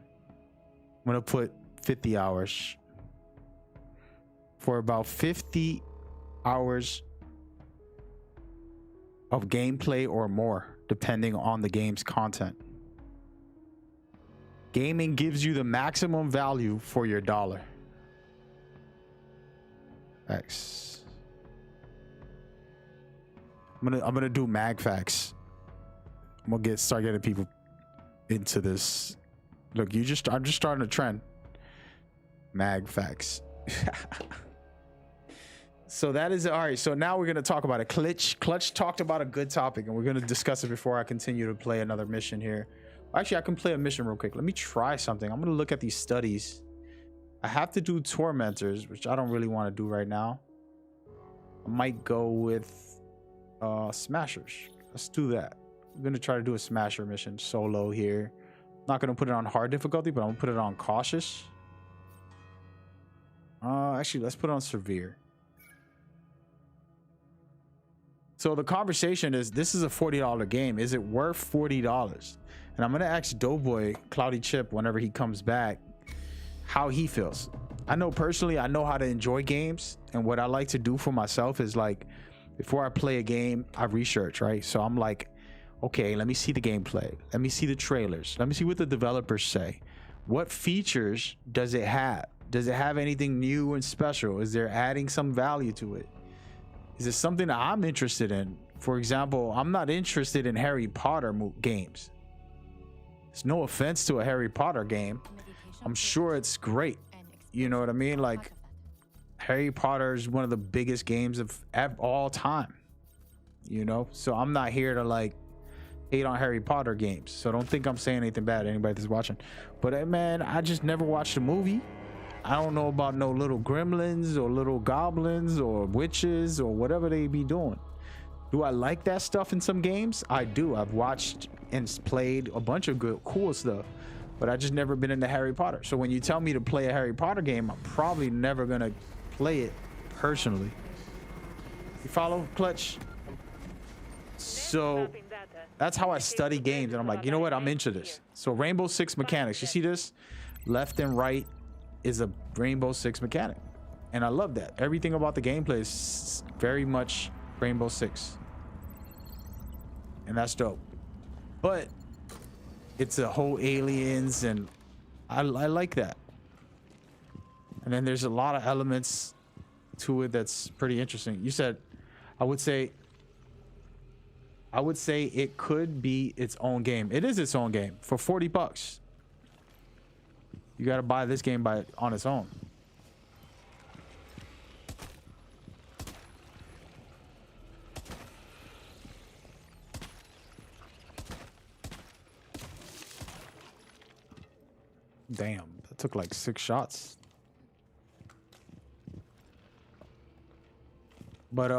I'm gonna put 50 hours. For about 50 hours of gameplay or more, depending on the game's content. Gaming gives you the maximum value for your dollar. X. I'm gonna do mag facts. I'm gonna start getting people into this. Look, I'm just starting a trend. Mag facts. So that is all right. So now we're gonna talk about it. Clutch talked about a good topic, and we're gonna discuss it before I continue to play another mission here. Actually, I can play a mission real quick. Let me try something. I'm gonna look at these studies. I have to do tormentors, which I don't really want to do right now. I might go with smashers. Let's do that. I'm gonna try to do a smasher mission solo here. Not gonna put it on hard difficulty, but I'm gonna put it on cautious. Actually, let's put it on severe. So the conversation is, this is a $40 game. Is it worth $40? And I'm gonna ask Doughboy, Cloudy Chip, whenever he comes back, how he feels. I know personally, I know how to enjoy games, and what I like to do for myself is, like, before I play a game, I research, right? So I'm like, okay, let me see the gameplay, let me see the trailers, let me see what the developers say. What features does it have? Does it have anything new and special? Is there adding some value to it? Is it something that I'm interested in? For example, I'm not interested in Harry Potter games. It's no offense to a Harry Potter game. I'm sure it's great. You know what I mean? Like, Harry Potter is one of the biggest games of all time. You know? So I'm not here to, like, hate on Harry Potter games. So don't think I'm saying anything bad to anybody that's watching. But man, I just never watched a movie. I don't know about no little gremlins or little goblins or witches or whatever they be doing. Do I like that stuff in some games? I do. I've watched and played a bunch of good, cool stuff. But I just never been into Harry Potter. So when you tell me to play a Harry Potter game, I'm probably never gonna play it personally. You follow, Clutch? So that's how I study games, and I'm like, you know what? I'm into this. So Rainbow Six mechanics. You see this? Left and right is a Rainbow Six mechanic, and I love that. Everything about the gameplay is very much Rainbow Six, and that's dope. But it's a whole aliens, and I like that. And then there's a lot of elements to it that's pretty interesting. You said, I would say it could be its own game. It is its own game for $40. You got to buy this game on its own. Damn, that took like 6 shots. But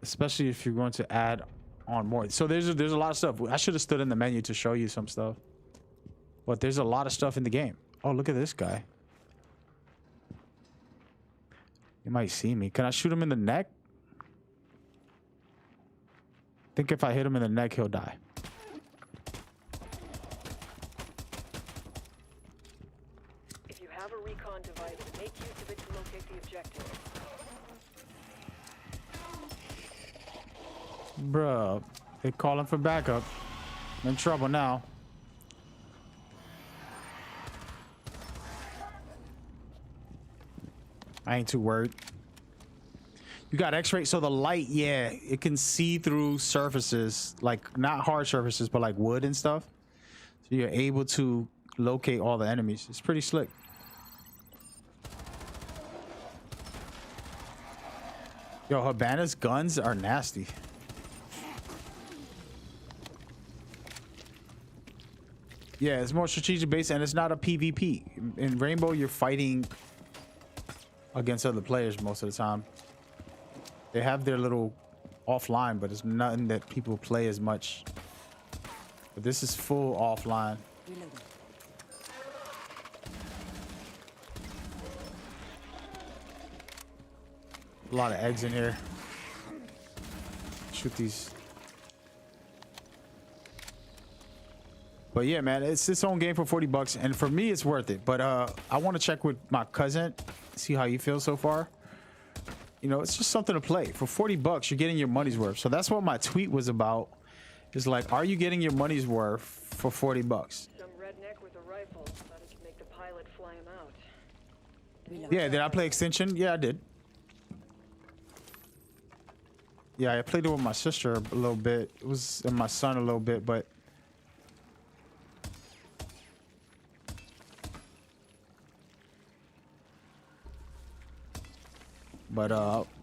especially if you're going to add on more. So there's a lot of stuff. I should have stood in the menu to show you some stuff. But there's a lot of stuff in the game. Oh, look at this guy. He might see me. Can I shoot him in the neck? I think if I hit him in the neck, he'll die. have a recon device. Make use of it to locate the objective. Bruh, they calling for backup. I'm in trouble now. I ain't too worried. You got X-ray, so the light, yeah, it can see through surfaces, like not hard surfaces, but like wood and stuff. So you're able to locate all the enemies. It's pretty slick. Yo, Habana's guns are nasty. Yeah, it's more strategic based and it's not a PvP. In Rainbow, you're fighting against other players most of the time. They have their little offline, but it's nothing that people play as much. But this is full offline. A lot of eggs in here. Shoot these. But yeah, man, it's its own game for 40 bucks. And for me, it's worth it. But I want to check with my cousin, see how he feels so far. You know, it's just something to play. For 40 bucks, you're getting your money's worth. So that's what my tweet was about. Is like, are you getting your money's worth for 40 bucks? Some redneck with a rifle thought he could make the pilot fly him out. Yeah, did I play Extinction? Yeah, I did. Yeah, I played it with my sister a little bit. It was and my son a little bit, but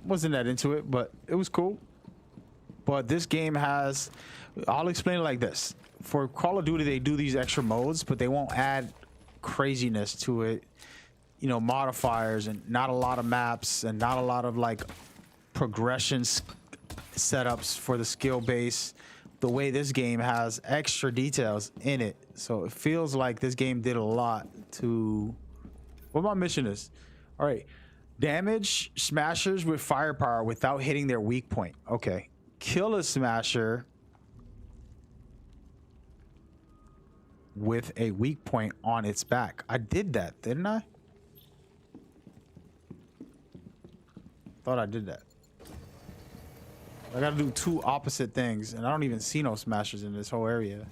wasn't that into it, but it was cool. But this game has, I'll explain it like this. For Call of Duty, they do these extra modes, but they won't add craziness to it. You know, modifiers and not a lot of maps and not a lot of like progression setups for the skill base. The way this game has extra details in it. So it feels like this game did a lot to, what my mission is. All right. Damage smashers with firepower without hitting their weak point. Okay. Kill a smasher with a weak point on its back. I did that, didn't I? Thought I did that. I gotta do two opposite things, and I don't even see no smashers in this whole area.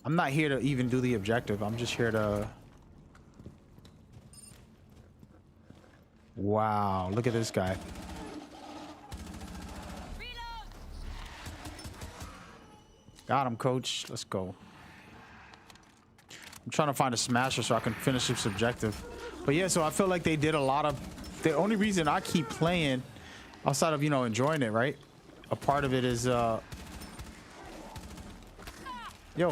I'm not here to even do the objective. I'm just here to... Wow, look at this guy. Got him, coach. Let's go. I'm trying to find a smasher so I can finish this objective. But yeah, so I feel like they did a lot of... The only reason I keep playing, outside of, you know, enjoying it, right? A part of it is... Yo,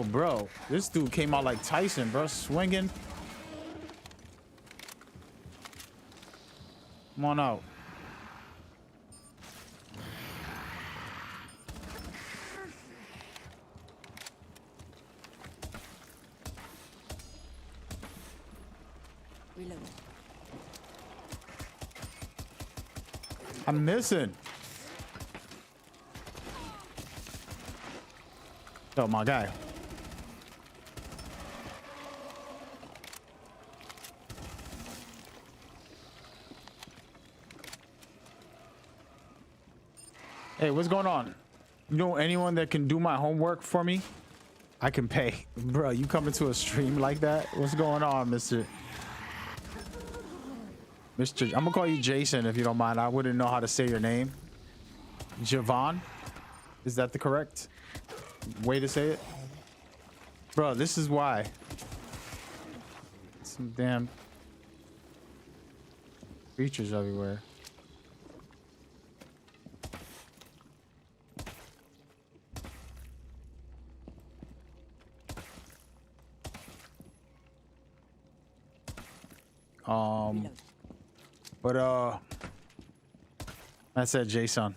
bro. This dude came out like Tyson, bro. Swinging. Come on out. Reload. I'm missing. Oh, my guy. Hey, what's going on? You know anyone that can do my homework for me? I can pay. Bro, you coming to a stream like that? What's going on, Mr. I'm gonna call you Jason if you don't mind. I wouldn't know how to say your name. Javon? Is that the correct way to say it? Bro, this is why. Some damn creatures everywhere. But I said Jason.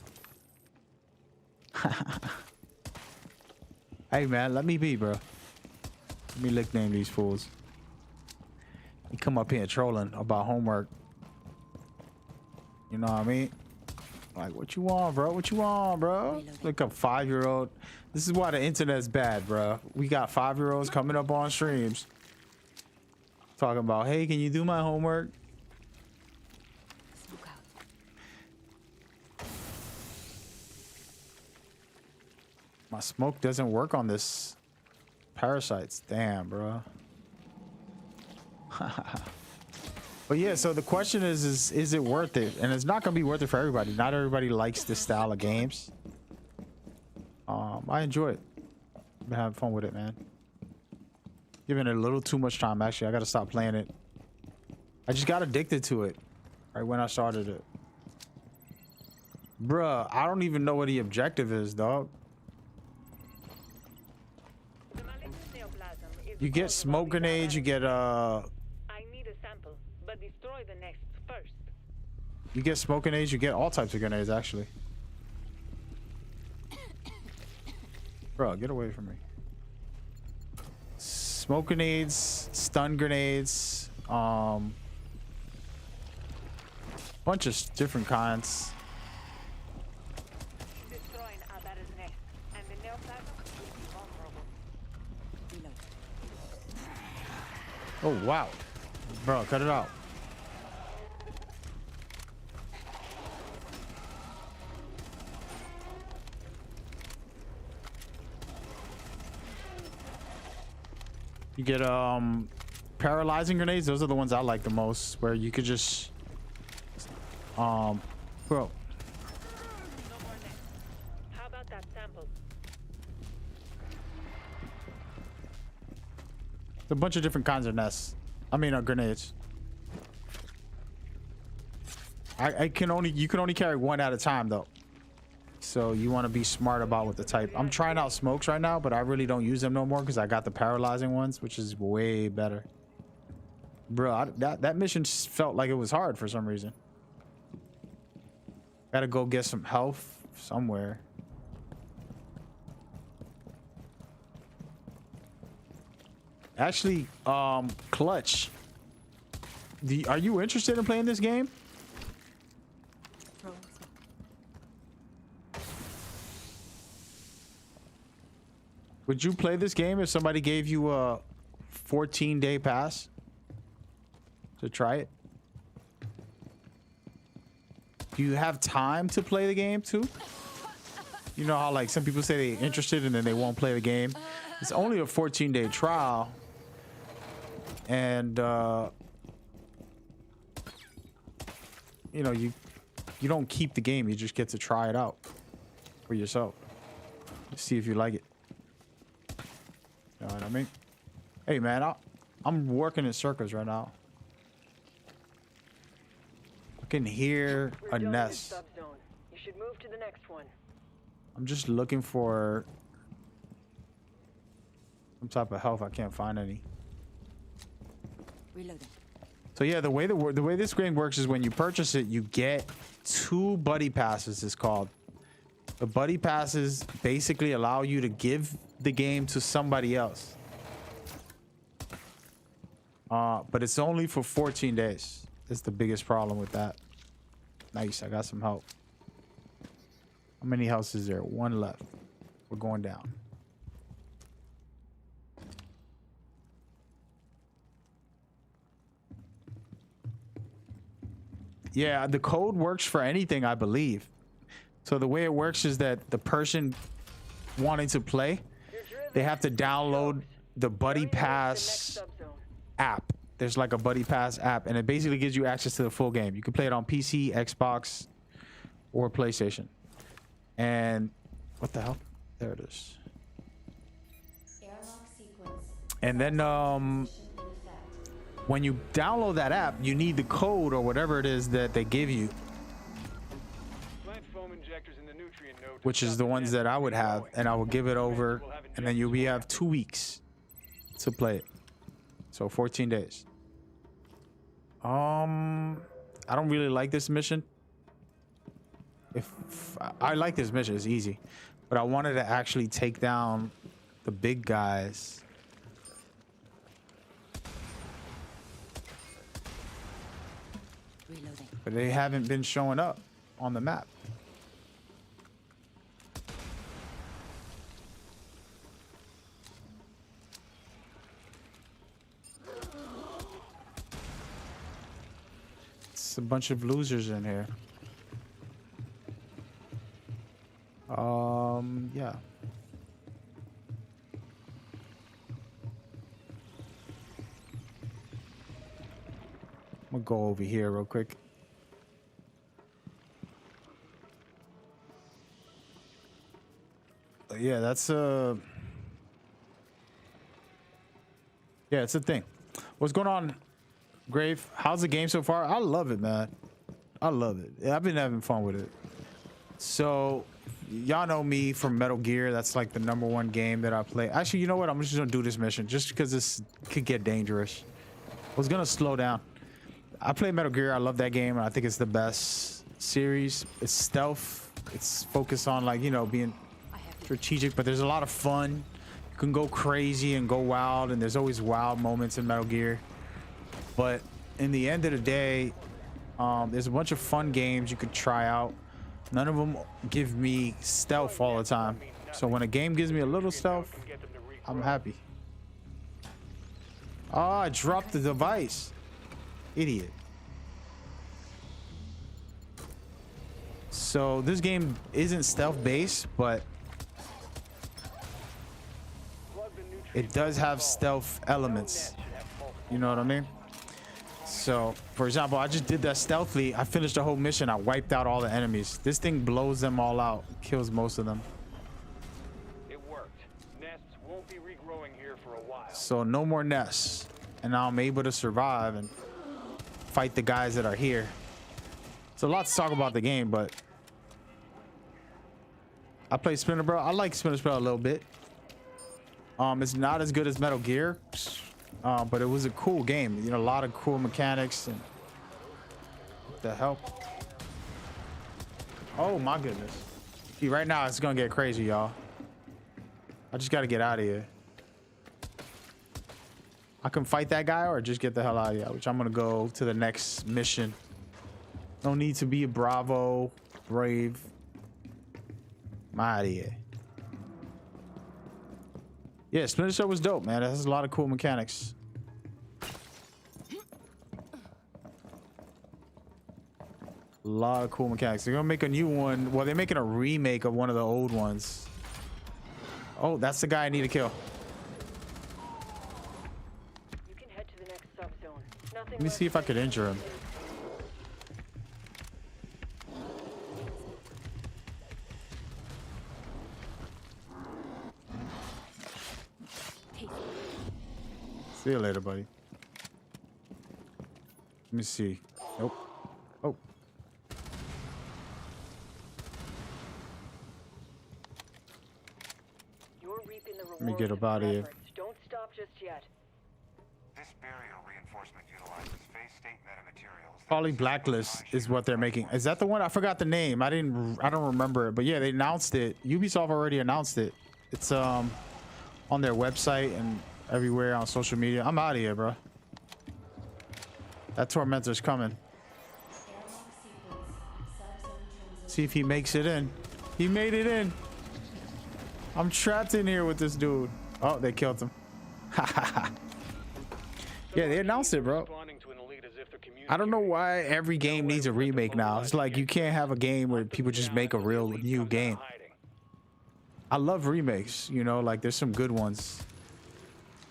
Hey man, let me be, bro. Let me nickname these fools. You come up here trolling about homework. You know what I mean? Like, what you want, bro? What you want, bro? Like a 5-year-old. This is why the internet's bad, bro. We got 5-year-olds coming up on streams. Talking about, hey, can you do my homework? Smoke out. My smoke doesn't work on this parasites. Damn, bro. But yeah, so the question is it worth it? And it's not gonna be worth it for everybody. Not everybody likes this style of games. I enjoy it. I've been having fun with it, man. Giving it a little too much time. Actually, I gotta stop playing it. I just got addicted to it right when I started it. Bruh, I don't even know what the objective is, dog. The malignant neoplasm is You get caused smoke by grenades, you get I need a sample, but destroy the nests first. you get smoke grenades, you get all types of grenades actually. Bro, get away from me. Smoke grenades, stun grenades, bunch of different kinds. Destroying Abada's nest, and the neoplasm will be vulnerable. Oh wow. Bro, cut it out. You get paralyzing grenades. Those are the ones I like the most, where you could just bro. No more nests. How about that sample? A bunch of different kinds of nests. I mean, grenades. You can only carry one at a time though. So you want to be smart about what the type. I'm trying out smokes right now, but I really don't use them no more because I got the paralyzing ones, which is way better. Bro, that mission felt like it was hard for some reason. Gotta go get some health somewhere. Actually, Clutch. Are you interested in playing this game? Throwing smoke. Would you play this game if somebody gave you a 14-day pass to try it? Do you have time to play the game too? You know how like some people say they're interested and then they won't play the game. It's only a 14-day trial. And you know, you don't keep the game, you just get to try it out for yourself. See if you like it. You know what I mean? Hey man, I'm working in circles right now. I can hear We're a done with nest. this subzone. You should move to the next one. I'm just looking for some type of health. I can't find any. Reloading. So yeah, the way this game works is when you purchase it, you get 2 buddy passes. It's called. The buddy passes basically allow you to give the game to somebody else. But it's only for 14 days. That's the biggest problem with that. Nice, I got some help. How many healths is there? 1 left. We're going down. Yeah, the code works for anything, I believe. So the way it works is that the person wanting to play, they have to download the Buddy Pass app. There's like a Buddy Pass app, and it basically gives you access to the full game. You can play it on PC, Xbox, or PlayStation. And what the hell? There it is. Airlock sequence. And then Mission in effect. when you download that app, you need the code or whatever it is that they give you, Plant foam injectors in the nutrient node to which is stop the ones that I would have, growing. and I will give it over, We'll have and then you'll have 2 weeks to play it. So 14 days. I don't really like this mission. If I like this mission, it's easy, but I wanted to actually take down the big guys. Reloading. But they haven't been showing up on the map. It's a bunch of losers in here. Yeah. I'm gonna go over here real quick. Yeah, that's yeah, it's a thing. What's going on, Grave? How's the game so far? I love it, man. I love it. Yeah, I've been having fun with it. So, y'all know me from Metal Gear. That's like the #1 game that I play. Actually, you know what? I'm just gonna do this mission just because this could get dangerous. I was gonna slow down. I play Metal Gear. I love that game. And I think it's the best series. It's stealth. It's focused on, like, you know, being strategic, but there's a lot of fun. You can go crazy and go wild, and there's always wild moments in Metal Gear. But in the end of the day, there's a bunch of fun games you could try out. None of them give me stealth all the time. So when a game gives me a little stealth, I'm happy. Oh, I dropped the device. Idiot. So this game isn't stealth based, but it does have stealth elements. You know what I mean? So, for example, I just did that stealthily. I finished the whole mission. I wiped out all the enemies. This thing blows them all out, kills most of them. It worked. Nests won't be regrowing here for a while. So no more nests. And now I'm able to survive and fight the guys that are here. It's a lot to talk about the game, but I play Splinter Cell. I like Splinter Cell a little bit. It's not as good as Metal Gear, but it was a cool game. You know, a lot of cool mechanics and what the hell. Oh my goodness. See, right now it's gonna get crazy, y'all. I just gotta get out of here. I can fight that guy or just get the hell out of here, which I'm gonna go to the next mission. No need to be a bravo, brave. I'm out of here. Yeah, Splinter Cell was dope, man. It has a lot of cool mechanics. A lot of cool mechanics. They're gonna make a new one. Well, they're making a remake of one of the old ones. Oh, that's the guy I need to kill. You can head to the next subzone. Nothing Let me see if I could injure him. See you later, buddy. Let me see. Nope. Oh. You're reaping the Let me rewards get of up out your of here. efforts. Don't stop just yet. This burial reinforcement utilizes phase state metamaterials. that Probably resist Blacklist ionization is what they're making. Is that the one? I forgot the name. I don't remember it. But yeah, they announced it. Ubisoft already announced it. It's on their website and everywhere on social media. I'm out of here, bro. That tormentor's coming. See if he makes it in. He made it in. I'm trapped in here with this dude. Oh, they killed him. Yeah, they announced it, bro. I don't know why every game needs a remake now. It's like you can't have a game where people just make a real new game. I love remakes, you know, like there's some good ones.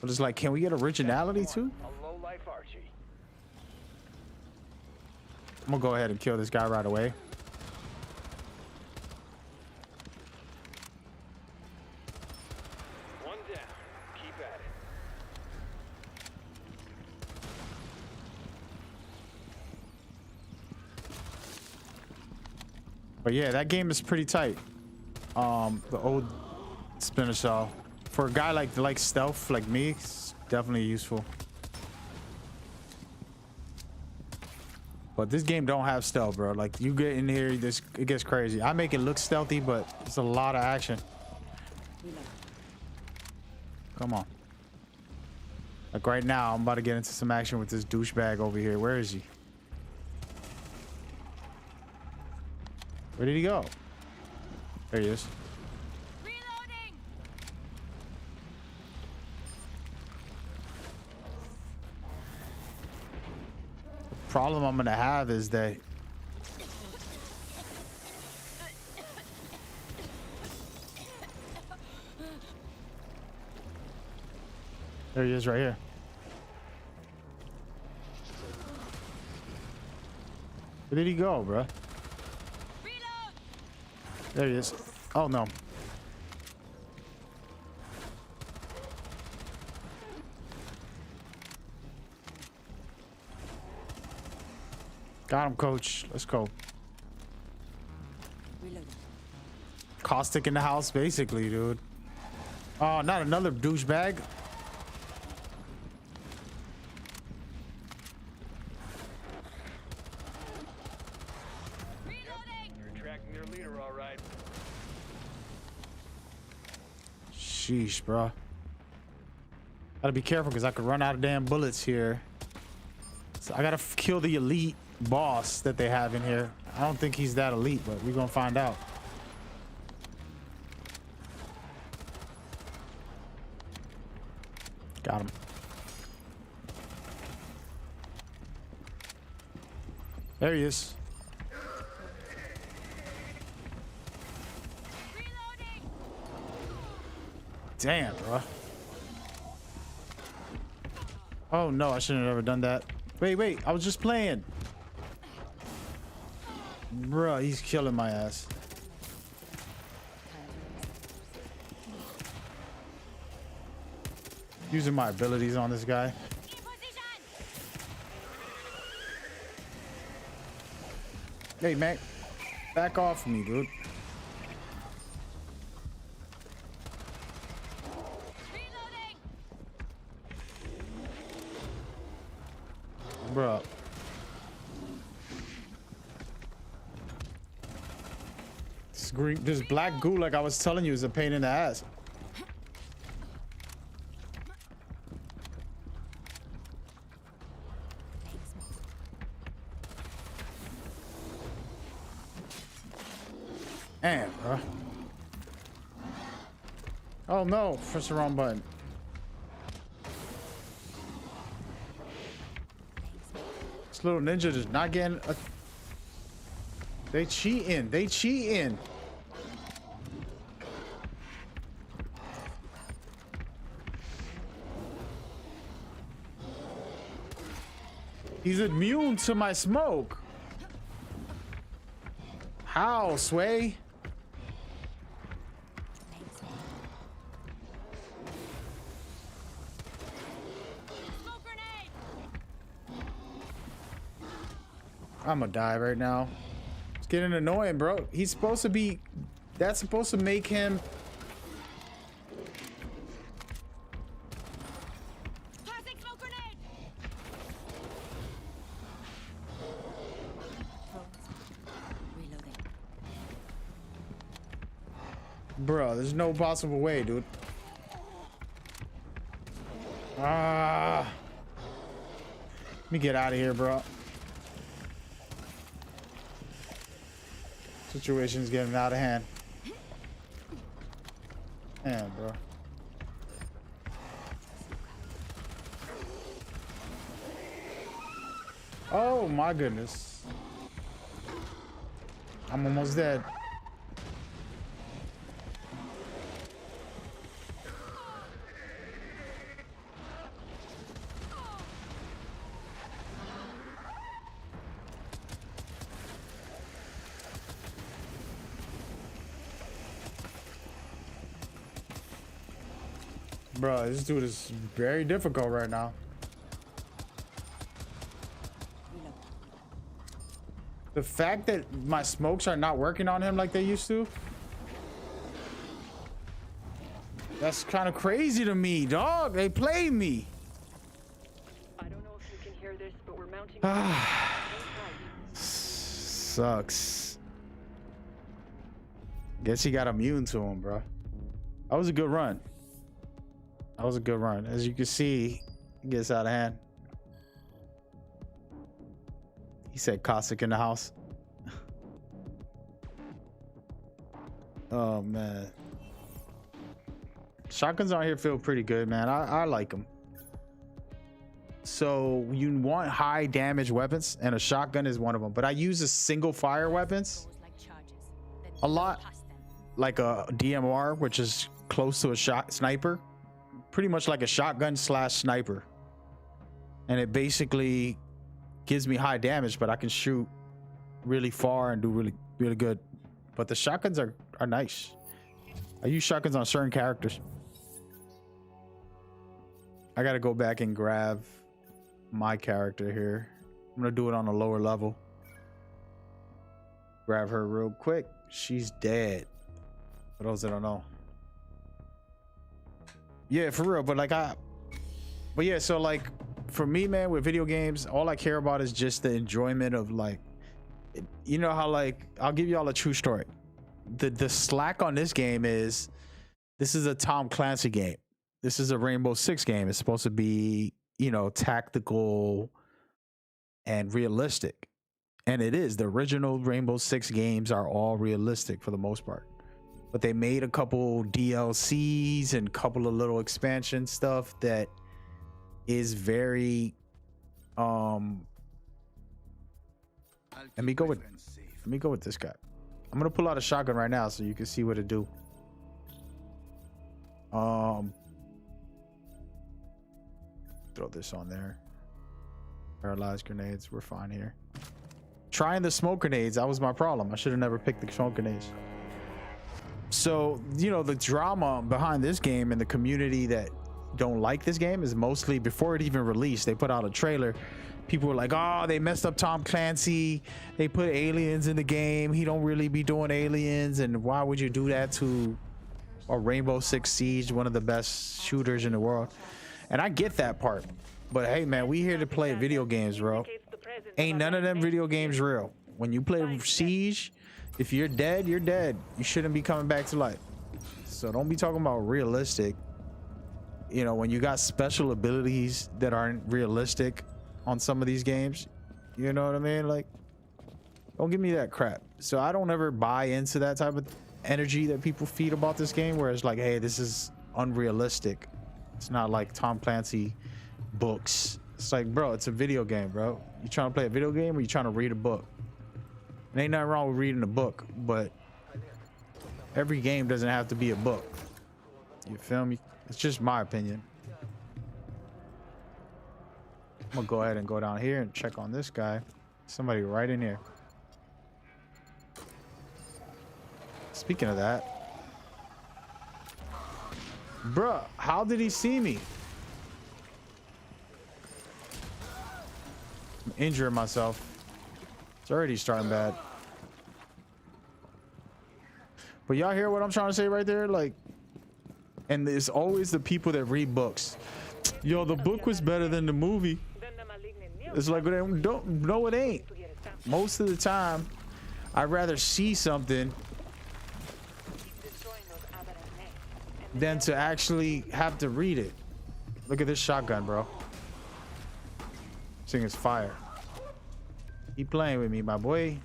But it's like, can we get originality too? I'm gonna go ahead and kill this guy right away. One down. Keep at it. But yeah, that game is pretty tight. The old Splinter Cell. For a guy like stealth like me, it's definitely useful. But this game don't have stealth, bro. Like you get in here, it gets crazy. I make it look stealthy, but it's a lot of action. Come on. Like right now, I'm about to get into some action with this douchebag over here. Where is he? Where did he go? There he is. Reloading. problem I'm gonna have is that there he is right here. Where did he go, bruh? There he is. Oh no. Got him, coach. Let's go. Caustic in the house, basically, dude. Oh, not another douchebag. You're tracking their leader, all right. Sheesh, bro. Gotta be careful because I could run out of damn bullets here. So I gotta kill the elite boss that they have in here. I don't think he's that elite, but we're gonna find out. Got him. There he is. Damn, bro. Oh no, I shouldn't have ever done that. Wait, I was just playing. Bruh, he's killing my ass. Using my abilities on this guy. Hey, Mac. Back off me, dude. Bruh. This black goo, like I was telling you, is a pain in the ass. Damn, bro. Oh no, press the wrong button. This little ninja is not getting a... They cheating. They cheating. He's immune to my smoke. How, Sway? I'm gonna die right now. It's getting annoying, bro. He's supposed to be... That's supposed to make him... Bro, there's no possible way, dude. Ah. Let me get out of here, bro. Situation's getting out of hand. Man, bro. Oh my goodness. I'm almost dead. Bro, this dude is very difficult right now. The fact that my smokes are not working on him like they used to, that's kind of crazy to me, dog. They played me. I don't know if you can hear this, but we're mounting. Sucks. Guess he got immune to him, bro. That was a good run. That was a good run. As you can see, it gets out of hand. He said caustic in the house. Oh man. Shotguns out here feel pretty good, man. I like them. So you want high damage weapons, and a shotgun is one of them. But I use a single fire weapons a lot, like a DMR, which is close to a sniper, pretty much like a shotgun slash sniper. And it basically gives me high damage, but I can shoot really far and do really good. But the shotguns are nice. I use shotguns on certain characters. I gotta go back and grab my character here. I'm gonna do it on a lower level. Grab her real quick. She's dead. For those that don't know. Yeah, for real. But yeah, so like for me, man, with video games, all I care about is just the enjoyment of like, you know how like, I'll give y'all a true story. The slack on this game is, this is a Tom Clancy game. This is a Rainbow Six game. It's supposed to be, you know, tactical and realistic. And it is. The original Rainbow Six games are all realistic for the most part. But they made a couple DLCs and a couple of little expansion stuff that is very let me go with this guy. I'm gonna pull out a shotgun right now so you can see what it do. Throw this on there. Paralyzed grenades, we're fine here. Trying the smoke grenades, that was my problem. I should have never picked the smoke grenades. So, you know, the drama behind this game and the community that don't like this game is mostly, before it even released, they put out a trailer. People were like, oh, they messed up Tom Clancy. They put aliens in the game. He don't really be doing aliens. And why would you do that to a Rainbow Six Siege, one of the best shooters in the world? And I get that part. But hey, man, we here to play video games, bro. Ain't none of them video games real. When you play Siege, if you're dead, you're dead. You shouldn't be coming back to life. So don't be talking about realistic. You know, when you got special abilities that aren't realistic on some of these games, you know what I mean? Like, don't give me that crap. So I don't ever buy into that type of energy that people feed about this game, where it's like, hey, this is unrealistic. It's not like Tom Clancy books. It's like, bro, it's a video game, bro. You trying to play a video game or you trying to read a book? And ain't nothing wrong with reading a book, but every game doesn't have to be a book. You feel me? It's just my opinion. I'm gonna go ahead and go down here and check on this guy. Somebody right in here. Speaking of that, bruh, how did he see me? I'm injuring myself. It's already starting bad. But y'all hear what I'm trying to say right there? Like, and it's always the people that read books. Yo, the book was better than the movie. It's like, no, it ain't. Most of the time, I'd rather see something than to actually have to read it. Look at this shotgun, bro. This thing is fire. Keep playing with me, my boy.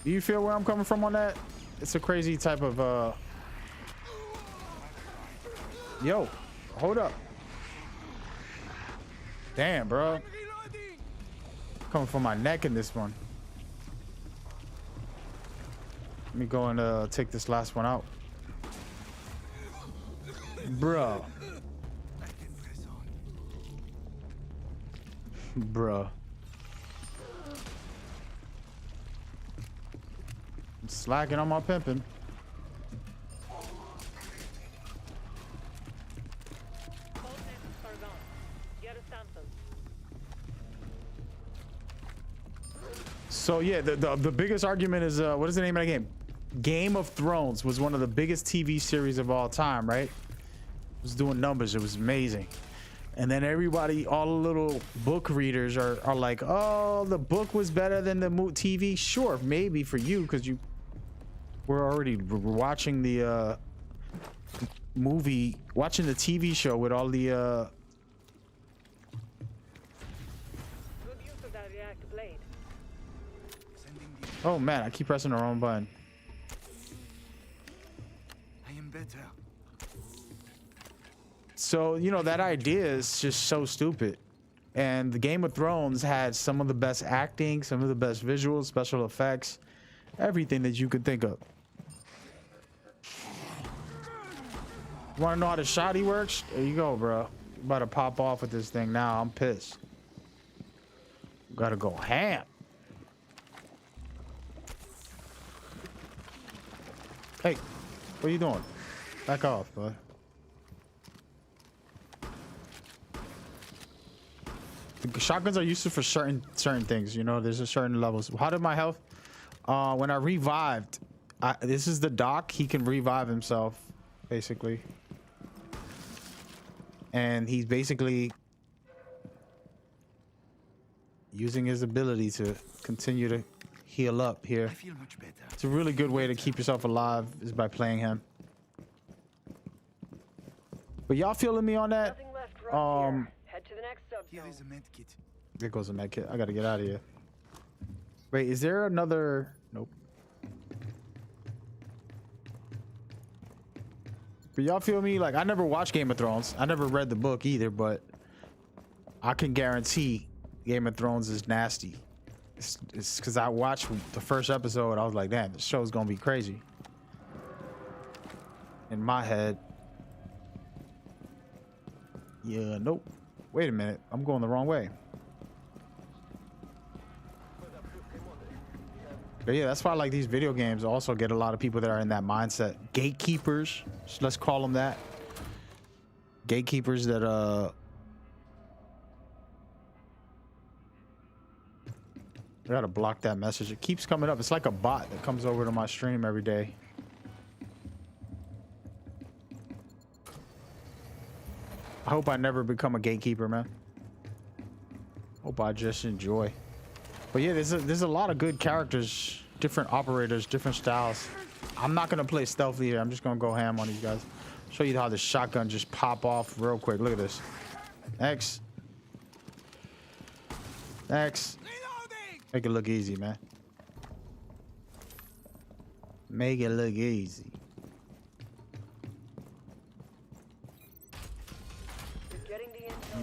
Do you feel where I'm coming from on that? It's a crazy type of yo, hold up. Damn, bro. Coming from my neck in this one. Let me go and take this last one out. Bruh. Bruh. I'm slacking on my pimping. So yeah, the biggest argument is what is the name of the game? Game of Thrones was one of the biggest TV series of all time, right? It was doing numbers. It was amazing. And then everybody, all the little book readers are like, oh, the book was better than the TV. Sure, maybe for you, because you were already watching the movie, watching the TV show with all the oh man, I keep pressing the wrong button. So, you know, that idea is just so stupid. And the Game of Thrones had some of the best acting, some of the best visuals, special effects, everything that you could think of. You want to know how the shotty works? There you go, bro. I'm about to pop off with this thing now. I'm pissed. Gotta go ham. Hey, what are you doing? Back off, bud. The shotguns are useful for certain things, you know. There's a certain levels. How did my health? When I revived, this is the doc. He can revive himself, basically, and he's basically using his ability to continue to heal up here. I feel much better. It's a really good way to keep yourself alive is by playing him. But y'all feeling me on that? Nothing left for us here. Head to the next Here subzone. is a med kit. There goes a med kit. I gotta get out of here. Wait, is there another? Nope. But y'all feel me? Like, I never watched Game of Thrones. I never read the book either, but I can guarantee Game of Thrones is nasty. It's because I watched the first episode. I was like, damn, the show's gonna be crazy. In my head. Yeah, nope. Wait a minute. I'm going the wrong way. But yeah, that's why I like these video games. Also get a lot of people that are in that mindset. Gatekeepers, let's call them that. Gatekeepers that I gotta block that message. It keeps coming up. It's like a bot that comes over to my stream every day. I hope I never become a gatekeeper, man. Hope I just enjoy. But yeah, there's a lot of good characters, different operators, different styles. I'm not gonna play stealthy here. I'm just gonna go ham on these guys. Show you how the shotgun just pop off real quick. Look at this. X. X. Make it look easy, man. Make it look easy.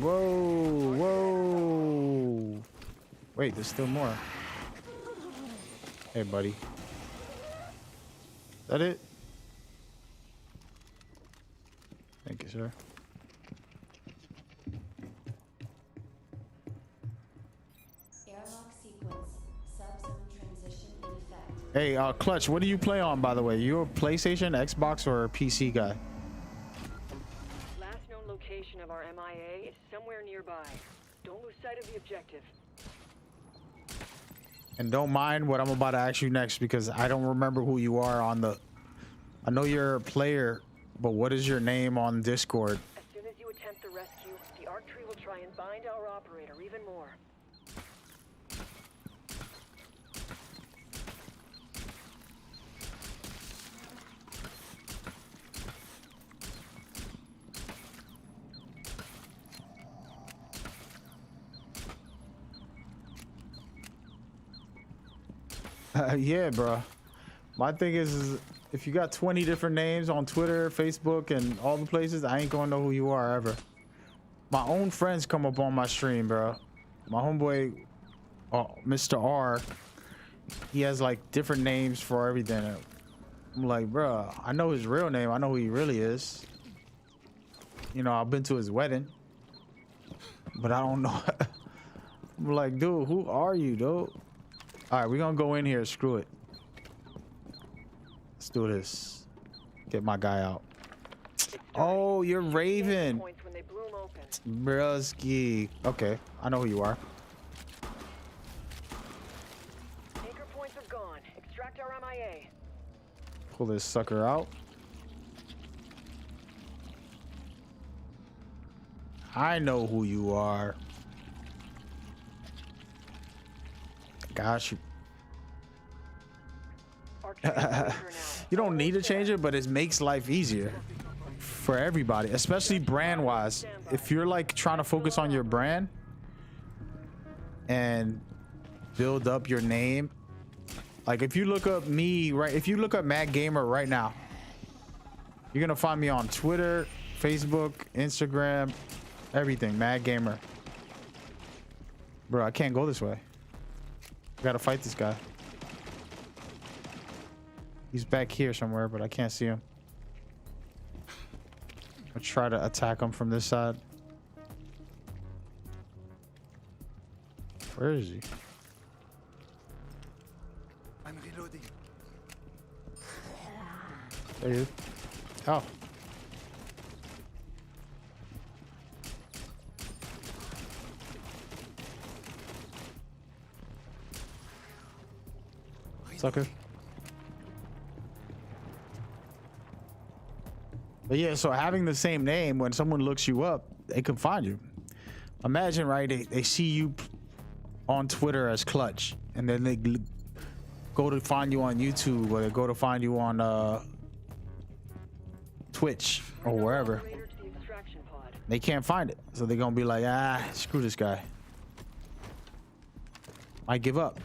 Whoa, whoa. Wait, there's still more. Hey, buddy. Is that it? Thank you, sir. Airlock sequence. Subzone transition in effect. Hey, Clutch, what do you play on, by the way? You a PlayStation, Xbox, or a PC guy? Last known location of our MIA is somewhere nearby. Don't lose sight of the objective. And don't mind what I'm about to ask you next because I don't remember who you are on the... I know you're a player, but what is your name on Discord? As soon as you attempt the rescue, the arc tree will try and bind our operator even more. Yeah, bro. My thing is if you got 20 different names on Twitter, Facebook, and all the places, I ain't gonna know who you are ever. My own friends come up on my stream, bro. My homeboy, Mr. R, he has like different names for everything. I'm like, bro, I know his real name. I know who he really is. You know, I've been to his wedding, but I don't know. I'm like, dude, who are you, dude? All right, we're gonna go in here. Screw it. Let's do this. Get my guy out. Oh, you're Raven. Broski. Okay, I know who you are. Anchor points are gone. Extract our MIA. Pull this sucker out. I know who you are. Got you. You don't need to change it, but it makes life easier for everybody, especially brand wise. If you're like trying to focus on your brand and build up your name, like if you look up me, right? If you look up Mad Gamer right now, you're gonna find me on Twitter, Facebook, Instagram, everything. Mad Gamer. Bro, I can't go this way. I gotta fight this guy. He's back here somewhere, but I can't see him. I'll try to attack him from this side. Where is he? I'm reloading. There he is. Oh. Sucker. But yeah, so having the same name, when someone looks you up, they can find you. Imagine, right? They see you on Twitter as Clutch, and then they go to find you on YouTube, or they go to find you on Twitch or wherever. They can't find it, so they're gonna be like, ah, screw this guy. I give up.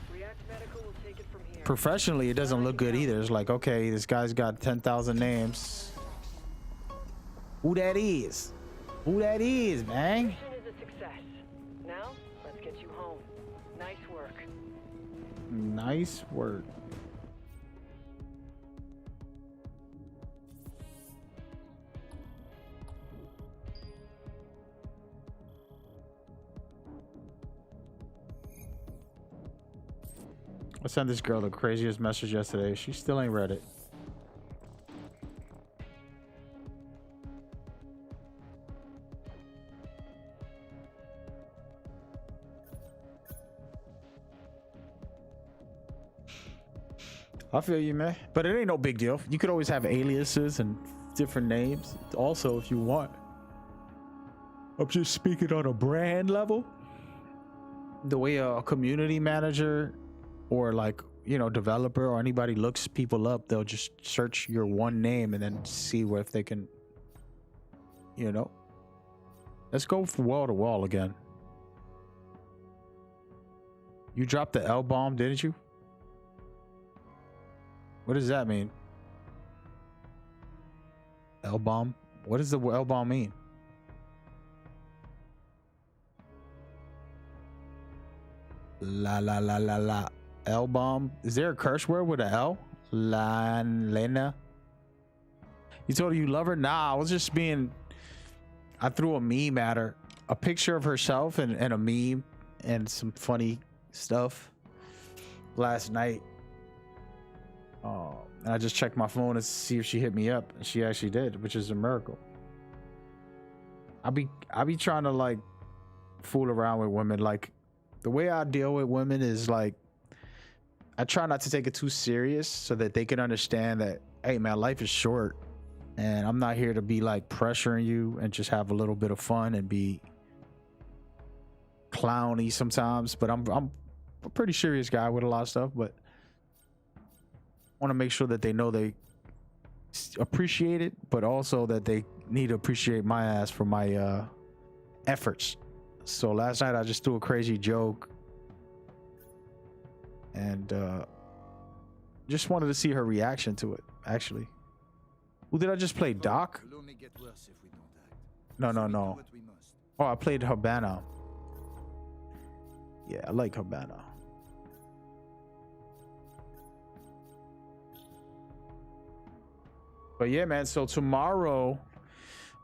Professionally, it doesn't look good either. It's like, okay, this guy's got 10,000 names. Who that is? Who that is, man? Mission is a success. Now, let's get you home. Nice work. Nice work. I sent this girl the craziest message yesterday. She still ain't read it. I feel you, man. But it ain't no big deal. You could always have aliases and different names also if you want. I'm just speaking on a brand level. The way a community manager or like, you know, developer or anybody looks people up, they'll just search your one name and then see what if they can, you know. Let's go for wall to wall again. You dropped the L bomb, didn't you? What does that mean? L bomb? What does the L bomb mean? La la la la la. L bomb. Is there a curse word with an L? Lena. You told her you love her? Nah, I was just being. I threw a meme at her, a picture of herself and a meme and some funny stuff last night. And I just checked my phone to see if she hit me up, and she actually did, which is a miracle. I be trying to like fool around with women. Like the way I deal with women is like I try not to take it too serious so that they can understand that, hey man, life is short, and I'm not here to be like pressuring you and just have a little bit of fun and be clowny sometimes. But I'm a pretty serious guy with a lot of stuff, but want to make sure that they know they appreciate it, but also that they need to appreciate my ass for my efforts. So last night I just threw a crazy joke and just wanted to see her reaction to it. Actually, who did I just play? Doc? No. Oh, I played Habana. Yeah, I like Habana. But yeah, man, so tomorrow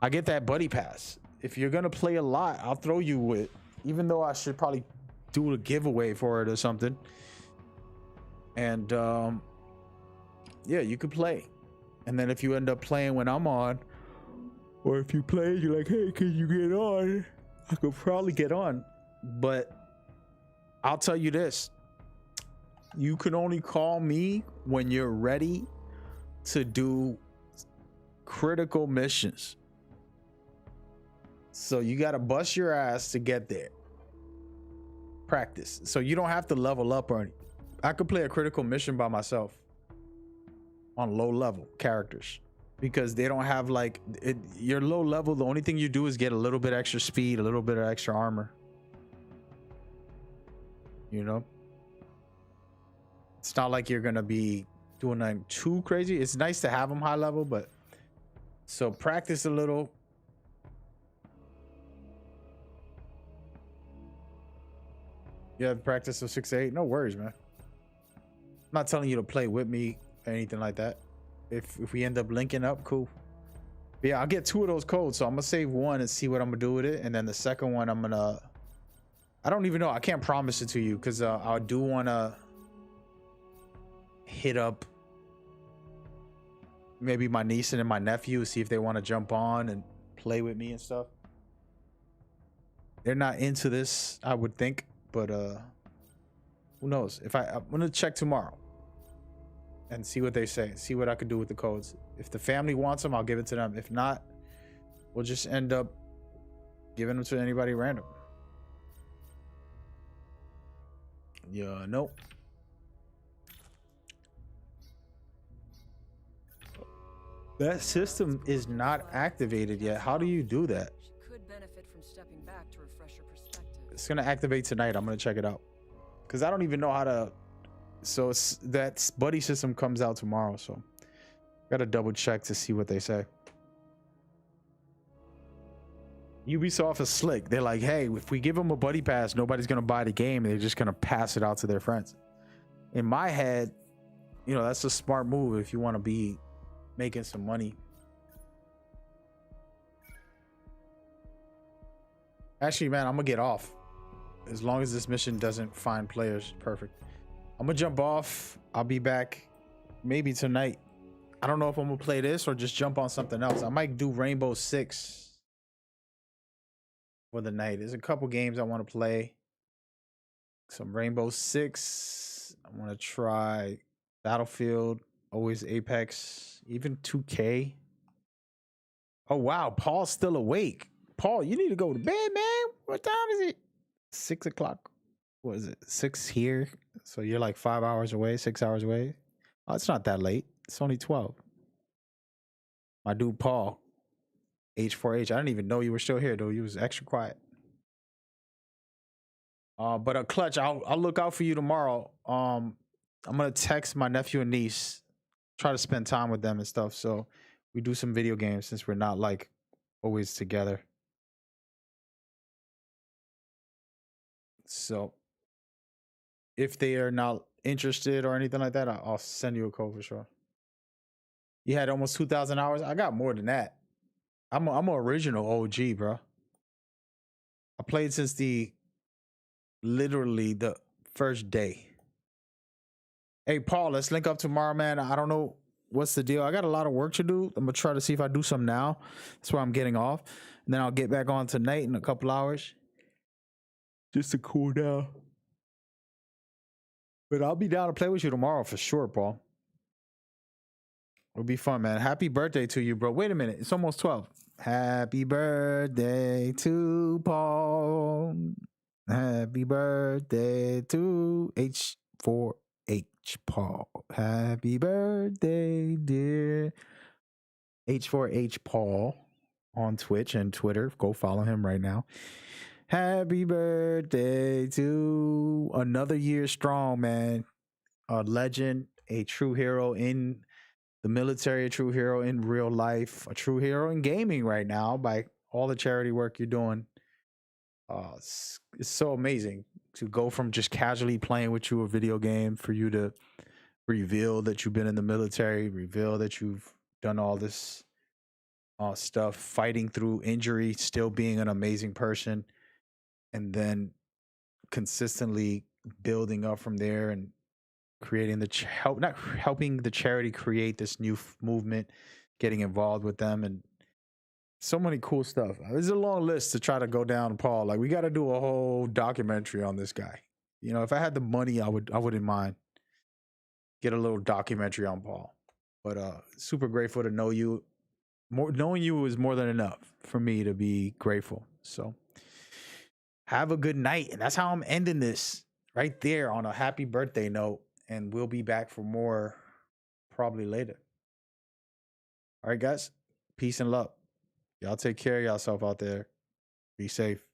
I get that buddy pass. If you're gonna play a lot, I'll throw you with, even though I should probably do a giveaway for it or something. And yeah, you could play. And then if you end up playing when I'm on, or if you play, you're like, hey, can you get on? I could probably get on. But I'll tell you this. You can only call me when you're ready to do critical missions. So you got to bust your ass to get there. Practice. So you don't have to level up or anything. I could play a critical mission by myself on low level characters because they don't have like it. You're low level. The only thing you do is get a little bit extra speed, a little bit of extra armor. You know, it's not like you're going to be doing nothing too crazy. It's nice to have them high level, but so practice a little You have practice of 6 to 8. No worries, man. I'm not telling you to play with me or anything like that. If we end up linking up, cool. But yeah, I'll get 2 of those codes. So I'm gonna save one and see what I'm gonna do with it, and then the second one I'm gonna. I don't even know. I can't promise it to you because I do want to hit up maybe my niece and my nephew, see if they want to jump on and play with me and stuff. They're not into this, I would think, but who knows? I'm gonna check tomorrow and see what they say, see what I could do with the codes. If the family wants them, I'll give it to them. If not, we'll just end up giving them to anybody random. Yeah, nope. That system is not activated yet. How do you do that? She could benefit from stepping back to refresh her perspective. It's gonna activate tonight. I'm gonna check it out because I don't even know how to. So that buddy system comes out tomorrow, so gotta double check to see what they say. Ubisoft is slick. They're like, hey, if we give them a buddy pass, nobody's gonna buy the game. They're just gonna pass it out to their friends. In my head, you know, that's a smart move if you want to be making some money. Actually, man, I'm gonna get off as long as this mission doesn't find players. Perfect. I'm gonna jump off. I'll be back maybe tonight. I don't know if I'm gonna play this or just jump on something else. I might do Rainbow Six for the night. There's a couple games I want to play. Some Rainbow Six. I want to try Battlefield, always Apex, even 2K. Oh wow, Paul's still awake. Paul, you need to go to bed, man. What time is it? 6 o'clock. What is it? 6 here. So you're like 5 hours away, 6 hours away. Oh, it's not that late. It's only 12. My dude Paul, H4H. I didn't even know you were still here, though. You was extra quiet. But a Clutch, I'll look out for you tomorrow. I'm gonna text my nephew and niece, try to spend time with them and stuff. So we do some video games since we're not like always together. So if they are not interested or anything like that, I'll send you a code for sure. You had almost 2,000 hours. I got more than that. I'm an original OG, bro. I played since literally the first day. Hey, Paul, let's link up tomorrow, man. I don't know what's the deal. I got a lot of work to do. I'm gonna try to see if I do some now. That's why I'm getting off. And then I'll get back on tonight in a couple hours. Just to cool down. But I'll be down to play with you tomorrow for sure, Paul. It'll be fun, man. Happy birthday to you, bro. Wait a minute. It's almost 12. Happy birthday to Paul. Happy birthday to H4H Paul. Happy birthday, dear H4H Paul on Twitch and Twitter. Go follow him right now. Happy birthday to another year strong, man. A legend, a true hero in the military, a true hero in real life, a true hero in gaming right now by all the charity work you're doing. It's so amazing to go from just casually playing with you a video game for you to reveal that you've been in the military, reveal that you've done all this stuff, fighting through injury, still being an amazing person, and then consistently building up from there and creating helping the charity create this new movement, getting involved with them, and so many cool stuff. There's a long list to try to go down, Paul. Like, we got to do a whole documentary on this guy. You know, if I had the money, I wouldn't mind get a little documentary on Paul. But super grateful to know you. Knowing you is more than enough for me to be grateful. So have a good night. And that's how I'm ending this, right there on a happy birthday note. And we'll be back for more probably later. All right, guys. Peace and love. Y'all take care of yourself out there. Be safe.